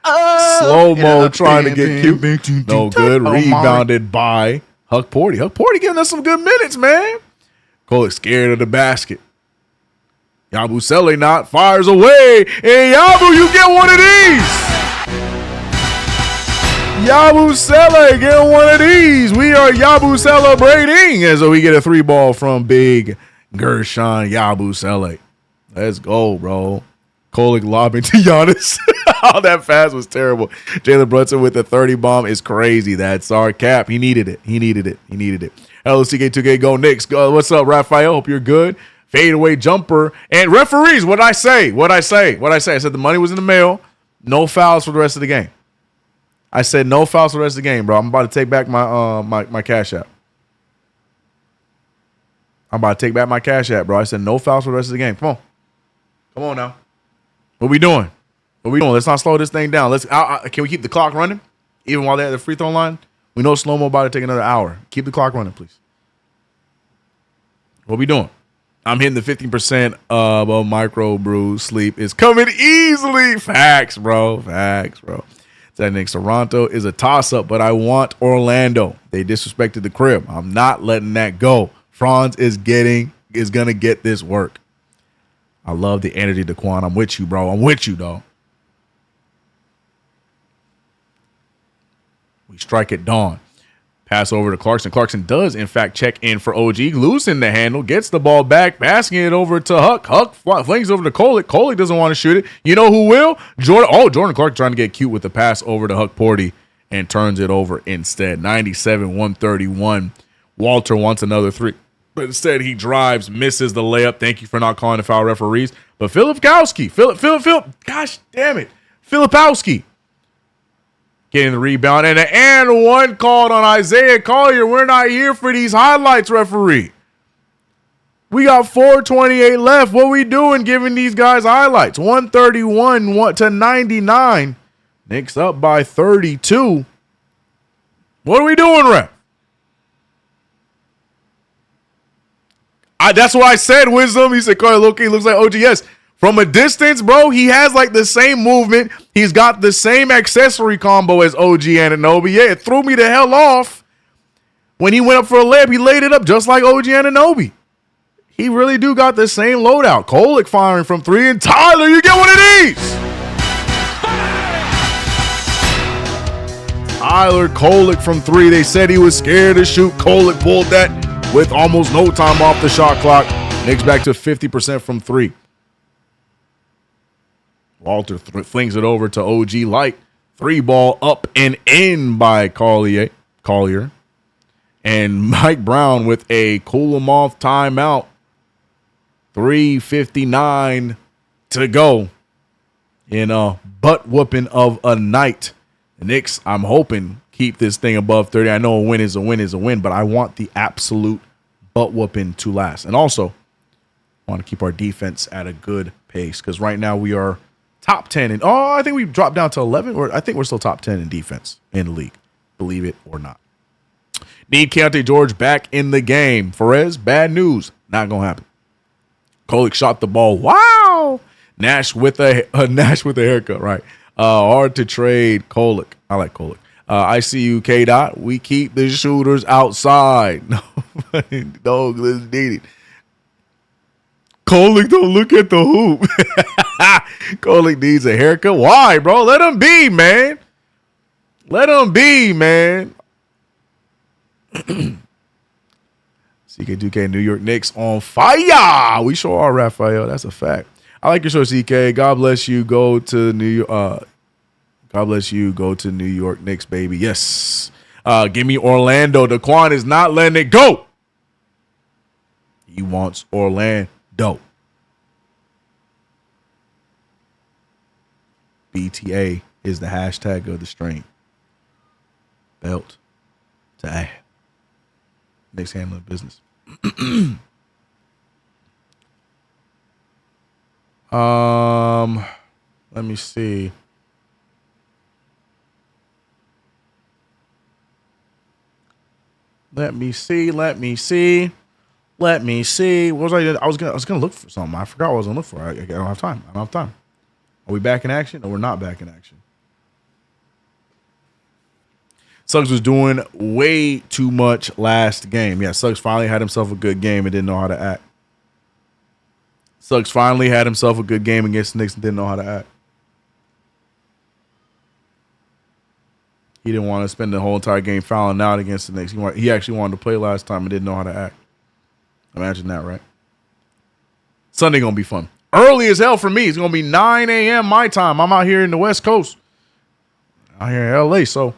slow mo trying to get cute. No good. Rebounded by Huck Porty. Huck Porty giving us some good minutes, man. Cole is scared of the basket. Yabusele not fires away. And Yabu, you get one of these. Yabusele get one of these. We are Yabu celebrating as we get a 3-ball from big Gershon Yabusele. Let's go, bro. Kolick lobbing to Giannis. Oh, that pass was terrible. Jalen Brunson with the 30 bomb is crazy. That's our cap. He needed it. Hello, CK2K. Go Knicks. Go. What's up, Raphael? Hope you're good. Fadeaway jumper. And referees, what'd I say? I said the money was in the mail. No fouls for the rest of the game. I said no fouls for the rest of the game, bro. I'm about to take back my my Cash App. Bro. I said no fouls for the rest of the game. Come on now. What we doing? Let's not slow this thing down. Can we keep the clock running? Even while they're at the free throw line? We know slow-mo about to take another hour. Keep the clock running, please. What we doing? I'm hitting the 15% of a micro brew sleep is coming easily. Facts, bro. That Knicks Toronto is a toss-up, but I want Orlando. They disrespected the crib. I'm not letting that go. Franz is gonna get this work. I love the energy, Daquan. I'm with you, bro. I'm with you, dog. We strike at dawn. Pass over to Clarkson. Clarkson does, in fact, check in for OG. Loosen the handle. Gets the ball back. Passing it over to Huck. Huck flings over to Kolick. Kolick doesn't want to shoot it. You know who will? Jordan Clark trying to get cute with the pass over to Huck Porty and turns it over instead. 97-131. Walter wants another three. But instead, he drives, misses the layup. Thank you for not calling the foul, referees. But Filipowski. Gosh damn it. Filipowski. Getting the rebound and one called on Isaiah Collier. We're not here for these highlights, referee. We got 4:28 left. What we doing giving these guys highlights? 131 to 99. Knicks up by 32. What are we doing, ref? That's what I said, Wisdom. He said, Carl Loki looks like OGS. From a distance, bro, he has like the same movement. He's got the same accessory combo as OG Anunoby. Yeah, it threw me the hell off. When he went up for a layup, he laid it up just like OG Anunoby. He really do got the same loadout. Kolick firing from three, and Tyler, you get one of these. Tyler Kolick from three. They said he was scared to shoot. Kolick pulled that with almost no time off the shot clock. Knicks back to 50% from three. Walter flings it over to OG Light. 3-ball up and in by Collier. And Mike Brown with a cool him off timeout. 3:59 to go in a butt whooping of a night. The Knicks, I'm hoping, keep this thing above 30. I know a win is a win, but I want the absolute butt whooping to last. And also, I want to keep our defense at a good pace because right now we are top 10 in, I think we've dropped down to 11, or I think we're still top 10 in defense in the league. Believe it or not. Need Keontae George back in the game. Perez, bad news. Not going to happen. Kolick shot the ball. Wow. Nash with a haircut, right? Hard to trade Kolick. I like Kolick. I see you, K. We keep the shooters outside. No, let's need it. Kolick, don't look at the hoop. Kolick needs a haircut. Why, bro? Let him be, man. CK2K New York Knicks on fire. We sure are, Raphael. That's a fact. I like your show, CK. God bless you. Go to New York. God bless you. Go to New York Knicks, baby. Yes. Give me Orlando. Daquan is not letting it go. He wants Orlando. BTA is the hashtag of the stream. Belt to add. Knicks handling business. Let me see. Let me see. What was I was gonna look for something. I forgot what I was gonna look for. I don't have time. Are we back in action or we're not back in action? Suggs was doing way too much last game. Yeah, Suggs finally had himself a good game and didn't know how to act. Suggs finally had himself a good game against the Knicks and didn't know how to act. He didn't want to spend the whole entire game fouling out against the Knicks. He actually wanted to play last time and didn't know how to act. Imagine that, right? Sunday going to be fun. Early as hell for me. It's going to be 9 a.m. my time. I'm out here in the West Coast. Out here in L.A., so,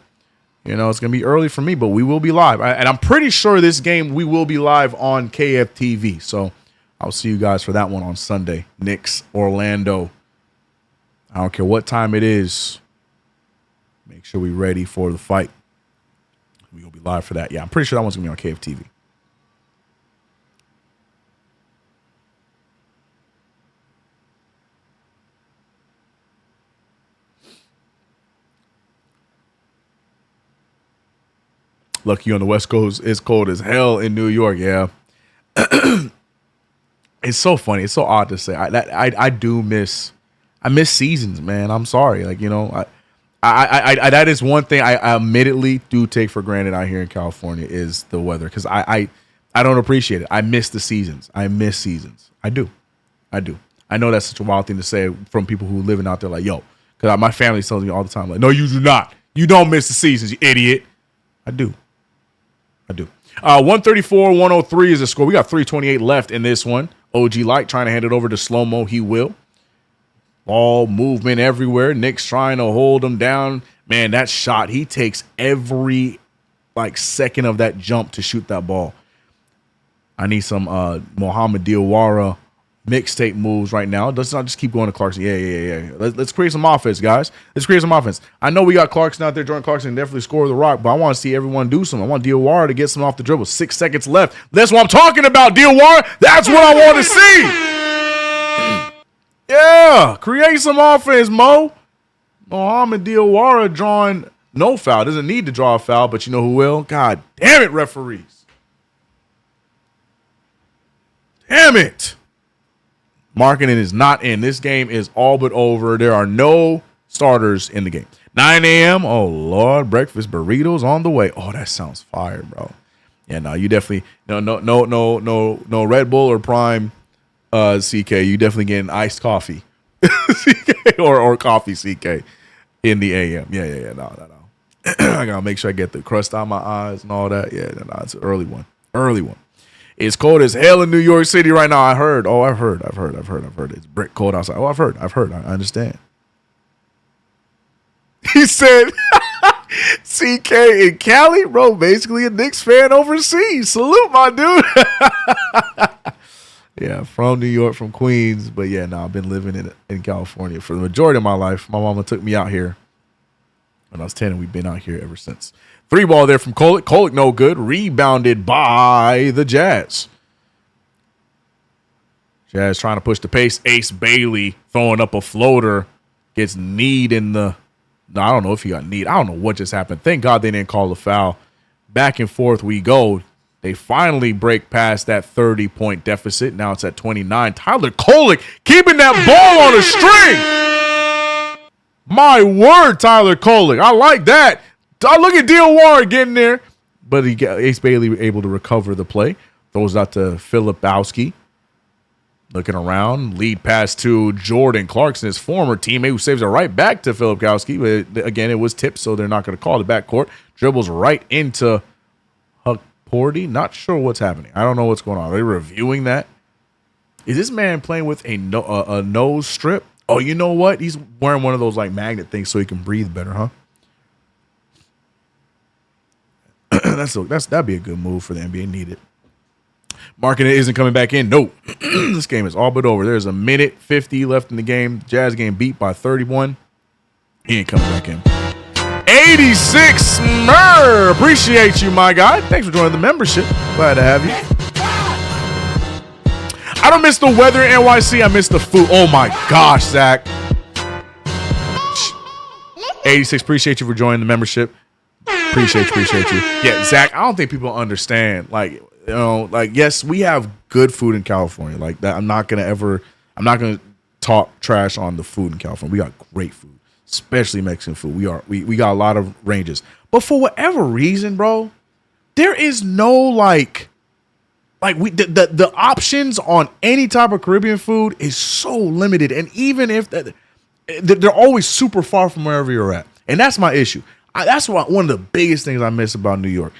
it's going to be early for me, but we will be live. And I'm pretty sure this game we will be live on KFTV. So I'll see you guys for that one on Sunday. Knicks, Orlando. I don't care what time it is. Make sure we're ready for the fight. We're going to be live for that. Yeah, I'm pretty sure that one's going to be on KFTV. Lucky you on the West Coast. It's cold as hell in New York. Yeah. It's so funny. It's so odd to say. I miss seasons, man. I'm sorry. Like, I that is one thing I admittedly do take for granted out here in California is the weather, because I don't appreciate it. I miss the seasons. I miss seasons. I do. I know that's such a wild thing to say from people who living out there, like, yo, because my family tells me all the time, like, no, you do not. You don't miss the seasons, you idiot. I do. 134-103 is the score. We got 3:28 left in this one. OG Light trying to hand it over to Slow-Mo. He will. Ball movement everywhere. Knicks trying to hold him down. Man, that shot, he takes every second of that jump to shoot that ball. I need some Mohamed Diawara mixtape moves right now. Let's not just keep going to Clarkson. Yeah. Let's create some offense, guys. Let's create some offense. I know we got Clarkson out there. Jordan Clarkson definitely scored the rock, but I want to see everyone do something. I want Diawara to get some off the dribble. 6 seconds left. That's what I'm talking about, Diawara. That's what I want to see. Yeah, create some offense, Mo. Mohamed Diawara drawing no foul. Doesn't need to draw a foul, but you know who will? God damn it, referees. Damn it. Marketing is not in. This game is all but over. There are no starters in the game. 9 a.m. Oh, Lord. Breakfast burritos on the way. Oh, that sounds fire, bro. Yeah, no, you definitely no Red Bull or Prime CK. You definitely getting iced coffee. CK or coffee CK in the AM. Yeah. No. I gotta make sure I get the crust out of my eyes and all that. Yeah, no, it's an early one. It's cold as hell in New York City right now. I've heard. It's brick cold outside. Oh, I've heard. I understand. He said, CK in Cali, bro, basically a Knicks fan overseas. Salute, my dude. Yeah, from New York, from Queens. But yeah, no, I've been living in California for the majority of my life. My mama took me out here when I was 10, and we've been out here ever since. 3 ball there from Kolick. Kolick no good. Rebounded by the Jazz. Jazz trying to push the pace. Ace Bailey throwing up a floater. Gets kneed in the... No, I don't know if he got kneed. I don't know what just happened. Thank God they didn't call the foul. Back and forth we go. They finally break past that 30-point deficit. Now it's at 29. Tyler Kolick keeping that ball on a string. My word, Tyler Kolick. I like that. Look at Diawara getting there. But Ace Bailey able to recover the play. Throws out to Filipowski. Looking around. Lead pass to Jordan Clarkson, his former teammate, who saves it right back to Filipowski. But again, it was tipped, so they're not going to call the backcourt. Dribbles right into Huck Porty. Not sure what's happening. I don't know what's going on. Are they reviewing that? Is this man playing with a nose strip Oh, you know what? He's wearing one of those like magnet things so he can breathe better, huh? That'd be a good move for the NBA. Need it. Marketing isn't coming back in. No, this game is all but over. There's a minute 50 left in the game. Jazz game beat by 31. He ain't coming back in. 86 Smurr. Appreciate you, my guy. Thanks for joining the membership. Glad to have you. I don't miss the weather in NYC. I miss the food. Oh my gosh, Zach. 86. Appreciate you for joining the membership. Appreciate you. Yeah, Zach, I don't think people understand. Like, you know, like, yes, we have good food in California. Like that, I'm not gonna talk trash on the food in California. We got great food, especially Mexican food. We got a lot of ranges. But for whatever reason, bro, there is no the options on any type of Caribbean food is so limited. And even if they're always super far from wherever you're at. And that's my issue. That's one of the biggest things I miss about New York.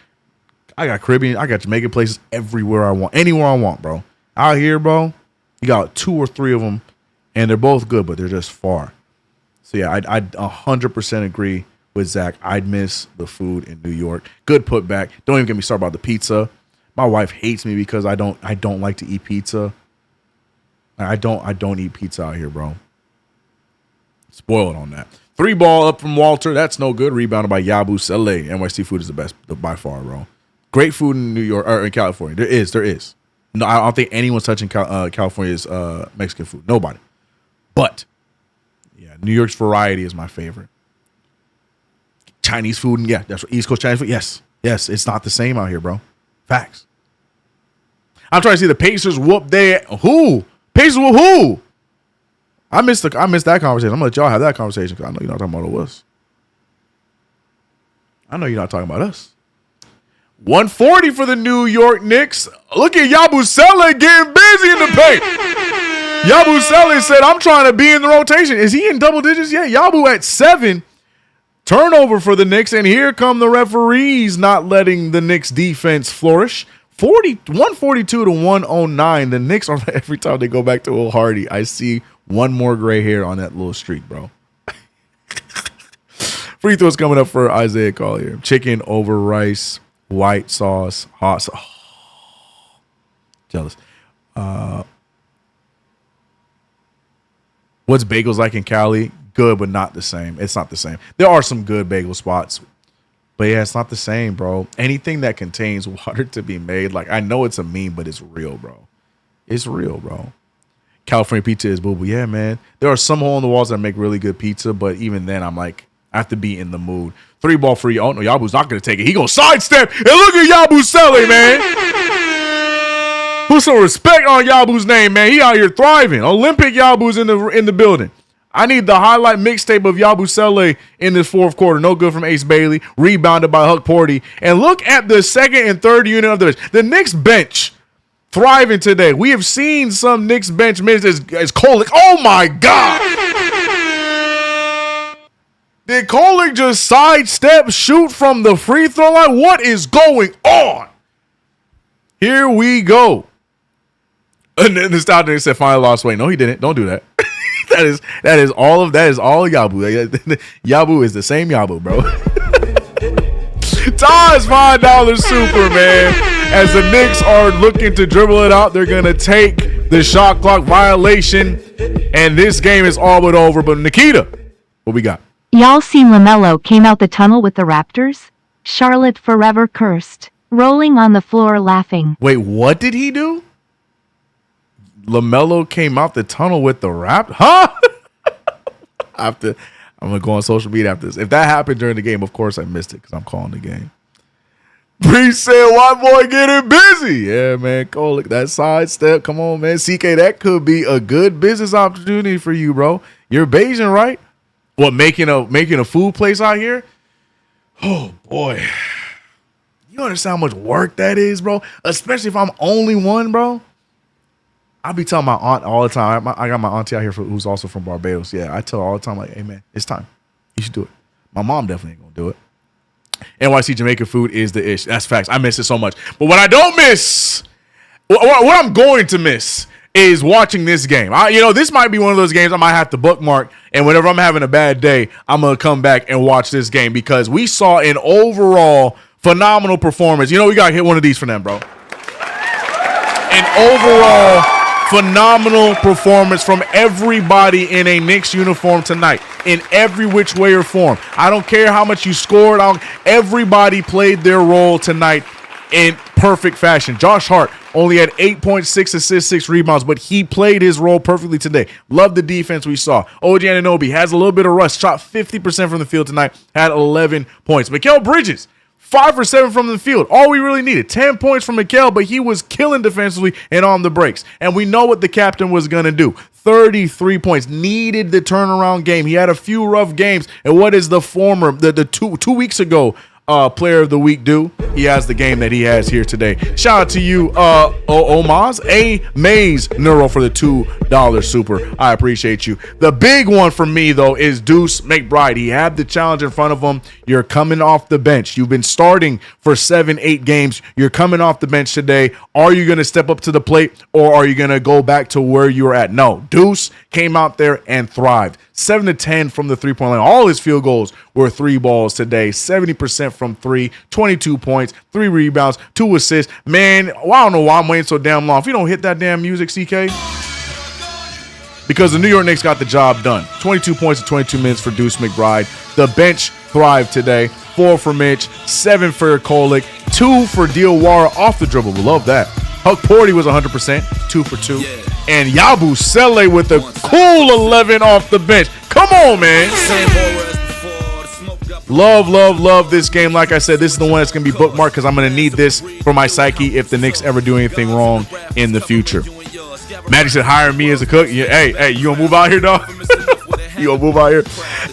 I got Caribbean, I got Jamaican places everywhere I want, anywhere I want, bro. Out here, bro, you got 2 or 3 of them, and they're both good, but they're just far. So yeah, I'd 100% agree with Zach. I'd miss the food in New York. Good putback. Don't even get me started about the pizza. My wife hates me because I don't like to eat pizza. I don't eat pizza out here, bro. Spoiled on that. 3 ball up from Walter. That's no good. Rebounded by Yabu Sele. NYC food is the best by far, bro. Great food in New York or in California. There is. No, I don't think anyone's touching California's Mexican food. Nobody. But yeah, New York's variety is my favorite. Chinese food, and yeah, that's East Coast Chinese food. Yes, it's not the same out here, bro. Facts. I'm trying to see the Pacers whoop who? Pacers whoop who? I missed that conversation. I'm gonna let y'all have that conversation because I know you're not talking about us. I know you're not talking about us. 140 for the New York Knicks. Look at Yabusele getting busy in the paint. Yabusele said, I'm trying to be in the rotation. Is he in double digits yet? Yabu at 7. Turnover for the Knicks, and here come the referees not letting the Knicks defense flourish. 142 to 109. The Knicks are, every time they go back to Will Hardy, I see one more gray hair on that little streak, bro. Free throws coming up for Isaiah Collier. Chicken over rice, white sauce, hot sauce. Oh, jealous. What's bagels like in Cali? Good, but not the same. It's not the same. There are some good bagel spots, but yeah, it's not the same, bro. Anything that contains water to be made, like, I know it's a meme, but it's real, bro. It's real, bro. California pizza is boo-boo. Yeah, man. There are some hole in the walls that make really good pizza, but even then, I'm like, I have to be in the mood. 3 ball free. Oh, no, Yabu's not going to take it. He going to sidestep. And look at Yabu Sele, man. Put some respect on Yabu's name, man. He out here thriving. Olympic Yabu's in the building. I need the highlight mixtape of Yabu Sele in this 4th quarter. No good from Ace Bailey. Rebounded by Huck Porty. And look at the 2nd and 3rd unit of the bench. The Knicks bench thriving today. We have seen some Knicks bench minutes as Kolick. Oh, my God. Did Kolick just sidestep, shoot from the free throw line? What is going on? Here we go. And then the stop there said finally lost weight. No, he didn't. Don't do that. That is all Yabu. Yabu is the same Yabu, bro. Todd's $5 super, man. As the Knicks are looking to dribble it out, they're gonna take the shot clock violation, and this game is all but over. But Nikita, what we got? Y'all seen LaMelo came out the tunnel with the Raptors? Charlotte forever cursed. Rolling on the floor laughing. Wait, what did he do? LaMelo came out the tunnel with the Raptors? Huh? I'm going to go on social media after this. If that happened during the game, of course I missed it because I'm calling the game. Bree said, white boy getting busy. Yeah, man. Cole, look, that sidestep. Come on, man. CK, that could be a good business opportunity for you, bro. You're Bayesian, right? What, making a food place out here? Oh, boy. You understand how much work that is, bro? Especially if I'm only one, bro. I be telling my aunt all the time. I got my auntie out here who's also from Barbados. Yeah, I tell her all the time, like, hey, man, it's time. You should do it. My mom definitely ain't going to do it. NYC Jamaican food is the ish. That's facts. I miss it so much. But what I don't miss, what I'm going to miss is watching this game. This might be one of those games I might have to bookmark, and whenever I'm having a bad day, I'm going to come back and watch this game because we saw an overall phenomenal performance. We got to hit one of these for them, bro. An overall phenomenal performance from everybody in a Knicks uniform tonight, in every which way or form. I don't care how much you scored. Everybody played their role tonight in perfect fashion. Josh Hart only had 8.6 assists, 6 rebounds, but he played his role perfectly today. Love the defense we saw. OG Anunoby has a little bit of rust, shot 50% from the field tonight, had 11 points. Mikal Bridges, 5 for 7 from the field. All we really needed, 10 points from Mikal, but he was killing defensively and on the breaks. And we know what the captain was going to do. 33 points. Needed the turnaround game. He had a few rough games. And what is the 2 weeks ago player of the week do? He has the game that he has here today. Shout out to you, Omaz. A Maze Neuro for the $2 super. I appreciate you. The big one for me, though, is Deuce McBride. He had the challenge in front of him. You're coming off the bench. You've been starting for 7-8 games. You're coming off the bench today. Are you going to step up to the plate, or are you going to go back to where you were at? No. Deuce came out there and thrived. 7 to 10 from the three-point line. All his field goals were 3 balls today. 70% from 3, 22 points, 3 rebounds, 2 assists. Man, I don't know why I'm waiting so damn long. If you don't hit that damn music, CK, because the New York Knicks got the job done. 22 points in 22 minutes for Deuce McBride. The bench thrived today. 4 for Mitch, 7 for Kolick, 2 for Diawara off the dribble. We love that. Huck Porty was 100%, 2 for 2. And Yabu Sele with a cool 11 off the bench. Come on, man. Love this game. Like I said, this is the one that's going to be bookmarked because I'm going to need this for my psyche if the Knicks ever do anything wrong in the future. Magic said, hire me as a cook. Yeah, hey, you going to move out here, dog? You gonna move out here?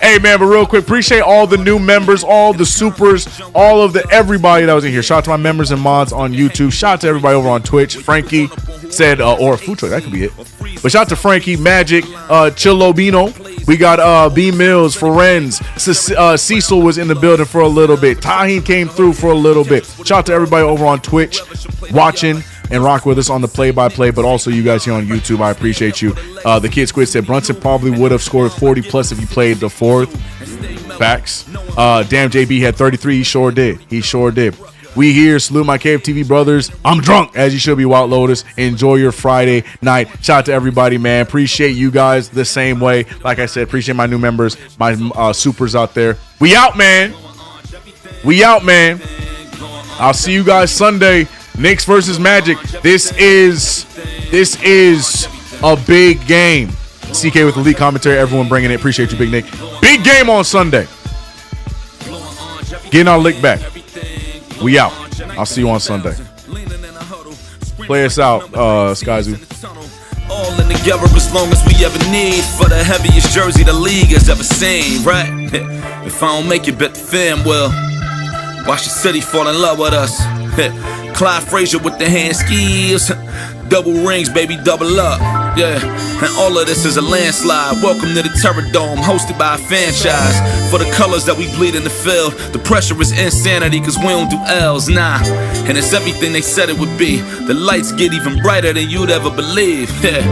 Hey, man, but real quick, appreciate all the new members, all the supers, everybody that was in here. Shout out to my members and mods on YouTube. Shout out to everybody over on Twitch. Frankie said, or Food Truck, that could be it. But shout out to Frankie, Magic, Chilobino. We got B Mills, Ferenz, Cecil was in the building for a little bit. Tahin came through for a little bit. Shout out to everybody over on Twitch watching and rock with us on the play-by-play, but also you guys here on YouTube. I appreciate you. The Kid Squid said Brunson probably would have scored 40+ if he played the fourth. Facts. Damn, JB had 33. He sure did. We here. Salute my KFTV brothers. I'm drunk, as you should be, Wild Lotus. Enjoy your Friday night. Shout out to everybody, man. Appreciate you guys the same way. Like I said, appreciate my new members, my supers out there. We out, man. I'll see you guys Sunday. Knicks versus Magic. This is a big game. CK with the lead commentary. Everyone bringing it. Appreciate you, Big Nick. Big game on Sunday. Getting our lick back. We out. I'll see you on Sunday. Play us out, Skyzoo. All in together as long as we ever need. For the heaviest jersey the league has ever seen, right? If I don't make it, bet the fam will. Watch the city fall in love with us. Clyde Frazier with the hand skis. Double rings, baby, double up. Yeah, and all of this is a landslide. Welcome to the Terror Dome, hosted by a franchise. For the colors that we bleed in the field. The pressure is insanity, cause we don't do L's, nah. And it's everything they said it would be. The lights get even brighter than you'd ever believe. Yeah,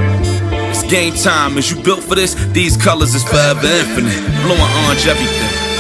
it's game time. Is you built for this? These colors is forever infinite. Blowing orange everything.